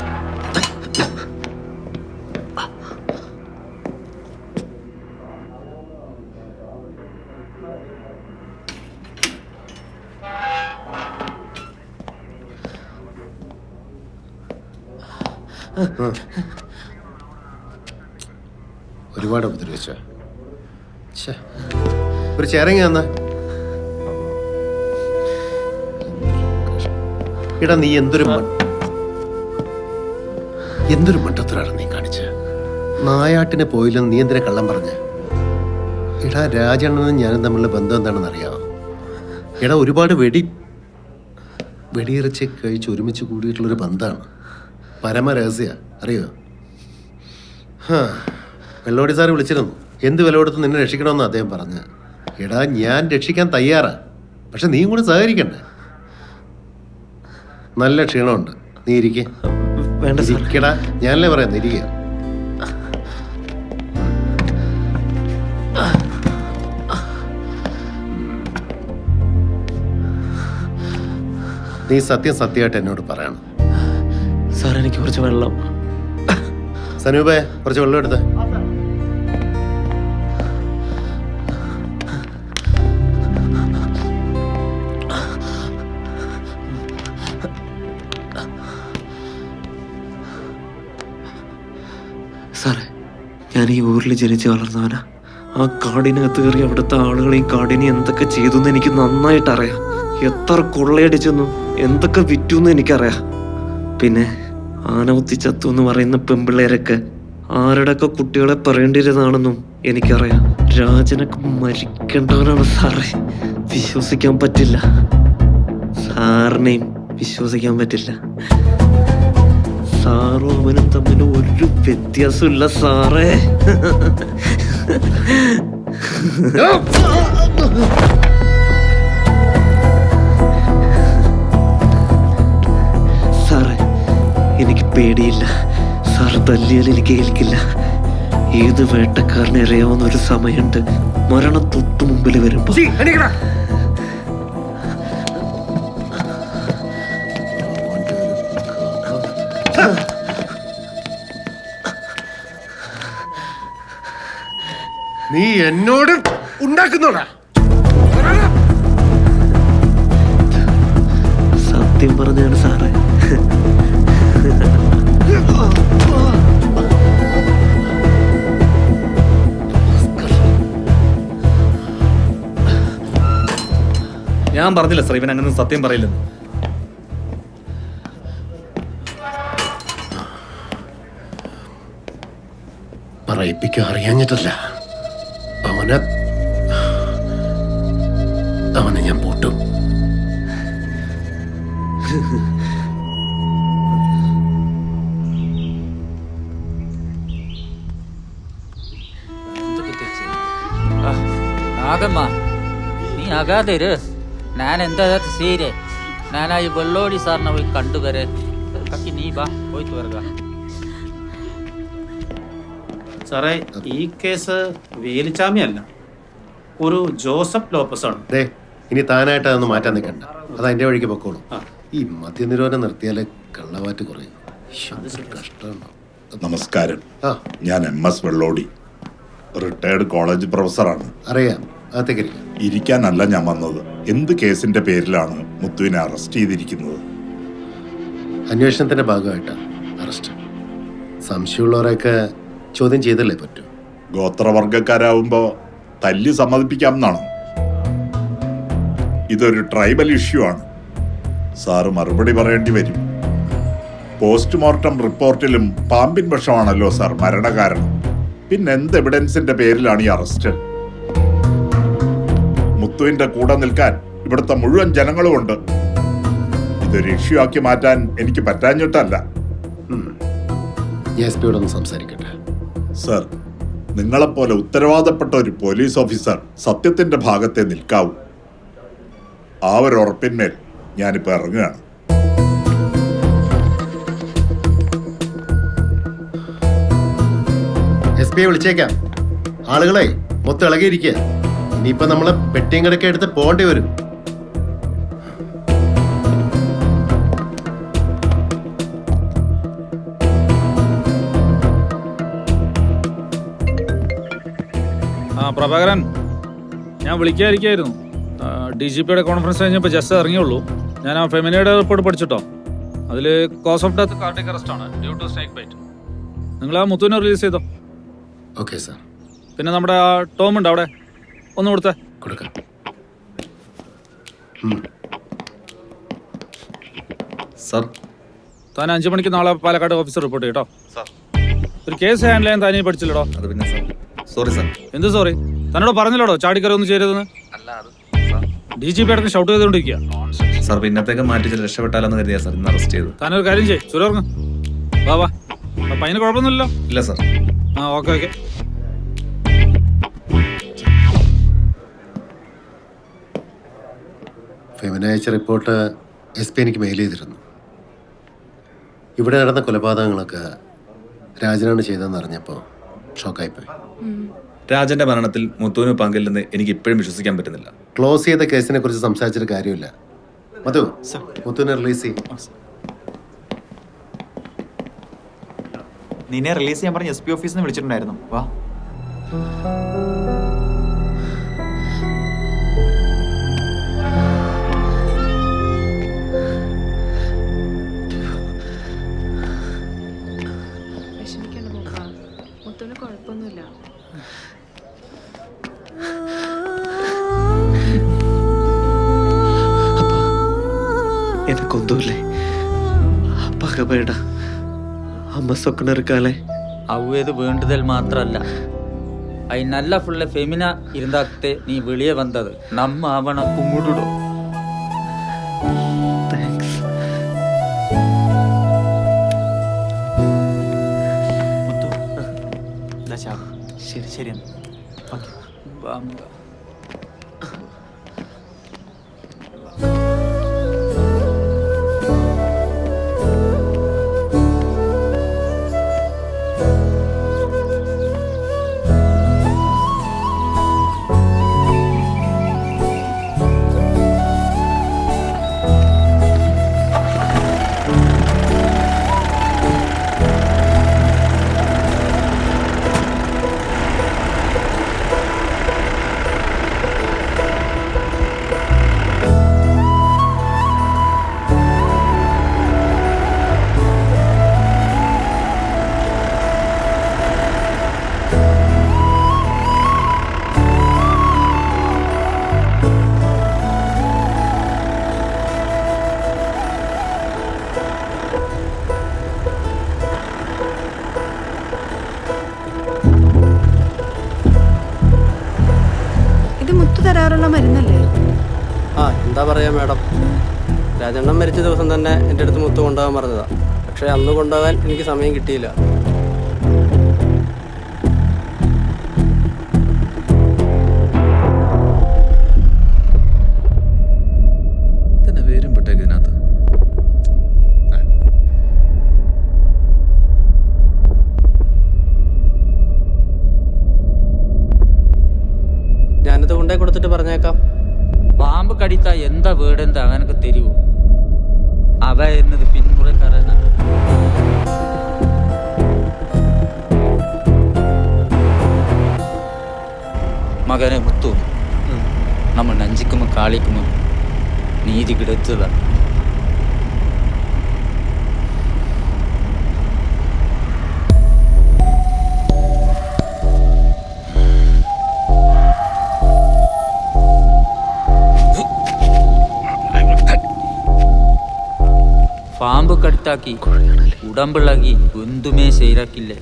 ഒരുപാട് ഉപദ്രവിച്ച ഒരു ചേരങ്ങ തന്ന എടാ, നീ എന്തൊരു മണ്ടത്തരാണ് നീ കാണിച്ച. നായാട്ടിന് പോയില്ലെന്ന് നീ എന്തിനാ കള്ളം പറഞ്ഞ? എടാ, രാജണ്ണനും ഞാനും തമ്മിലുള്ള ബന്ധം എന്താണെന്ന് അറിയാമോ? എടാ, ഒരുപാട് വെടിയിറച്ചി കഴിച്ച് ഒരുമിച്ച് കൂടിയിട്ടുള്ളൊരു ബന്ധമാണ്. പരമരഹസ്യ, അറിയോ? വെള്ളോടി സാറ് വിളിച്ചിരുന്നു. എന്ത് വില കൊടുത്ത് നിന്നെ രക്ഷിക്കണമെന്ന് അദ്ദേഹം പറഞ്ഞു. എടാ, ഞാൻ രക്ഷിക്കാൻ തയ്യാറാ, പക്ഷെ നീയും കൂടെ സഹകരിക്കണ്ടേ? നല്ല ക്ഷീണമുണ്ട്, നീ ഇരിക്കേ. വേണ്ട, ഇരിക്കടാ, ഞാനല്ലേ പറയാം, ഇരിക്കുക. നീ സത്യമായിട്ട് എന്നോട് പറയണം. സാർ, എനിക്ക് കുറച്ച് വെള്ളം. സനൂപേ കുറച്ച് വെള്ളം എടുത്ത്. സാറേ, ഞാൻ ഈ ഊരിൽ ജനിച്ച് വളർന്നവനാ. ആ കാടിനകത്ത് കയറി അവിടുത്തെ ആളുകളെയും കാടിനെ എന്തൊക്കെ ചെയ്തു എന്ന് എനിക്ക് നന്നായിട്ട് അറിയാം. എത്ര കൊള്ളയടിച്ചെന്നും എന്തൊക്കെ വിറ്റു എന്ന് എനിക്കറിയാം. പിന്നെ ആനവുത്തി ചത്തു എന്ന് പറയുന്ന പെമ്പിള്ളേരൊക്കെ ആരുടെയൊക്കെ കുട്ടികളെ പറയേണ്ടിയിരുന്നാണെന്നും എനിക്കറിയാം. രാജനൊക്കെ മരിക്കേണ്ടവനാണ് സാറേ. വിശ്വസിക്കാൻ പറ്റില്ല. സാറിനെയും വിശ്വസിക്കാൻ പറ്റില്ല. സാറും അവനും തമ്മിൽ ഒരു വ്യത്യാസമില്ല സാറേ. സാറേ, എനിക്ക് പേടിയില്ല. സാറ് തല്ലിയാൽ എനിക്ക് ഏൽക്കില്ല. ഏത് വേട്ടക്കാരനെ അറിയാവുന്ന ഒരു സമയമുണ്ട്. മരണം തൊട്ടു മുമ്പിൽ വരുമ്പോ. നീ എന്നോട് ഉണ്ടാക്കുന്നോടാ? സത്യം പറഞ്ഞാണ് സാറേ. ഞാൻ പറഞ്ഞില്ല സാർ, ഇവൻ അങ്ങനെ സത്യം പറയില്ലെന്ന്. പറയിപ്പിക്കാൻ അറിയാഞ്ഞിട്ടല്ല. അവനെ ഞാൻ പൂട്ടും. നാഗമ്മ, നീ ആകാതെ ഞാൻ എന്താ സീരെ. ഞാനാ ഈ വെള്ളോടി സാറിനെ പോയി കണ്ടുവരെ. കക്കി നീ ബാ പോയിട്ട് വരക. സാറേ, ഈ കേസ് വേലിച്ചാമിയല്ല, ഒരു ജോസഫ് ലോപ്പസ് ആണ്. ഇനി താനായിട്ട് അതൊന്നും മാറ്റാൻ നിൽക്കണ്ട. അത് അതിന്റെ വഴിക്ക് പൊക്കോളൂ. ഈ മദ്യനിരോധനം നിർത്തിയാലേ കള്ളവാറ്റ് കുറയും. കഷ്ടമാണ്. നമസ്കാരം. ഞാൻ MS വെള്ളോടി, റിട്ടയർഡ് കോളേജ് പ്രൊഫസറാണ്. അറിയാം. അകത്തേക്ക് ഇരിക്കാനല്ല ഞാൻ വന്നത്. എന്ത് കേസിന്റെ പേരിലാണ് മുത്തുവിനെ അറസ്റ്റ് ചെയ്തിരിക്കുന്നത്? അന്വേഷണത്തിന്റെ ഭാഗമായിട്ടാണ് അറസ്റ്റ്. സംശയമുള്ളവരെയൊക്കെ ചോദ്യം ചെയ്തല്ലേ പറ്റൂ. ഗോത്രവർഗക്കാരാവുമ്പോ തല്ലി സമ്മതിപ്പിക്കാമെന്നാണോ? ഇതൊരു ട്രൈബൽ ഇഷ്യൂ ആണ്. സാറ് മറുപടി പറയേണ്ടി വരും. പോസ്റ്റ്മോർട്ടം റിപ്പോർട്ടിലും പാമ്പിൻ വിഷമാണല്ലോ സാർ മരണകാരണം. പിന്നെ എന്ത് എവിഡൻസിന്റെ പേരിലാണ് ഈ അറസ്റ്റ്? മുത്തുവിന്റെ കൂടെ നിൽക്കാൻ ഇവിടുത്തെ മുഴുവൻ ജനങ്ങളും ഉണ്ട്. ഇതൊരു ഇഷ്യൂ ആക്കി മാറ്റാൻ എനിക്ക് പറ്റാഞ്ഞിട്ടല്ല. സംസാരിക്കട്ടെ സർ, നിങ്ങളെപ്പോലെ ഉത്തരവാദപ്പെട്ട ഒരു പോലീസ് ഓഫീസർ സത്യത്തിന്റെ ഭാഗത്തെ നിൽക്കാവൂ. ആ ഒരു ഉറപ്പിന്മേൽ ഞാനിപ്പോ ഇറങ്ങുകയാണ്. SP വിളിച്ചേക്കാം. ആളുകളെ മൊത്തം ഇളകിയിരിക്കുക. ഇനിയിപ്പോ നമ്മള് പെട്ടിയും കിടക്കെ എടുത്ത് പോകേണ്ടി വരും. പ്രഭാകരൻ, ഞാൻ വിളിക്കാതിരിക്കായിരുന്നു. DGPയുടെ കോൺഫറൻസ് കഴിഞ്ഞപ്പോൾ ജസ്റ്റ് ഇറങ്ങിയുള്ളൂ. ഞാൻ ആ ഫെമിനയുടെ റിപ്പോർട്ട് പഠിച്ചിട്ടോ. അതിൽ cause of death cardiac arrest ആണ്, ഡ്യൂ ടു സ്നേക്ക് ബൈറ്റ്. നിങ്ങൾ ആ മുത്തുവിനെ റിലീസ് ചെയ്തോ? Okay sir. പിന്നെ നമ്മുടെ ആ ടോം ഉണ്ട്, അവിടെ ഒന്ന് കൊടുത്തേ. കൊടുക്കാം. സാർ, താൻ 5 മണിക്ക് നാളെ പാലക്കാട് ഓഫീസർ റിപ്പോർട്ട് ചെയ്യട്ടോ. ഒരു കേസ് ഹാൻഡിൽ ചെയ്യാൻ താനേ പഠിച്ചില്ലടോ. അത് പിന്നെ സാർ, സോറി സാർ. എന്ത് സോറി? തന്നോട് പറഞ്ഞില്ലടോ ചാടിക്കറി ഒന്നും ചെയ്തതെന്ന്? DGP അടക്കം ഷൗട്ട് ചെയ്തുകൊണ്ടിരിക്കുക. സാർ, പിന്നത്തേക്ക് മാറ്റി രക്ഷപ്പെട്ടാലെന്ന് കരുതിയാ സാർ ഇന്ന് അറസ്റ്റ് ചെയ്തു. താനൊരു കാര്യം ചെയ്യ്, ചുരർങ്ങ് വാ വാ. അപ്പൊ അതിന് കുഴപ്പമൊന്നുമില്ലല്ലോ? ഇല്ല സാർ. ആ, ഓക്കെ. ഫെമിന അയച്ച റിപ്പോർട്ട് SP എനിക്ക് മെയിൽ ചെയ്തിരുന്നു. ഇവിടെ നടന്ന കൊലപാതകങ്ങളൊക്കെ രാജനാണ് ചെയ്തതെന്ന് അറിഞ്ഞപ്പോൾ ഷോക്കായിപ്പോയി. രാജന്റെ മരണത്തിൽ മുത്തുവിന് പങ്കില്ലെന്ന് എനിക്ക് ഇപ്പോഴും വിശ്വസിക്കാൻ പറ്റുന്നില്ല. ക്ലോസ് ചെയ്ത കേസിനെ കുറിച്ച് സംസാരിച്ചിട്ട് കാര്യമില്ല. മധു, മുത്തുവിനെ റിലീസ് ചെയ്യും. നിന്നെ റിലീസ് ചെയ്യാൻ പറഞ്ഞ് SP ഓഫീസിൽ നിന്ന് വിളിച്ചിട്ടുണ്ടായിരുന്നു. വാ. വിഷമിക്കണ്ട മോക്ക, മുത്തുവിന് കുഴപ്പമൊന്നുമില്ല. எனக்கொந்துமில்லை. அப்பாக வேடா அம்மா சொக்கன இருக்காளே. ಅವ್ವೇದು வேண்டுதல் ಮಾತ್ರಲ್ಲ, ಐನಲ್ಲ ಫುಲ್ ಫೆಮಿನಾ இருந்தாக்தே நீ வெளியே வந்தது. நம்ம அவனை கும்பிடுடும். മുത്തു, ഇതാ ചാവ്. ശരി ശരി എന്നാ. ഓക്കെ. വാങ്ങ. ഇത് മുത്തു തരാറുള്ള മരുന്നല്ലേ? ആ, എന്താ പറയാ മാഡം, രാജണ്ണൻ മരിച്ച ദിവസം തന്നെ എൻ്റെ അടുത്ത് മുത്ത് കൊണ്ടുപോകാൻ പറഞ്ഞതാ. പക്ഷെ അന്ന് കൊണ്ടുപോകാൻ എനിക്ക് സമയം കിട്ടിയില്ല. വേരും പെട്ടേക്ക് ഇതിനകത്ത്. ഞാനിത് കൊണ്ടേ കൊടുത്തിട്ട് പറഞ്ഞേക്കാം. പാമ്പ് കടിത്ത എന്താ വീടെന്താ അവനക്ക് തെരുവു. അവ എന്നത് പിന്മുറക്കാരനാണ്. മകനെ മുത്തു, நம்ம நஞ்சுக்கும் காளிக்கும் நீதி கிடைச்சதா? പാമ്പ് കടുത്താക്കി ഉടമ്പിളകി ഒന്നുമേ ശരിയാക്കില്ലേ.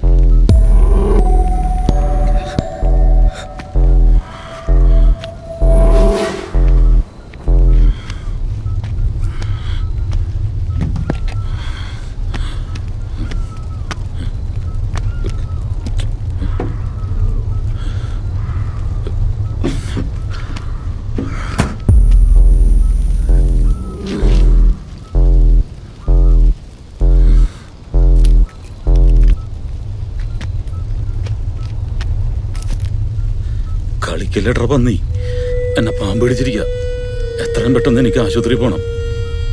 കളിക്കല്ലേട്ര പന്നി, എന്നെ പാമ്പ് പിടിച്ചിരിക്കുക. എത്രയും പെട്ടെന്ന് എനിക്ക് ആശുപത്രി പോണം.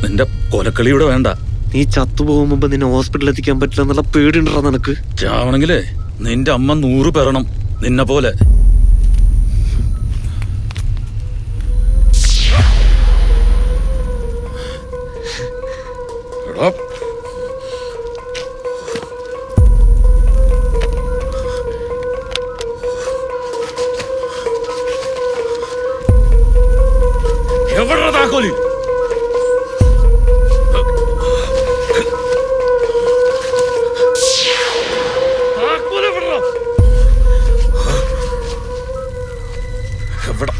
നിന്റെ കൊലക്കളി ഇവിടെ വേണ്ട. നീ ചത്തുപോകും മുമ്പ് നിന്നെ ഹോസ്പിറ്റലിൽ എത്തിക്കാൻ പറ്റില്ല എന്നുള്ള പേടിയുണ്ടോ നിനക്ക്? ചാവണെങ്കിലേ നിന്റെ അമ്മ 100 പെറണം നിന്നെ പോലെ. എവിടെ താക്കോലി? എവിടെ?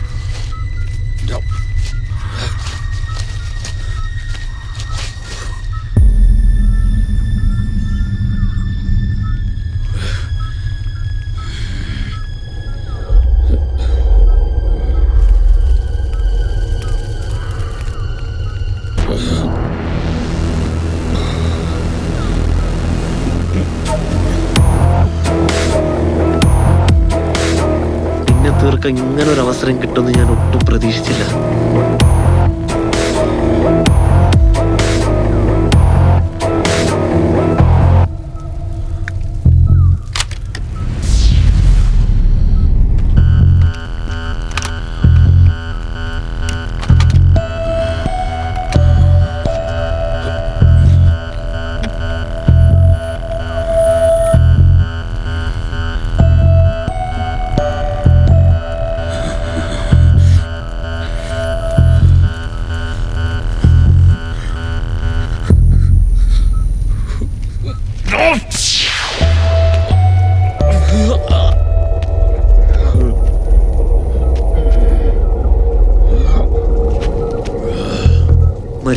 തീർക്കാൻ ഇങ്ങനെ ഒരു അവസരം കിട്ടുമെന്ന് ഞാൻ ഒട്ടും പ്രതീക്ഷിച്ചില്ല.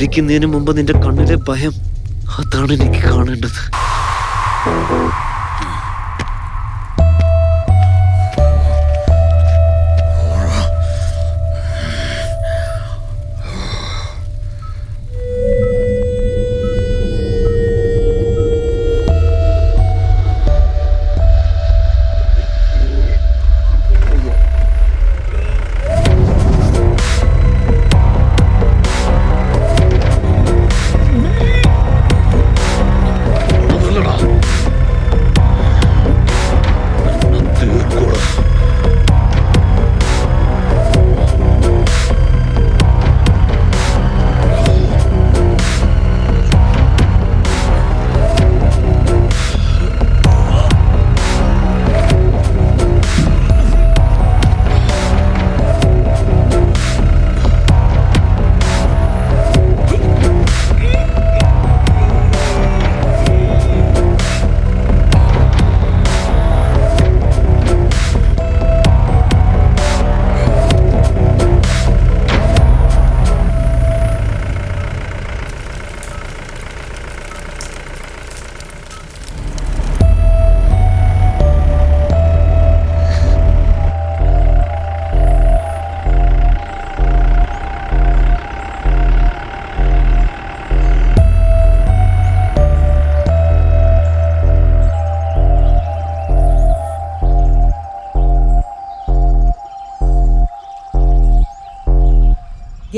മരിക്കുന്നതിന് മുമ്പ് നിന്റെ കണ്ണിലെ ഭയം, അതാണ് എനിക്ക് കാണേണ്ടത്.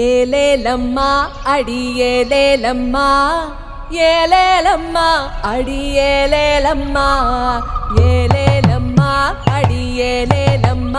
ഏലേലമ്മ അടിയേലേലമ്മ, ഏലേലമ്മ അടിയേലേലമ്മ, ഏലേലമ്മ അടിയേലേലമ്മ.